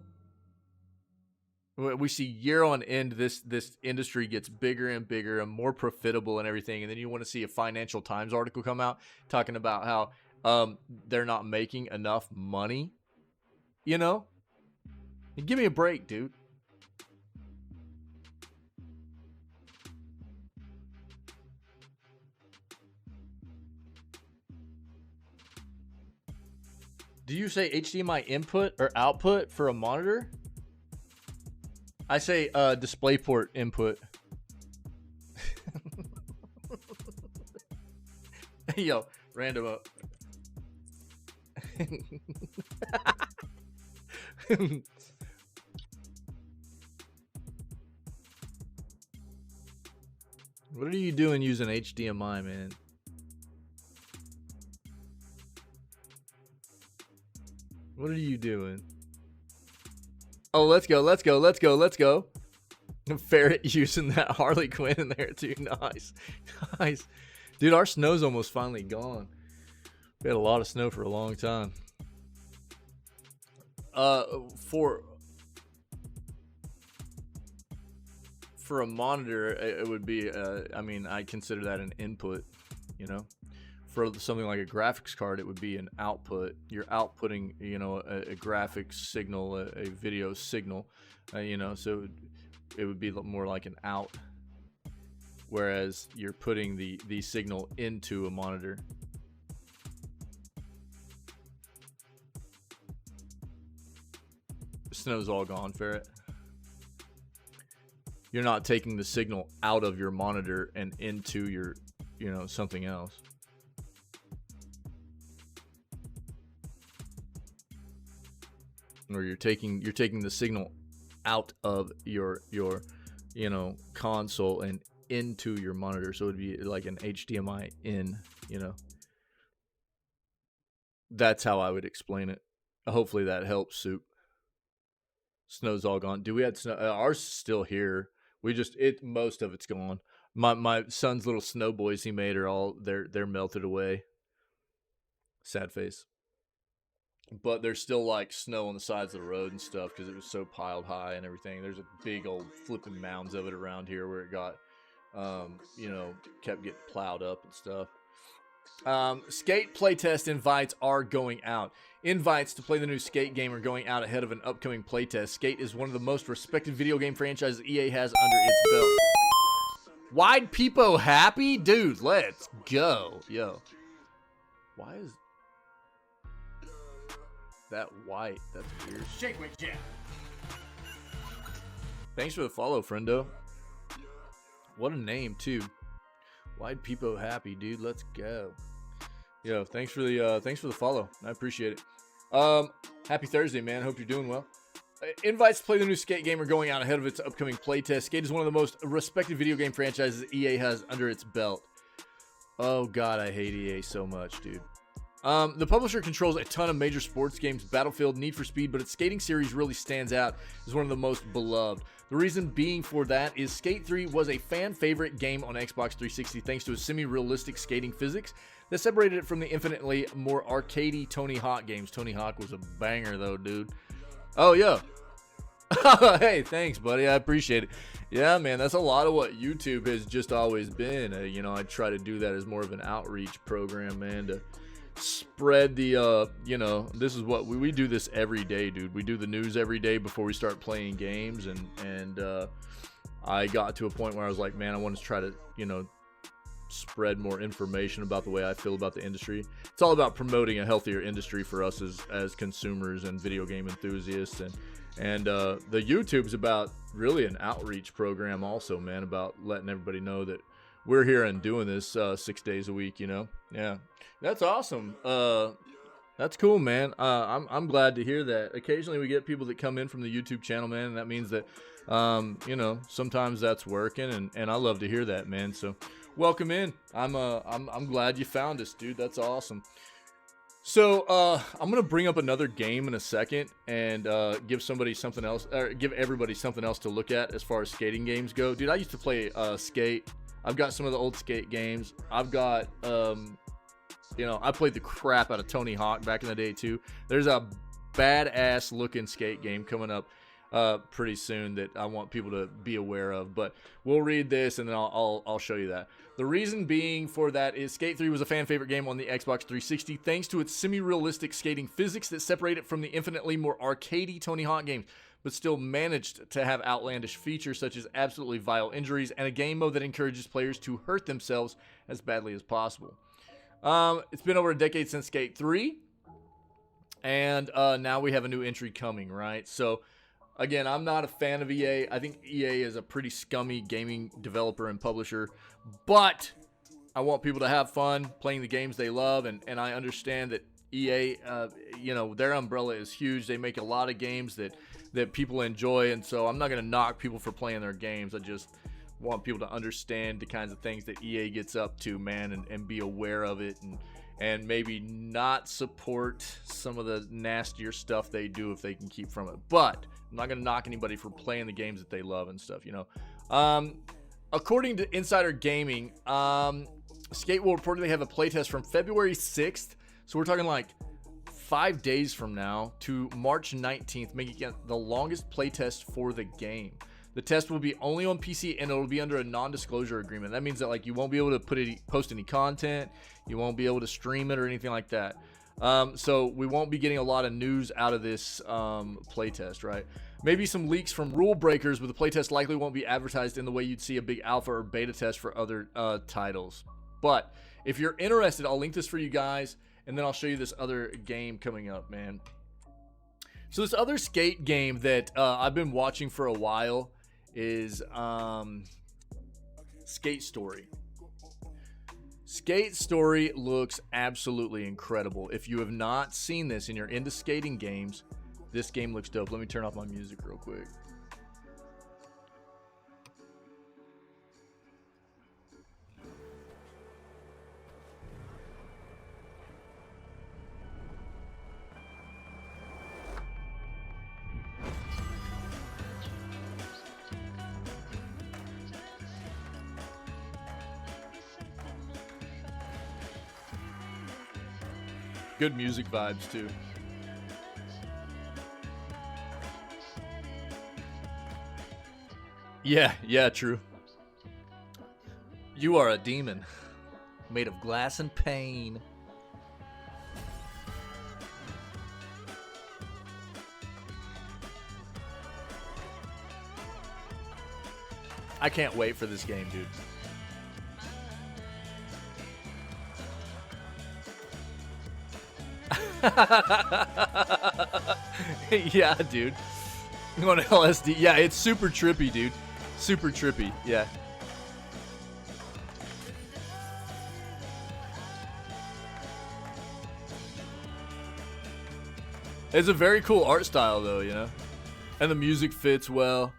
we see year on end this industry gets bigger and bigger and more profitable and everything, and then you want to see a Financial Times article come out talking about how they're not making enough money. You know, give me a break, dude. Do you say HDMI input or output for a monitor? I say DisplayPort input. Yo, random up. What are you doing using HDMI, man? What are you doing? Oh, let's go. Ferret using that Harley Quinn in there too. Nice. Dude, our snow's almost finally gone. We had a lot of snow for a long time. For a monitor, it would be, I mean, I consider that an input, you know. For something like a graphics card, it would be an output. You're outputting, you know, a graphics signal, a video signal, you know, so it would be more like an out. Whereas you're putting the signal into a monitor. Snow's all gone, Ferret. You're not taking the signal out of your monitor and into your, you know, something else. Or you're taking the signal out of your you know, console and into your monitor, so it'd be like an HDMI in, you know. That's how I would explain it. Hopefully that helps, Soup. Snow's all gone. Dude, we had snow. Ours is still here. Most of it's gone. My son's little snow boys he made are all they're melted away. Sad face. But there's still like snow on the sides of the road and stuff because it was so piled high and everything. There's a big old flipping mounds of it around here where it got, you know, kept getting plowed up and stuff. Skate playtest invites are going out. Invites to play the new Skate game are going out ahead of an upcoming playtest. Skate is one of the most respected video game franchises EA has under its belt. Wide Peepo happy? Dude, let's go. Yo. Why is that white? That's weird. Shake my jab. Thanks for the follow, friendo. What a name, too. Wide Peepo happy, dude. Let's go. Yo, thanks for the follow. I appreciate it. Happy Thursday, man. Hope you're doing well. Invites to play the new Skate game are going out ahead of its upcoming playtest. Skate is one of the most respected video game franchises EA has under its belt. Oh, God, I hate EA so much, dude. The publisher controls a ton of major sports games, Battlefield, Need for Speed, but its skating series really stands out as one of the most beloved. The reason being for that is Skate 3 was a fan favorite game on Xbox 360 thanks to its semi-realistic skating physics that separated it from the infinitely more arcadey Tony Hawk games. Tony Hawk was a banger though, dude. Oh, yeah. Hey, thanks, buddy. I appreciate it. Yeah, man, that's a lot of what YouTube has just always been. You know, I try to do that as more of an outreach program, man, to spread the, you know, this is what we do this every day, dude. We do the news every day before we start playing games, and I got to a point where I was like, man, I want to try to, you know, spread more information about the way I feel about the industry. It's all about promoting a healthier industry for us as consumers and video game enthusiasts, and the YouTube's about really an outreach program also, man, about letting everybody know that we're here and doing this 6 days a week, you know. Yeah, that's awesome. That's cool, man. I'm glad to hear that. Occasionally we get people that come in from the YouTube channel, man, and that means that you know, sometimes that's working, and I love to hear that, man. So welcome in. I'm glad you found us, dude. That's awesome. So I'm gonna bring up another game in a second and give somebody something else, or give everybody something else to look at as far as skating games go. Dude, I used to play Skate. I've got some of the old Skate games. I've got you know, I played the crap out of Tony Hawk back in the day too. There's a badass looking Skate game coming up pretty soon that I want people to be aware of, but we'll read this and then I'll show you that. The reason being for that is Skate 3 was a fan favorite game on the Xbox 360 thanks to its semi-realistic skating physics that separate it from the infinitely more arcadey Tony Hawk games, but still managed to have outlandish features such as absolutely vile injuries and a game mode that encourages players to hurt themselves as badly as possible. It's been over a decade since Skate 3, and now we have a new entry coming, right? So again, I'm not a fan of EA. I think EA is a pretty scummy gaming developer and publisher, but I want people to have fun playing the games they love, and I understand that EA, you know, their umbrella is huge. They make a lot of games that people enjoy, and so I'm not going to knock people for playing their games. I just want people to understand the kinds of things that EA gets up to, man, and be aware of it, and maybe not support some of the nastier stuff they do if they can keep from it. But I'm not going to knock anybody for playing the games that they love and stuff, you know. According to Insider Gaming, Skate will reportedly have a playtest from February 6th, so we're talking like 5 days from now, to March 19th, making it the longest playtest for the game. The test will be only on PC, and it'll be under a non-disclosure agreement. That means that like you won't be able to post any content, you won't be able to stream it or anything like that. So we won't be getting a lot of news out of this playtest, right? Maybe some leaks from rule breakers, but the playtest likely won't be advertised in the way you'd see a big alpha or beta test for other titles. But if you're interested, I'll link this for you guys, and then I'll show you this other game coming up, man. So this other Skate game that I've been watching for a while is Skate Story. Skate Story looks absolutely incredible. If you have not seen this and you're into skating games, this game looks dope. Let me turn off my music real quick. Good music vibes too. Yeah, true. You are a demon, made of glass and pain. I can't wait for this game, dude. Yeah, dude. On LSD. Yeah, it's super trippy, dude. Super trippy. Yeah. It's a very cool art style, though, you know? And the music fits well.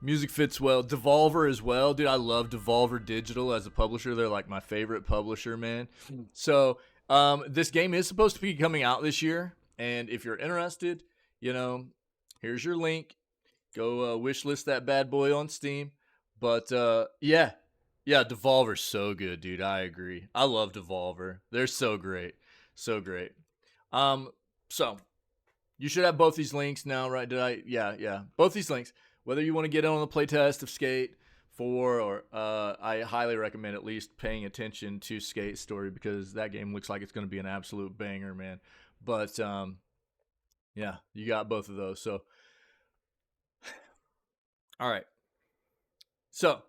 Music fits well. Devolver as well. Dude, I love Devolver Digital as a publisher. They're like my favorite publisher, man. So, this game is supposed to be coming out this year. And if you're interested, you know, here's your link. Go wishlist that bad boy on Steam. But, yeah. Yeah, Devolver's so good, dude. I agree. I love Devolver. They're so great. So great. So, you should have both these links now, right? Yeah. Both these links. Whether you want to get on the playtest of Skate 4 or I highly recommend at least paying attention to Skate Story because that game looks like it's going to be an absolute banger, man. But, yeah, you got both of those. So, all right. So,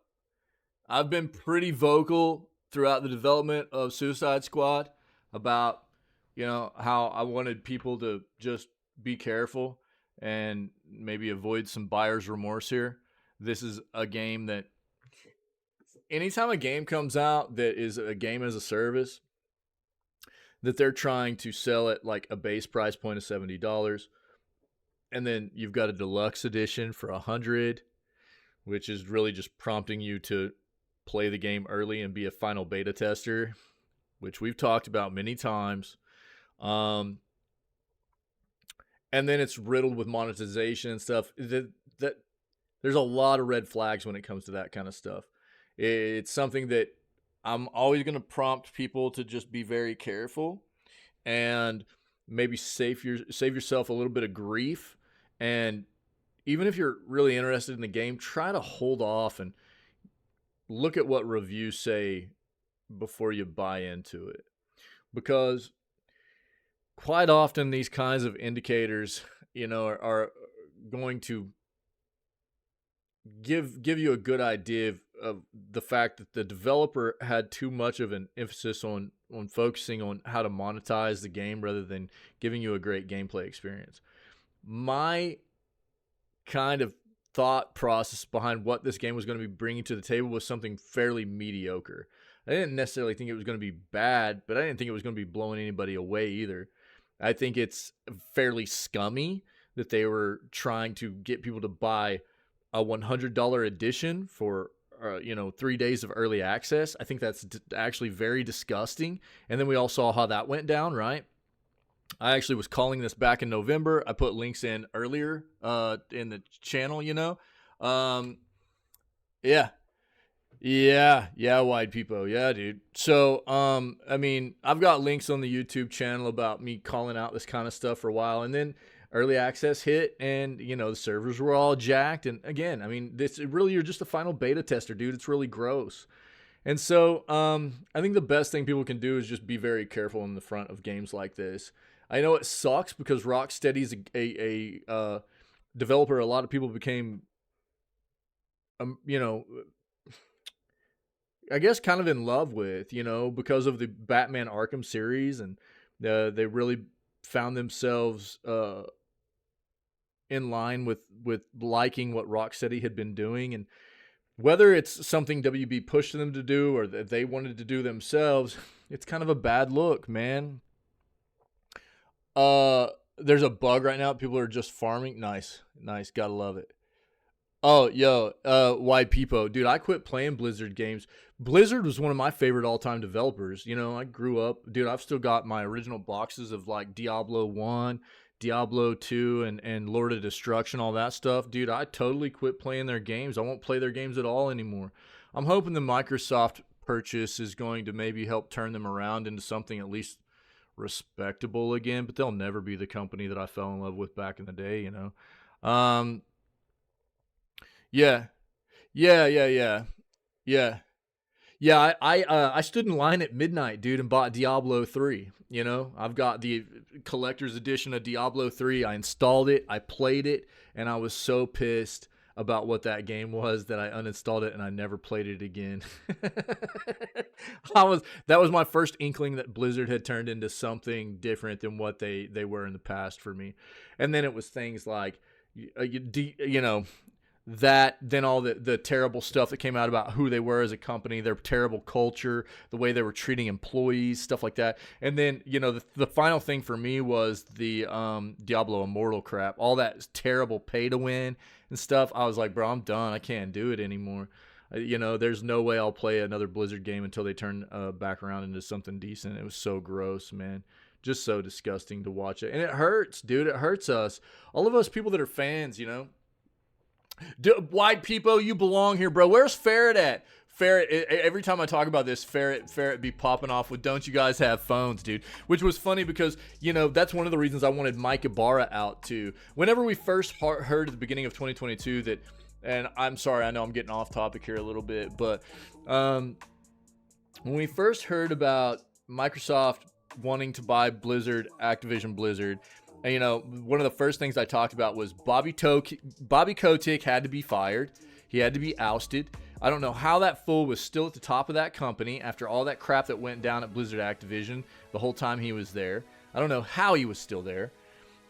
I've been pretty vocal throughout the development of Suicide Squad about, you know, how I wanted people to just be careful and maybe avoid some buyer's remorse here. This is a game that anytime a game comes out that is a game as a service that they're trying to sell at like a base price point of $70 and then you've got a deluxe edition for $100, which is really just prompting you to play the game early and be a final beta tester, which we've talked about many times. And then it's riddled with monetization and stuff. That there's a lot of red flags when it comes to that kind of stuff. It's something that I'm always going to prompt people to just be very careful and maybe save yourself a little bit of grief. And even if you're really interested in the game, try to hold off and look at what reviews say before you buy into it. Because quite often these kinds of indicators, you know, are going to give you a good idea of the fact that the developer had too much of an emphasis on focusing on how to monetize the game rather than giving you a great gameplay experience. My kind of thought process behind what this game was going to be bringing to the table was something fairly mediocre. I didn't necessarily think it was going to be bad, but I didn't think it was going to be blowing anybody away either. I think it's fairly scummy that they were trying to get people to buy a $100 edition for 3 days of early access. I think that's actually very disgusting. And then we all saw how that went down, right? I actually was calling this back in November. I put links in earlier in the channel, you know. Yeah, Wide Peepo. Yeah, dude. So, I mean, I've got links on the YouTube channel about me calling out this kind of stuff for a while. And then early access hit and, you know, the servers were all jacked. And again, I mean, you're just a final beta tester, dude. It's really gross. And so, I think the best thing people can do is just be very careful in the front of games like this. I know it sucks because Rocksteady's a developer a lot of people became, I guess kind of in love with, you know, because of the Batman Arkham series. And they really found themselves in line with liking what Rocksteady had been doing. And whether it's something WB pushed them to do or that they wanted to do themselves, it's kind of a bad look, man. There's a bug right now. People are just farming. Nice. Gotta love it. Oh, yo, Wide Peepo. Dude, I quit playing Blizzard games. Blizzard was one of my favorite all-time developers. You know, I grew up. Dude, I've still got my original boxes of, like, Diablo 1, Diablo 2, and Lord of Destruction, all that stuff. Dude, I totally quit playing their games. I won't play their games at all anymore. I'm hoping the Microsoft purchase is going to maybe help turn them around into something at least respectable again, but they'll never be the company that I fell in love with back in the day, you know. Yeah. I stood in line at midnight, dude, and bought Diablo 3. You know, I've got the collector's edition of Diablo 3. I installed it, I played it, and I was so pissed. about what that game was that I uninstalled it and I never played it again. That was my first inkling that Blizzard had turned into something different than what they were in the past for me. And then it was things like, then all the terrible stuff that came out about who they were as a company, their terrible culture, the way they were treating employees, stuff like that. And then, the final thing for me was the Diablo Immortal crap, all that terrible pay to win and stuff. I was like, bro, I'm done. I can't do it anymore. There's no way I'll play another Blizzard game until they turn back around into something decent. It was so gross, man. Just so disgusting to watch it. And it hurts, dude. It hurts us. All of us people that are fans, White people, you belong here, bro. Where's Ferret at? Ferret, every time I talk about this, Ferret be popping off with, don't you guys have phones, dude? Which was funny because, that's one of the reasons I wanted Mike Ibarra out too. Whenever we first heard at the beginning of 2022 that, and I'm sorry, I know I'm getting off topic here a little bit, but when we first heard about Microsoft wanting to buy Activision Blizzard, and, one of the first things I talked about was Bobby Kotick had to be fired. He had to be ousted. I don't know how that fool was still at the top of that company after all that crap that went down at Blizzard Activision the whole time he was there. I don't know how he was still there.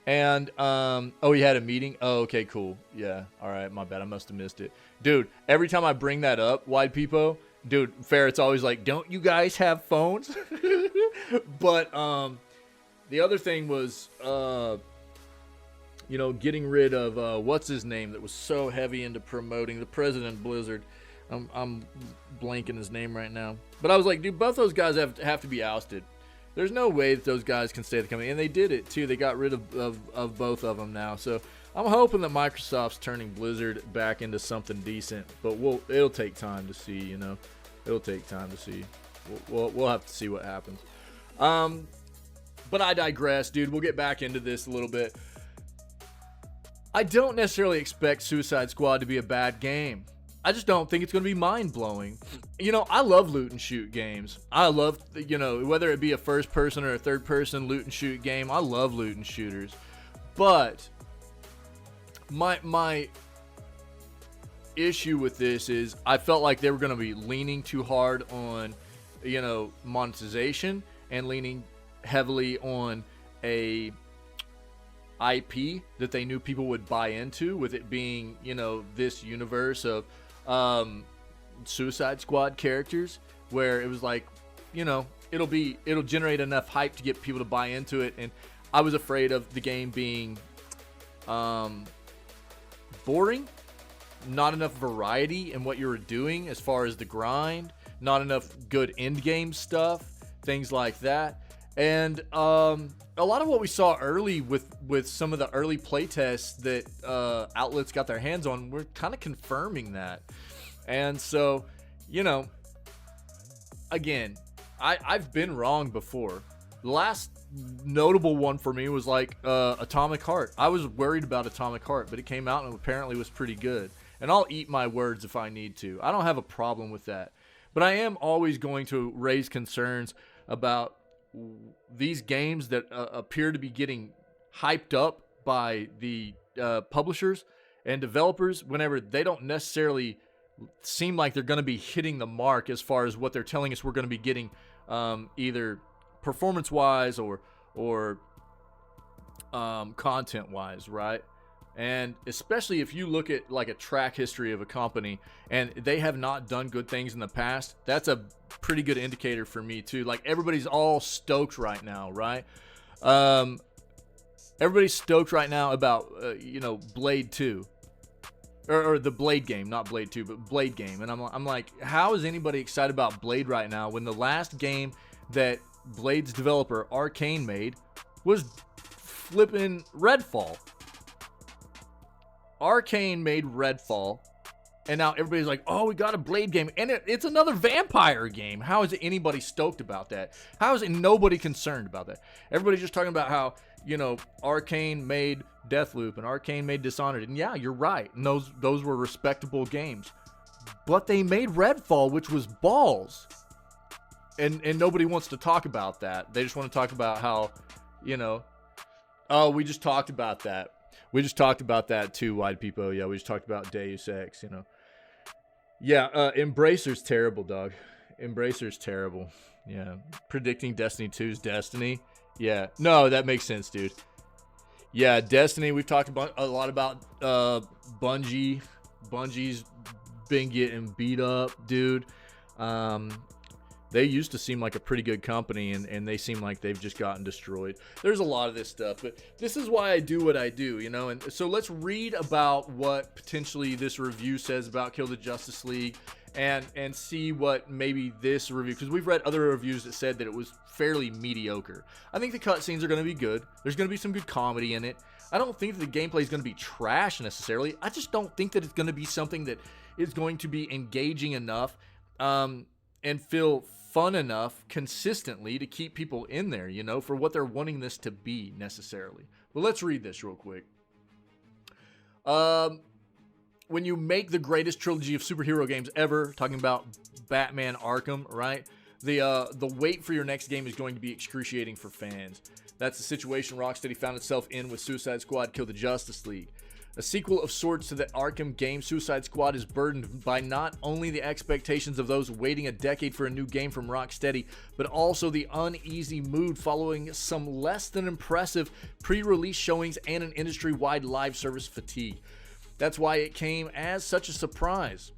And, he had a meeting? Oh, okay, cool. Yeah, all right, my bad. I must have missed it. Dude, every time I bring that up, Wide People, dude, Ferret's always like, don't you guys have phones? But, the other thing was, getting rid of, what's his name that was so heavy into promoting the president of Blizzard. I'm blanking his name right now. But I was like, dude, both those guys have to be ousted. There's no way that those guys can stay at the company. And they did it, too. They got rid of both of them now. So I'm hoping that Microsoft's turning Blizzard back into something decent. But it'll take time to see, It'll take time to see. We'll have to see what happens. But I digress, dude. We'll get back into this a little bit. I don't necessarily expect Suicide Squad to be a bad game. I just don't think it's going to be mind-blowing. I love loot and shoot games. I love, whether it be a first-person or a third-person loot and shoot game, I love loot and shooters. But my issue with this is I felt like they were going to be leaning too hard on, monetization and leaning heavily on a IP that they knew people would buy into, with it being, this universe of Suicide Squad characters, where it was like, it'll generate enough hype to get people to buy into it. And I was afraid of the game being boring, not enough variety in what you were doing as far as the grind, not enough good end game stuff, things like that. And a lot of what we saw early with some of the early playtests that outlets got their hands on were kind of confirming that. And so, again, I've been wrong before. The last notable one for me was like Atomic Heart. I was worried about Atomic Heart, but it came out and apparently was pretty good. And I'll eat my words if I need to. I don't have a problem with that. But I am always going to raise concerns about these games that appear to be getting hyped up by the publishers and developers whenever they don't necessarily seem like they're going to be hitting the mark as far as what they're telling us we're going to be getting, either performance-wise or content-wise, right? And especially if you look at like a track history of a company and they have not done good things in the past, that's a pretty good indicator for me too. Like everybody's all stoked right now, right? Everybody's stoked right now about, Blade 2. Or the Blade game, not Blade 2, but Blade game. And I'm like, how is anybody excited about Blade right now when the last game that Blade's developer, Arcane, made was flipping Redfall? Arcane made Redfall, and now everybody's like, oh, we got a Blade game, and it's another vampire game. How is anybody stoked about that? How is nobody concerned about that? Everybody's just talking about how, Arcane made Deathloop, and Arcane made Dishonored, and yeah, you're right, and those were respectable games. But they made Redfall, which was balls, and nobody wants to talk about that. They just want to talk about how, oh, we just talked about that. We just talked about that too, Wide People. Yeah, we just talked about Deus Ex, you know. Yeah, Embracer's terrible, dog. Embracer's terrible. Yeah, predicting Destiny 2's Destiny. Yeah, no, that makes sense, dude. Yeah, Destiny, we've talked about a lot about Bungie. Bungie's been getting beat up, dude. They used to seem like a pretty good company, and they seem like they've just gotten destroyed. There's a lot of this stuff, but this is why I do what I do, you know? And so let's read about what potentially this review says about Kill the Justice League and see what maybe this review, because we've read other reviews that said that it was fairly mediocre. I think the cutscenes are going to be good. There's going to be some good comedy in it. I don't think that the gameplay is going to be trash necessarily. I just don't think that it's going to be something that is going to be engaging enough and feel fun enough consistently to keep people in there, you know, for what they're wanting this to be necessarily. But let's read this real quick. When you make the greatest trilogy of superhero games ever, talking about Batman Arkham, right? The wait for your next game is going to be excruciating for fans. That's the situation Rocksteady found itself in with Suicide Squad Kill the Justice League. A sequel of sorts to the Arkham game, Suicide Squad is burdened by not only the expectations of those waiting a decade for a new game from Rocksteady, but also the uneasy mood following some less than impressive pre-release showings and an industry-wide live service fatigue. That's why it came as such a surprise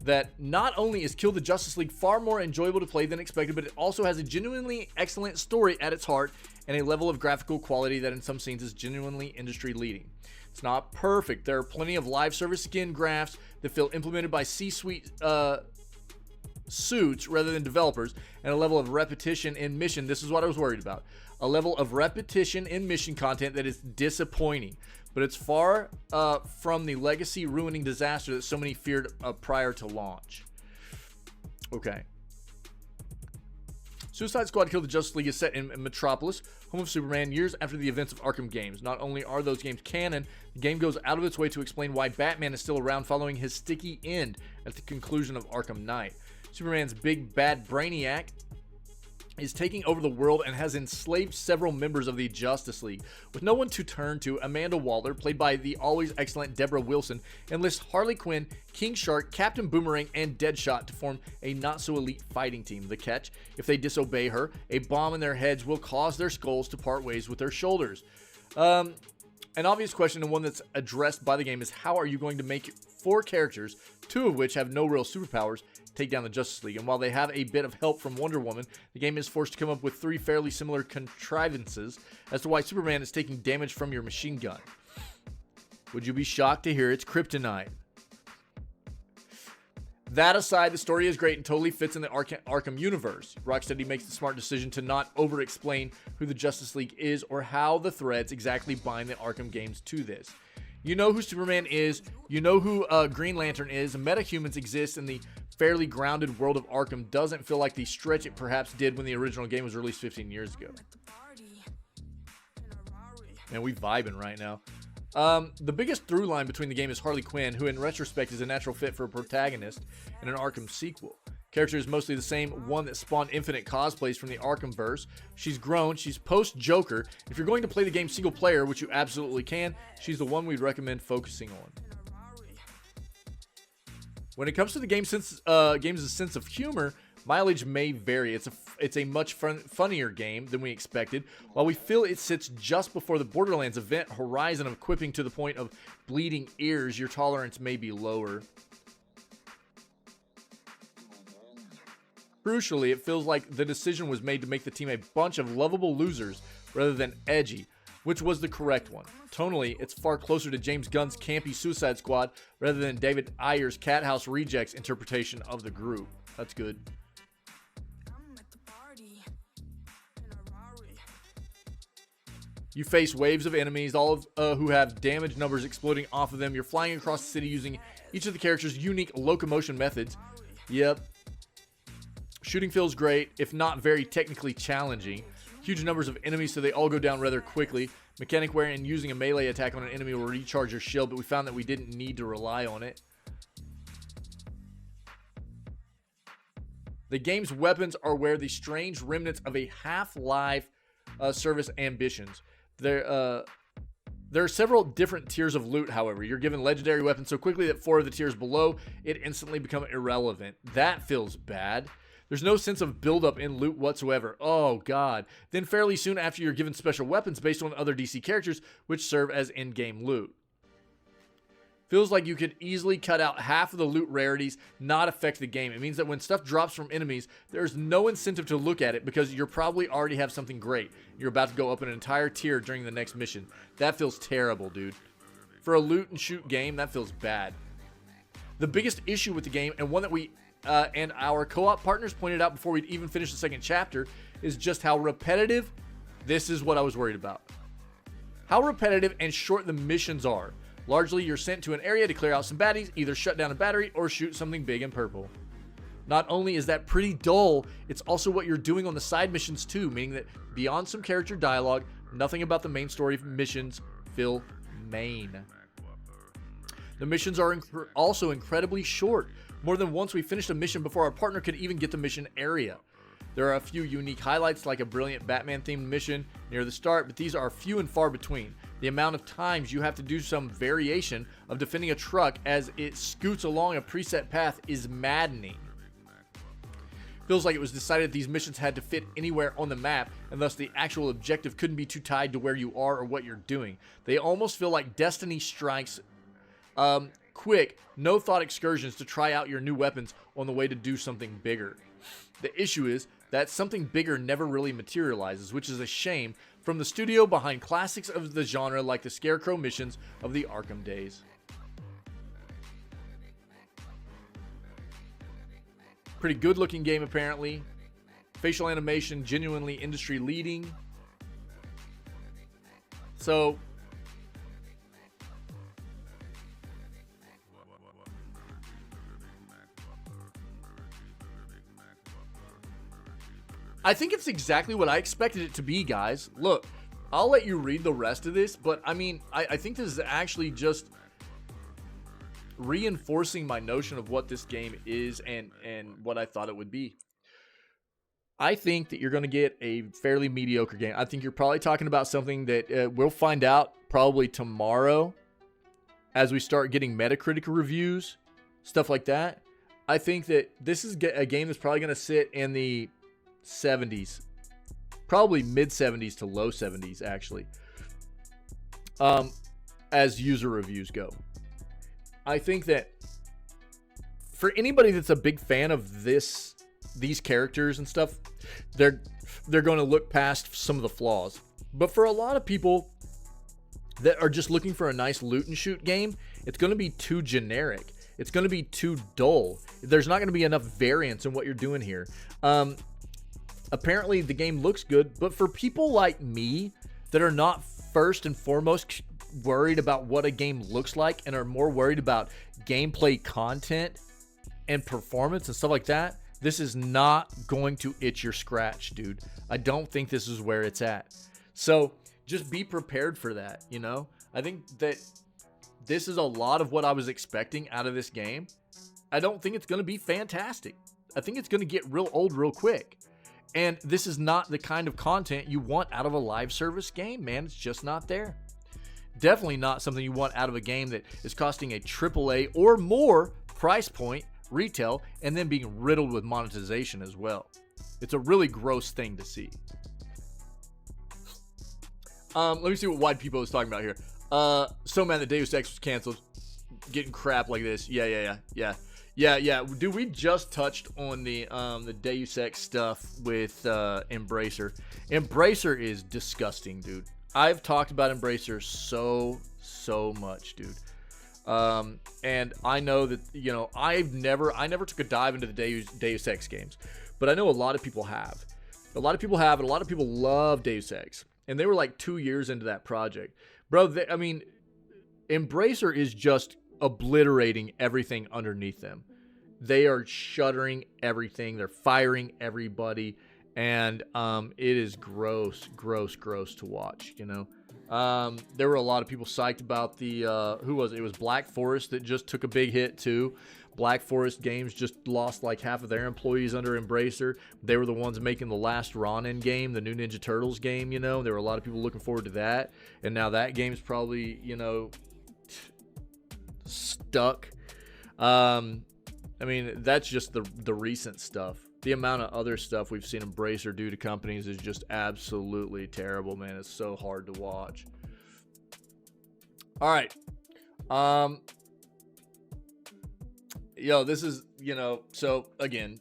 that not only is Kill the Justice League far more enjoyable to play than expected, but it also has a genuinely excellent story at its heart and a level of graphical quality that in some scenes is genuinely industry-leading. It's not perfect. There are plenty of live service skin graphs that feel implemented by C-suite suits rather than developers, and a level of repetition in mission. This is what I was worried about. A level of repetition in mission content that is disappointing, but it's far from the legacy-ruining disaster that so many feared prior to launch. Okay. Suicide Squad Kill the Justice League is set in Metropolis, home of Superman, years after the events of Arkham games. Not only are those games canon, the game goes out of its way to explain why Batman is still around following his sticky end at the conclusion of Arkham Knight. Superman's big bad Brainiac is taking over the world and has enslaved several members of the Justice League. With no one to turn to, Amanda Waller, played by the always excellent Deborah Wilson, enlists Harley Quinn, King Shark, Captain Boomerang, and Deadshot to form a not-so-elite fighting team. The catch: if they disobey her, a bomb in their heads will cause their skulls to part ways with their shoulders. An obvious question, and one that's addressed by the game, is how are you going to make 4 characters, 2 of which have no real superpowers, take down the Justice League? And while they have a bit of help from Wonder Woman, the game is forced to come up with 3 fairly similar contrivances as to why Superman is taking damage from your machine gun. Would you be shocked to hear it's kryptonite? That aside, the story is great and totally fits in the Arkham universe. Rocksteady makes the smart decision to not over-explain who the Justice League is or how the threads exactly bind the Arkham games to this. You know who Superman is, you know who Green Lantern is, metahumans exist in the fairly grounded world of Arkham. Doesn't feel like the stretch it perhaps did when the original game was released 15 years ago. Man, we vibing right now. The biggest through line between the game is Harley Quinn, who in retrospect is a natural fit for a protagonist in an Arkham sequel. Character is mostly the same one that spawned infinite cosplays from the Arkhamverse. She's grown, she's post-Joker. If you're going to play the game single player, which you absolutely can, she's the one we'd recommend focusing on. When it comes to the game's sense of humor, mileage may vary. It's a much funnier game than we expected, while we feel it sits just before the Borderlands event horizon of equipping to the point of bleeding ears. Your tolerance may be lower. Crucially, it feels like the decision was made to make the team a bunch of lovable losers rather than edgy, which was the correct one. Tonally, it's far closer to James Gunn's campy Suicide Squad rather than David Ayer's Cathouse Rejects interpretation of the group. That's good. You face waves of enemies, all of who have damage numbers exploding off of them. You're flying across the city using each of the characters' unique locomotion methods. Yep. Shooting feels great, if not very technically challenging. Huge numbers of enemies, so they all go down rather quickly. Mechanic wherein using a melee attack on an enemy will recharge your shield, but we found that we didn't need to rely on it. The game's weapons are where the strange remnants of a Half-Life service ambitions. There are several different tiers of loot, however. You're given legendary weapons so quickly that 4 of the tiers below it instantly become irrelevant. That feels bad. There's no sense of buildup in loot whatsoever. Oh, God. Then fairly soon after, you're given special weapons based on other DC characters, which serve as in-game loot. Feels like you could easily cut out half of the loot rarities, not affect the game. It means that when stuff drops from enemies, there's no incentive to look at it because you probably already have something great. You're about to go up an entire tier during the next mission. That feels terrible, dude. For a loot and shoot game, that feels bad. The biggest issue with the game, and one that we and our co-op partners pointed out before we'd even finished the second chapter, is just how repetitive. This is what I was worried about. How repetitive and short the missions are. Largely, you're sent to an area to clear out some baddies, either shut down a battery or shoot something big and purple. Not only is that pretty dull, it's also what you're doing on the side missions too, meaning that beyond some character dialogue, nothing about the main story missions feel main. The missions are also incredibly short. More than once we finished a mission before our partner could even get the mission area. There are a few unique highlights like a brilliant Batman-themed mission near the start, but these are few and far between. The amount of times you have to do some variation of defending a truck as it scoots along a preset path is maddening. Feels like it was decided these missions had to fit anywhere on the map, and thus the actual objective couldn't be too tied to where you are or what you're doing. They almost feel like Destiny strikes quick, no-thought excursions to try out your new weapons on the way to do something bigger. The issue is that something bigger never really materializes, which is a shame from the studio behind classics of the genre like the Scarecrow missions of the Arkham days. Pretty good looking game apparently. Facial animation genuinely industry leading. So I think it's exactly what I expected it to be, guys. Look, I'll let you read the rest of this, but I mean, I think this is actually just reinforcing my notion of what this game is and what I thought it would be. I think that you're going to get a fairly mediocre game. I think you're probably talking about something that we'll find out probably tomorrow as we start getting Metacritic reviews, stuff like that. I think that this is a game that's probably going to sit in the 70s, probably mid 70s to low 70s actually, as user reviews go. I think that for anybody that's a big fan of these characters and stuff, they're going to look past some of the flaws. But for a lot of people that are just looking for a nice loot and shoot game, it's going to be too generic. It's going to be too dull. There's not going to be enough variance in what you're doing here. Apparently the game looks good, but for people like me that are not first and foremost worried about what a game looks like and are more worried about gameplay content and performance and stuff like that, this is not going to itch your scratch, dude. I don't think this is where it's at. So just be prepared for that, you know? I think that this is a lot of what I was expecting out of this game. I don't think it's going to be fantastic. I think it's going to get real old real quick. And this is not the kind of content you want out of a live service game, man. It's just not there. Definitely not something you want out of a game that is costing a AAA or more price point retail and then being riddled with monetization as well. It's a really gross thing to see. Let me see what Wide People is talking about here. So mad that Deus Ex was canceled. Getting crap like this. Yeah. Dude, we just touched on the Deus Ex stuff with Embracer. Embracer is disgusting, dude. I've talked about Embracer so much, dude. And I know that, you know, I never took a dive into the Deus Ex games, but I know a lot of people have. A lot of people have, and a lot of people love Deus Ex. And they were like 2 years into that project. Bro, I mean, Embracer is just obliterating everything underneath them. They are shuttering everything. They're firing everybody. And it is gross to watch, you know. There were a lot of people psyched about the, who was it? It was Black Forest that just took a big hit too. Black Forest Games just lost like half of their employees under Embracer. They were the ones making the last Ronin game, the new Ninja Turtles game, you know. There were a lot of people looking forward to that. And now that game's probably, you know, stuck. I mean, that's just the recent stuff. The amount of other stuff we've seen Embracer do to companies is just absolutely terrible, man. It's so hard to watch. All right. Yo, this is, you know, so again,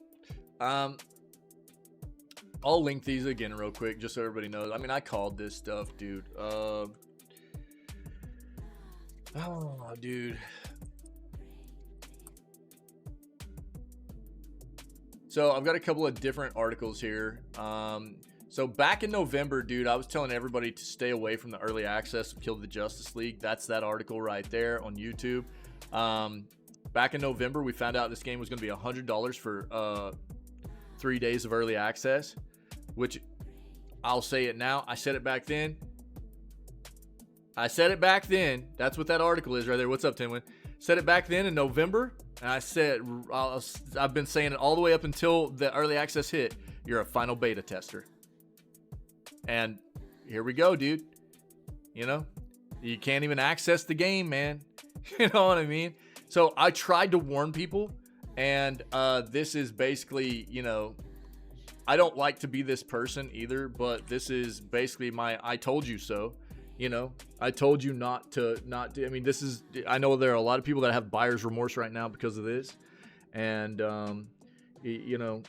I'll link these again real quick just so everybody knows. I mean, I called this stuff, dude. Dude. So I've got a couple of different articles here. So back in November, dude, I was telling everybody to stay away from the early access of Kill the Justice League. That's that article right there on YouTube. Back in November, we found out this game was going to be $100 for 3 days of early access, which I'll say it now. I said it back then. That's what that article is right there. What's up, Tinwin? Said it back then in November, and I said, I've been saying it all the way up until the early access hit. You're a final beta tester. And here we go, dude. You know, you can't even access the game, man. You know what I mean? So I tried to warn people, and this is basically, you know, I don't like to be this person either, but this is basically my I told you so. You know, I told you not to. I mean, this is, I know there are a lot of people that have buyer's remorse right now because of this. And, you know,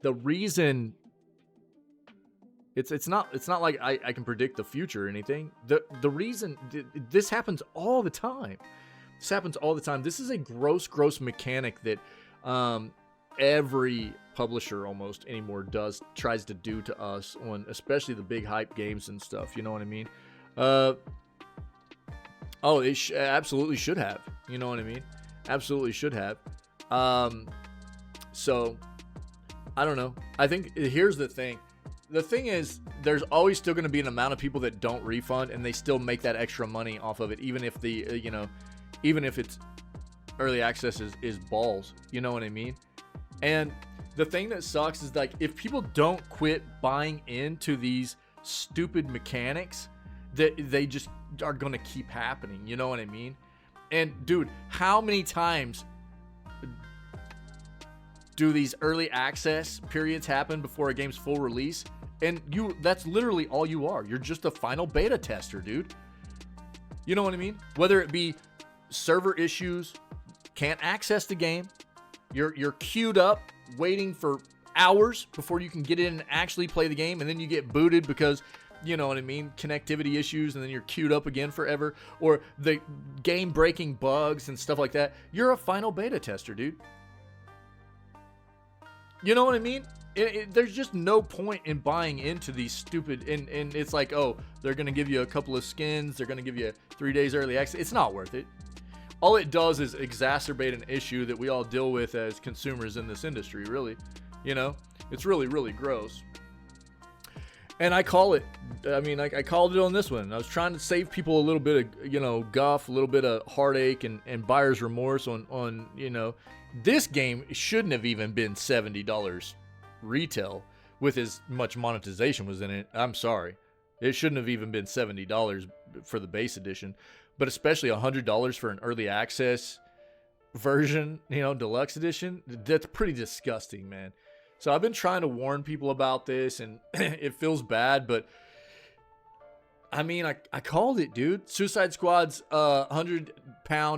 the reason it's not like I can predict the future or anything. The reason this happens all the time. This is a gross mechanic that every publisher almost anymore tries to do to us on especially the big hype games and stuff. You know what I mean? It absolutely should have. You know what I mean? Absolutely should have. So I don't know. I think here's the thing. The thing is, there's always still going to be an amount of people that don't refund, and they still make that extra money off of it, even if the even if it's early access is balls. You know what I mean? And the thing that sucks is, like, if people don't quit buying into these stupid mechanics, that they just are going to keep happening. You know what I mean? And dude, how many times do these early access periods happen before a game's full release? And that's literally all you are. You're just a final beta tester, dude. You know what I mean? Whether it be server issues, can't access the game, you're queued up waiting for hours before you can get in and actually play the game, and then you get booted because, you know what I mean, connectivity issues, and then you're queued up again forever, or the game breaking bugs and stuff like that. You're a final beta tester, dude. You know what I mean? There's just no point in buying into these stupid, and it's like, oh, they're going to give you a couple of skins, they're going to give you 3 days early access. It's not worth it. All it does is exacerbate an issue that we all deal with as consumers in this industry, really. You know? It's really, really gross. And I call it, I called it on this one. I was trying to save people a little bit of, you know, guff, a little bit of heartache and buyer's remorse on, you know, this game shouldn't have even been $70 retail with as much monetization was in it. I'm sorry. It shouldn't have even been $70 for the base edition, but especially $100 for an early access version, you know, deluxe edition. That's pretty disgusting, man. So I've been trying to warn people about this, and it feels bad, but I mean, I called it, dude. Suicide Squad's £100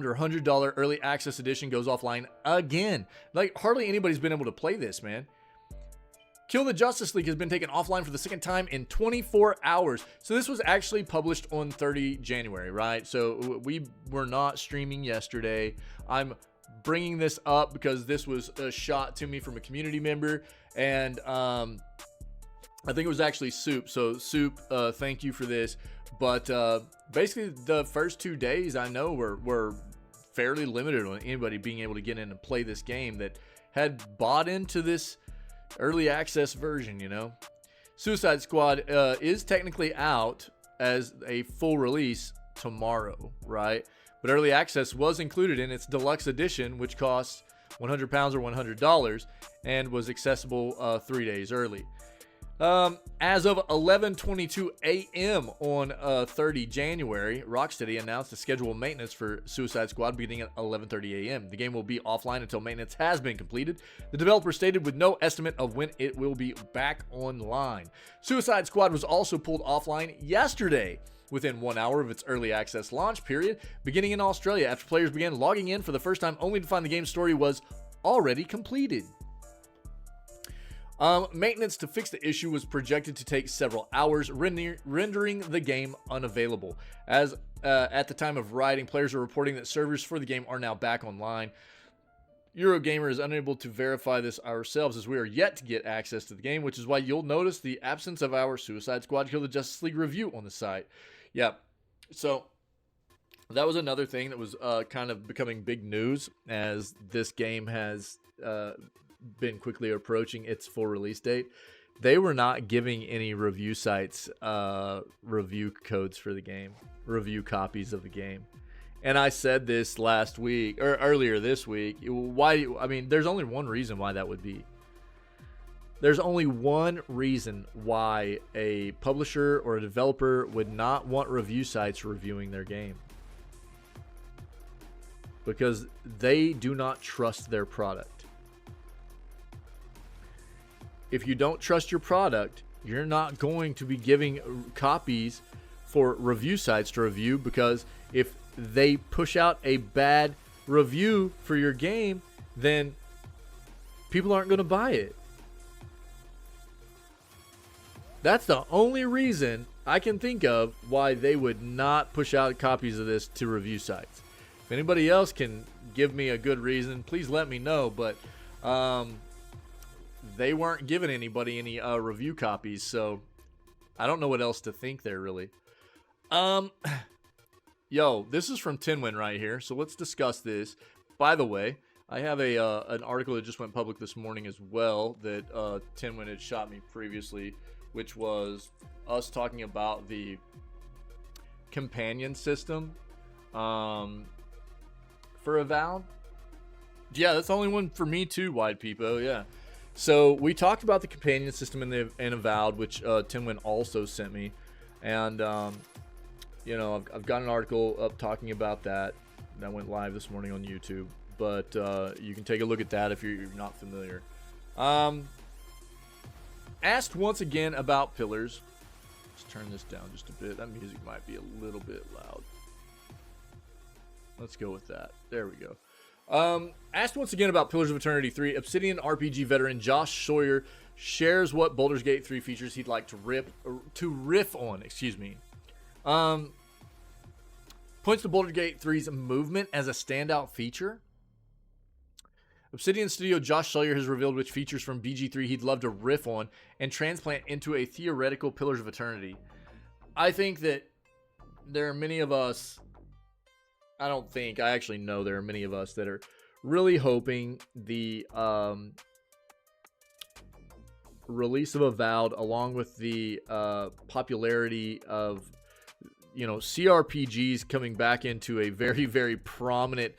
or $100 early access edition goes offline again. Like, hardly anybody's been able to play this, man. Kill the Justice League has been taken offline for the second time in 24 hours. So this was actually published on 30 January, right? So we were not streaming yesterday. I'm bringing this up because this was a shot to me from a community member, and I think it was actually Soup. So Soup, thank you for this. But basically the first 2 days I know were fairly limited on anybody being able to get in and play this game that had bought into this early access version, you know. Suicide Squad is technically out as a full release tomorrow, right? but early access was included in its deluxe edition, which costs £100 or $100 and was accessible 3 days early. As of 11:22 a.m. on 30 January, Rocksteady announced a schedule of maintenance for Suicide Squad beginning at 11:30 a.m. The game will be offline until maintenance has been completed. The developer stated with no estimate of when it will be back online. Suicide Squad was also pulled offline yesterday, within 1 hour of its early access launch period, beginning in Australia after players began logging in for the first time only to find the game's story was already completed. Maintenance to fix the issue was projected to take several hours, rendering the game unavailable. As at the time of writing, players are reporting that servers for the game are now back online. Eurogamer is unable to verify this ourselves as we are yet to get access to the game, which is why you'll notice the absence of our Suicide Squad Kill the Justice League review on the site. Yeah, so that was another thing that was kind of becoming big news as this game has been quickly approaching its full release date. They were not giving any review sites review codes for the game, review copies of the game. And I said this last week or earlier this week. I mean, there's only one reason why that would be. There's only one reason why a publisher or a developer would not want review sites reviewing their game. Because they do not trust their product. If you don't trust your product, you're not going to be giving copies for review sites to review, because if they push out a bad review for your game, then people aren't going to buy it. That's the only reason I can think of why they would not push out copies of this to review sites. If anybody else can give me a good reason, please let me know. But they weren't giving anybody any review copies, so I don't know what else to think there, really. Yo, this is from Tinwin right here, so let's discuss this. By the way, I have an article that just went public this morning as well that Tinwin had shot me previously, which was us talking about the companion system for Avowed. Yeah, that's the only one for me too, Wide Peepo, yeah. So we talked about the companion system in Avowed, which Tinwin also sent me. And, you know, I've got an article up talking about that. That went live this morning on YouTube. But you can take a look at that if you're not familiar. Asked once again about pillars. Let's turn this down just a bit. That music might be a little bit loud. Let's go with that. There we go. Asked once again about Pillars of Eternity 3, Obsidian RPG veteran Josh Sawyer shares what Baldur's Gate 3 features he'd like to riff on. Points to Baldur's Gate 3's movement as a standout feature. Obsidian studio Josh Sawyer has revealed which features from BG3 he'd love to riff on and transplant into a theoretical Pillars of Eternity. I think that there are many of us, I actually know there are many of us that are really hoping the release of Avowed, along with the popularity of, you know, CRPGs coming back into a very, very prominent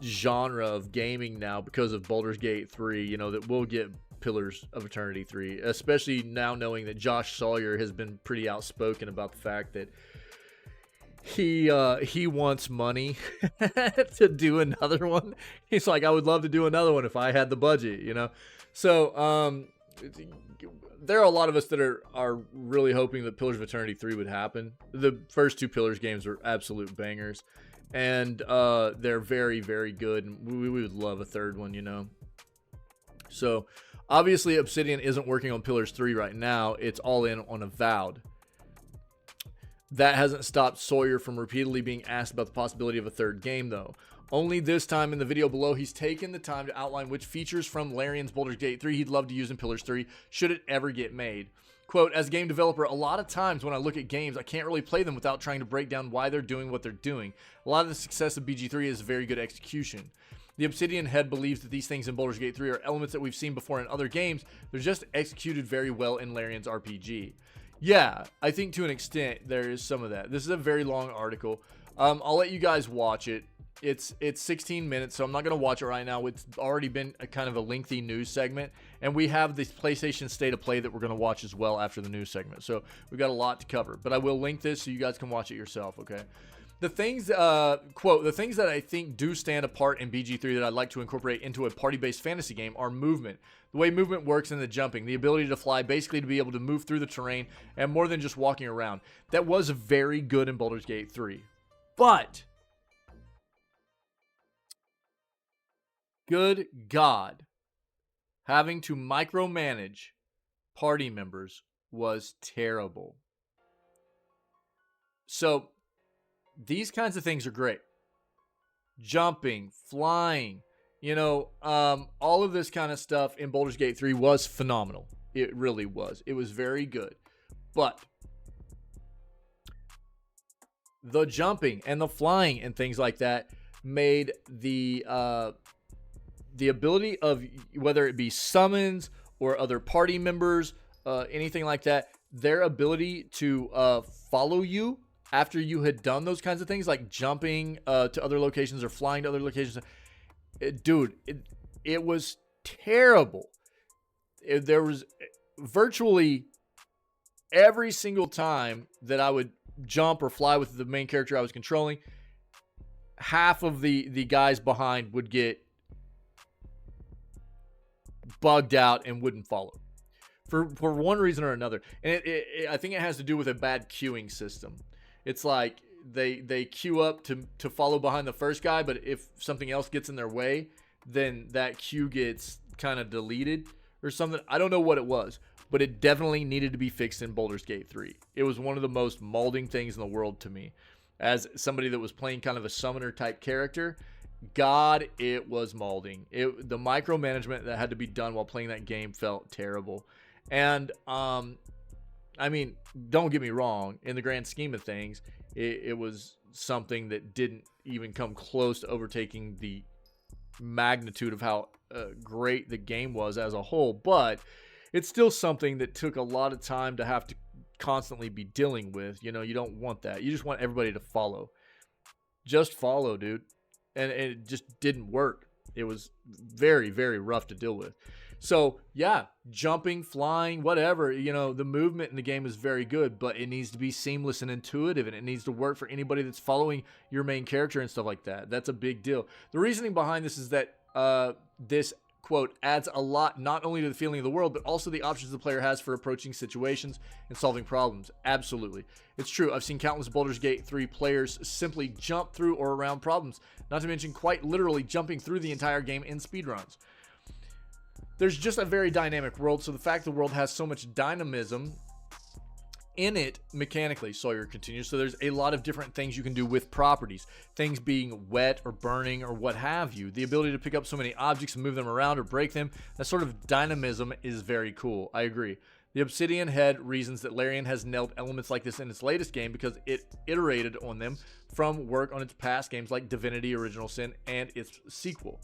genre of gaming now because of Baldur's Gate 3, you know, that we'll get Pillars of Eternity 3, especially now knowing that Josh Sawyer has been pretty outspoken about the fact that he wants money to do another one. He's like, I would love to do another one if I had the budget, you know. So there are a lot of us that are really hoping that Pillars of Eternity 3 would happen. The first two Pillars games are absolute bangers, and they're very, very good, and we would love a third one, you know. So obviously Obsidian isn't working on Pillars 3 right now. It's all in on Avowed. That hasn't stopped Sawyer from repeatedly being asked about the possibility of a third game, though. Only this time in the video below, he's taken the time to outline which features from Larian's Baldur's Gate 3 he'd love to use in Pillars 3, should it ever get made. Quote, as a game developer, a lot of times when I look at games, I can't really play them without trying to break down why they're doing what they're doing. A lot of the success of BG3 is very good execution. The Obsidian head believes that these things in Baldur's Gate 3 are elements that we've seen before in other games. They're just executed very well in Larian's RPG. Yeah, I think to an extent there is some of that. This is a very long article. I'll let you guys watch it. It's 16 minutes, so I'm not going to watch it right now. It's already been a kind of a lengthy news segment, and we have the PlayStation State of Play that we're going to watch as well after the news segment. So we've got a lot to cover, but I will link this so you guys can watch it yourself, okay? The things, quote, the things that I think do stand apart in BG3 that I'd like to incorporate into a party-based fantasy game are movement. The way movement works and the jumping, the ability to fly, basically to be able to move through the terrain, and more than just walking around. That was very good in Baldur's Gate 3. But, good God, having to micromanage party members was terrible. So, these kinds of things are great. Jumping, flying, all of this kind of stuff in Baldur's Gate 3 was phenomenal. It really was. It was very good. But the jumping and the flying and things like that made the ability of, whether it be summons or other party members, anything like that, their ability to follow you after you had done those kinds of things, like jumping to other locations or flying to other locations, it was terrible. There was virtually every single time that I would jump or fly with the main character I was controlling, half of the guys behind would get bugged out and wouldn't follow for one reason or another. And I think it has to do with a bad queuing system. It's like they queue up to follow behind the first guy, but if something else gets in their way, then that queue gets kind of deleted or something. I don't know what it was, but it definitely needed to be fixed in Baldur's Gate 3. It was one of the most molding things in the world to me. As somebody that was playing kind of a summoner type character, God, it was molding. The micromanagement that had to be done while playing that game felt terrible. And I mean, don't get me wrong, in the grand scheme of things, it was something that didn't even come close to overtaking the magnitude of how great the game was as a whole, but it's still something that took a lot of time to have to constantly be dealing with. You don't want that. You just want everybody to follow. Just follow, dude. And it just didn't work. It was very, very rough to deal with. So, yeah, jumping, flying, whatever, the movement in the game is very good, but it needs to be seamless and intuitive, and it needs to work for anybody that's following your main character and stuff like that. That's a big deal. The reasoning behind this is that this, quote, adds a lot not only to the feeling of the world, but also the options the player has for approaching situations and solving problems. Absolutely. It's true. I've seen countless Baldur's Gate 3 players simply jump through or around problems, not to mention quite literally jumping through the entire game in speedruns. There's just a very dynamic world, so the fact the world has so much dynamism in it mechanically, Sawyer continues, so there's a lot of different things you can do with properties, things being wet or burning or what have you. The ability to pick up so many objects and move them around or break them, that sort of dynamism is very cool. I agree. The Obsidian Head reasons that Larian has nailed elements like this in its latest game because it iterated on them from work on its past games like Divinity Original Sin and its sequel.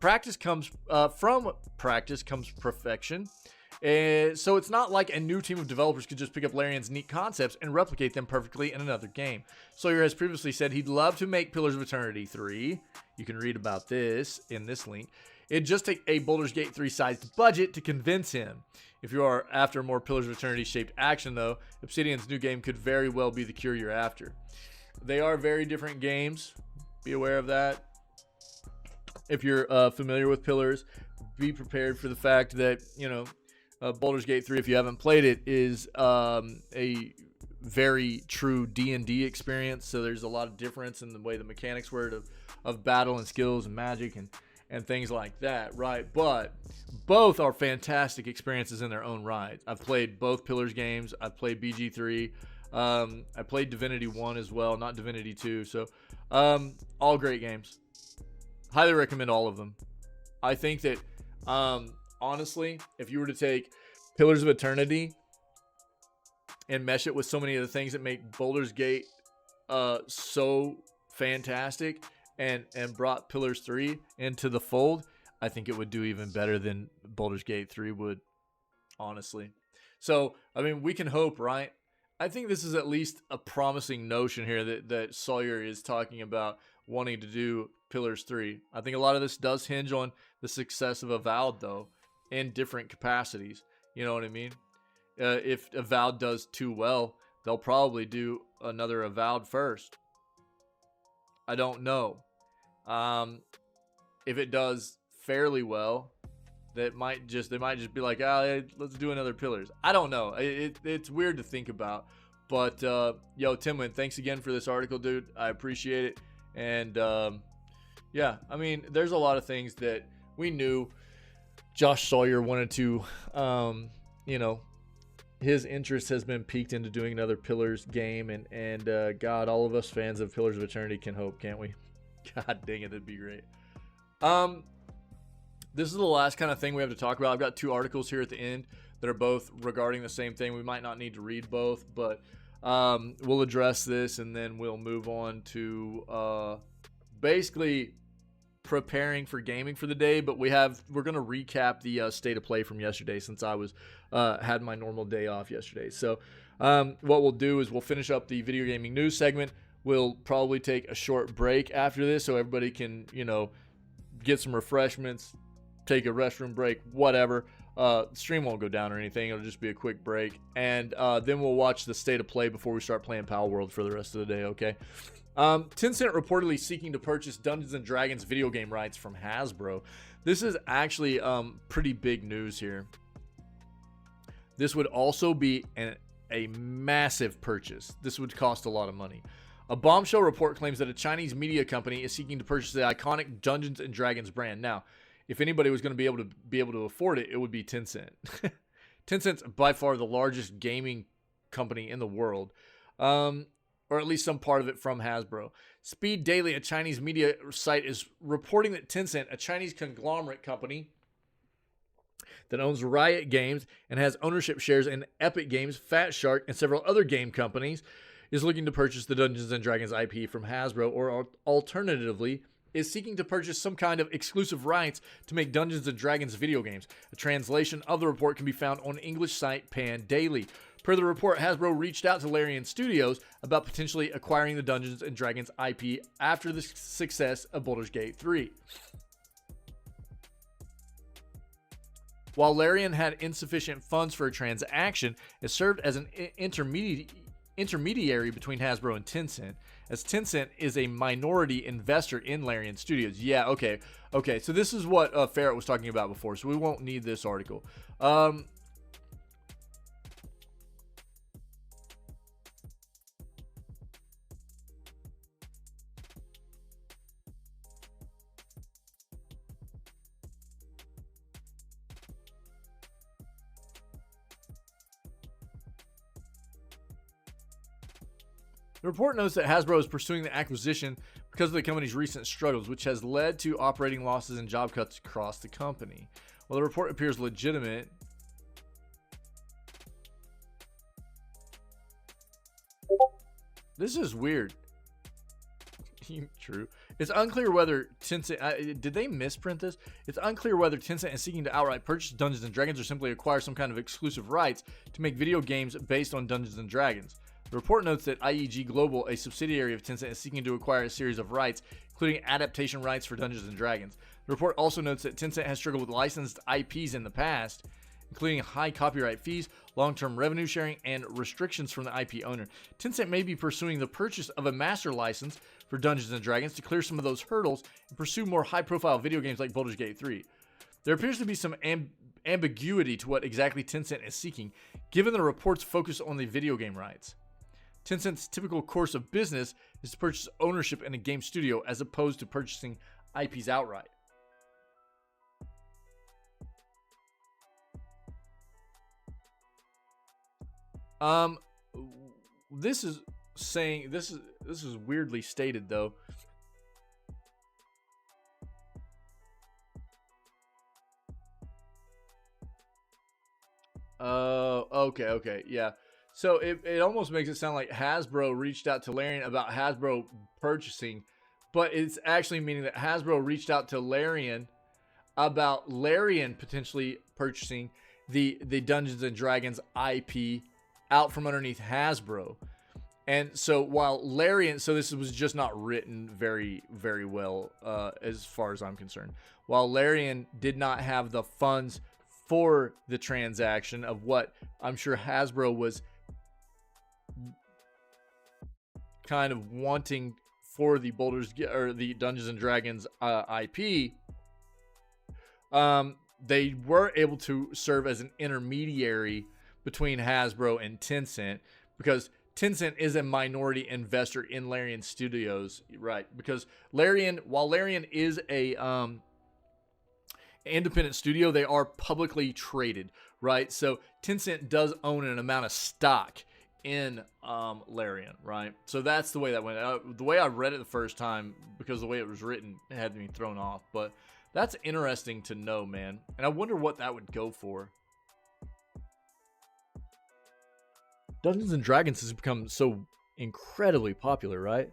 Practice comes from practice comes perfection. So it's not like a new team of developers could just pick up Larian's neat concepts and replicate them perfectly in another game. Sawyer has previously said he'd love to make Pillars of Eternity 3. You can read about this in this link. It'd just take a Baldur's Gate 3 sized budget to convince him. If you are after more Pillars of Eternity shaped action, though, Obsidian's new game could very well be the cure you're after. They are very different games. Be aware of that. If you're familiar with Pillars, be prepared for the fact that, Baldur's Gate 3, if you haven't played it, is a very true D&D experience. So there's a lot of difference in the way the mechanics work of battle and skills and magic and things like that, right? But both are fantastic experiences in their own right. I've played both Pillars games. I've played BG3. I played Divinity 1 as well, not Divinity 2. So all great games. Highly recommend all of them. I think that, honestly, if you were to take Pillars of Eternity and mesh it with so many of the things that make Baldur's Gate so fantastic and brought Pillars 3 into the fold, I think it would do even better than Baldur's Gate 3 would, honestly. So, I mean, we can hope, right? I think this is at least a promising notion here that Sawyer is talking about wanting to do Pillars 3. I think a lot of this does hinge on the success of Avowed, though, in different capacities. You know what I mean? If Avowed does too well, they'll probably do another Avowed first. I don't know. If it does fairly well, they might just be like, let's do another Pillars. I don't know. It's weird to think about. But yo, Timwin, thanks again for this article, dude. I appreciate it. And yeah, I mean, there's a lot of things that we knew Josh Sawyer wanted to, you know, his interest has been piqued into doing another Pillars game. And God, all of us fans of Pillars of Eternity can hope, can't we? God dang it, that'd be great. This is the last kind of thing we have to talk about. I've got 2 articles here at the end that are both regarding the same thing. We might not need to read both, but we'll address this and then we'll move on to basically preparing for gaming for the day. But we're going to recap the state of play from yesterday, since I was had my normal day off yesterday. So what we'll do is we'll finish up the video gaming news segment. We'll probably take a short break after this so everybody can, you know, get some refreshments, take a restroom break, whatever. Stream won't go down or anything. It'll just be a quick break. And then we'll watch the state of play before we start playing Pal World for the rest of the day, okay? Tencent reportedly seeking to purchase Dungeons & Dragons video game rights from Hasbro. This is actually pretty big news here. This would also be a massive purchase. This would cost a lot of money. A bombshell report claims that a Chinese media company is seeking to purchase the iconic Dungeons & Dragons brand. Now, if anybody was going to be able to afford it, it would be Tencent. Tencent's by far the largest gaming company in the world, or at least some part of it from Hasbro. Speed Daily, a Chinese media site, is reporting that Tencent, a Chinese conglomerate company that owns Riot Games and has ownership shares in Epic Games, Fat Shark, and several other game companies, is looking to purchase the Dungeons & Dragons IP from Hasbro, or alternatively, is seeking to purchase some kind of exclusive rights to make Dungeons & Dragons video games. A translation of the report can be found on English site Pan Daily. Per the report, Hasbro reached out to Larian Studios about potentially acquiring the Dungeons & Dragons IP after the success of Baldur's Gate 3. While Larian had insufficient funds for a transaction, it served as an intermediary between Hasbro and Tencent, as Tencent is a minority investor in Larian Studios. Yeah, okay. So this is what Ferret was talking about before, so we won't need this article. The report notes that Hasbro is pursuing the acquisition because of the company's recent struggles, which has led to operating losses and job cuts across the company. While the report appears legitimate, this is weird. True. It's unclear whether Tencent... did they misprint this? It's unclear whether Tencent is seeking to outright purchase Dungeons & Dragons or simply acquire some kind of exclusive rights to make video games based on Dungeons & Dragons. The report notes that IEG Global, a subsidiary of Tencent, is seeking to acquire a series of rights, including adaptation rights for Dungeons & Dragons. The report also notes that Tencent has struggled with licensed IPs in the past, including high copyright fees, long-term revenue sharing, and restrictions from the IP owner. Tencent may be pursuing the purchase of a master license for Dungeons & Dragons to clear some of those hurdles and pursue more high-profile video games like Baldur's Gate 3. There appears to be some ambiguity to what exactly Tencent is seeking, given the report's focus on the video game rights. Tencent's typical course of business is to purchase ownership in a game studio as opposed to purchasing IPs outright. This is weirdly stated though. Okay, yeah. So it almost makes it sound like Hasbro reached out to Larian about Hasbro purchasing, but it's actually meaning that Hasbro reached out to Larian about Larian potentially purchasing, the Dungeons and Dragons IP out from underneath Hasbro. And so while Larian, so this was just not written very, very well as far as I'm concerned. While Larian did not have the funds for the transaction of what I'm sure Hasbro was kind of wanting for the the Dungeons and Dragons IP, they were able to serve as an intermediary between Hasbro and Tencent, because Tencent is a minority investor in Larian Studios, right? Because while Larian is a independent studio, they are publicly traded, right? So Tencent does own an amount of stock in Larian, right? So that's the way that went. The way I read it the first time, because the way it was written, it had me thrown off. But that's interesting to know, man. And I wonder what that would go for. Dungeons and Dragons has become so incredibly popular, right?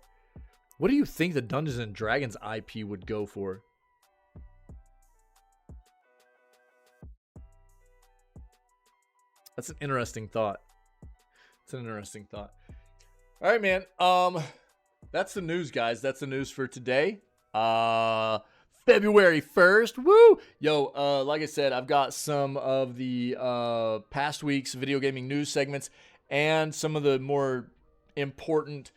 What do you think the Dungeons and Dragons IP would go for? That's an interesting thought. It's an interesting thought. All right, man. That's the news, guys. That's the news for today. February 1st. Woo! Yo, like I said, I've got some of the past week's video gaming news segments and some of the more important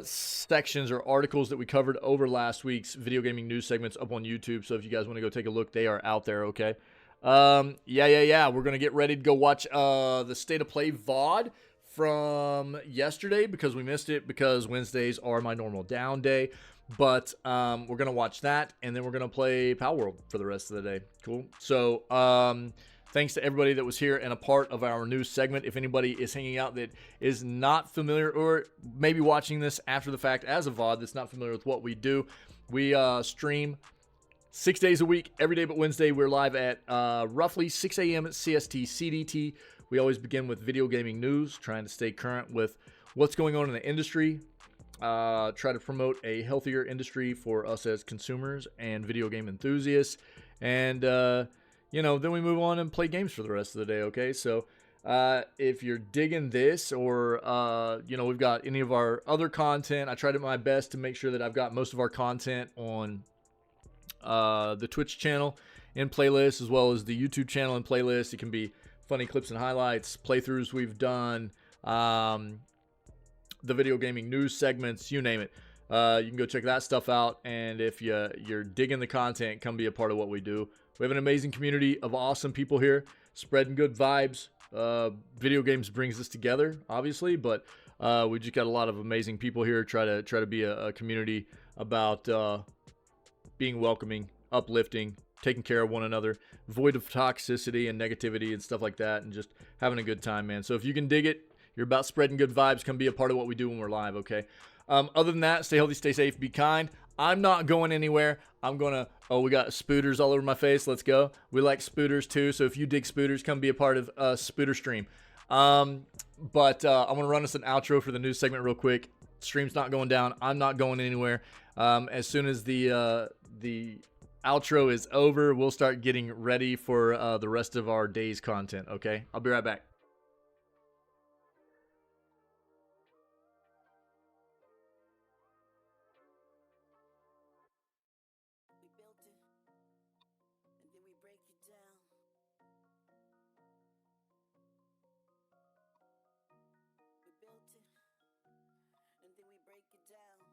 sections or articles that we covered over last week's video gaming news segments up on YouTube. So if you guys want to go take a look, they are out there, okay? Yeah. We're going to get ready to go watch the State of Play VOD from yesterday because we missed it, because Wednesdays are my normal down day. But we're going to watch that, and then we're going to play Power World for the rest of the day. Cool. So thanks to everybody that was here and a part of our news segment. If anybody is hanging out that is not familiar, or maybe watching this after the fact as a VOD that's not familiar with what we do, we stream 6 days a week, every day but Wednesday. We're live at roughly 6 a.m. CST CDT. We always begin with video gaming news, trying to stay current with what's going on in the industry. Try to promote a healthier industry for us as consumers and video game enthusiasts. And, then we move on and play games for the rest of the day, okay? So if you're digging this, or, we've got any of our other content, I tried my best to make sure that I've got most of our content on the Twitch channel in playlists, as well as the YouTube channel in playlists. It can be funny clips and highlights, playthroughs we've done, the video gaming news segments, you name it. You can go check that stuff out. And if you're digging the content, come be a part of what we do. We have an amazing community of awesome people here, spreading good vibes. Video games brings us together, obviously, but we just got a lot of amazing people here. Try to be a community about being welcoming, uplifting, taking care of one another, void of toxicity and negativity and stuff like that, and just having a good time, man. So if you can dig it, you're about spreading good vibes, come be a part of what we do when we're live, okay? Other than that, stay healthy, stay safe, be kind. I'm not going anywhere. We got spooters all over my face. Let's go. We like spooters too, so if you dig spooters, come be a part of Spooter Stream. But I'm going to run us an outro for the news segment real quick. Stream's not going down. I'm not going anywhere. As soon as the outro is over, we'll start getting ready for the rest of our day's content, okay? I'll be right back. And then we break it down.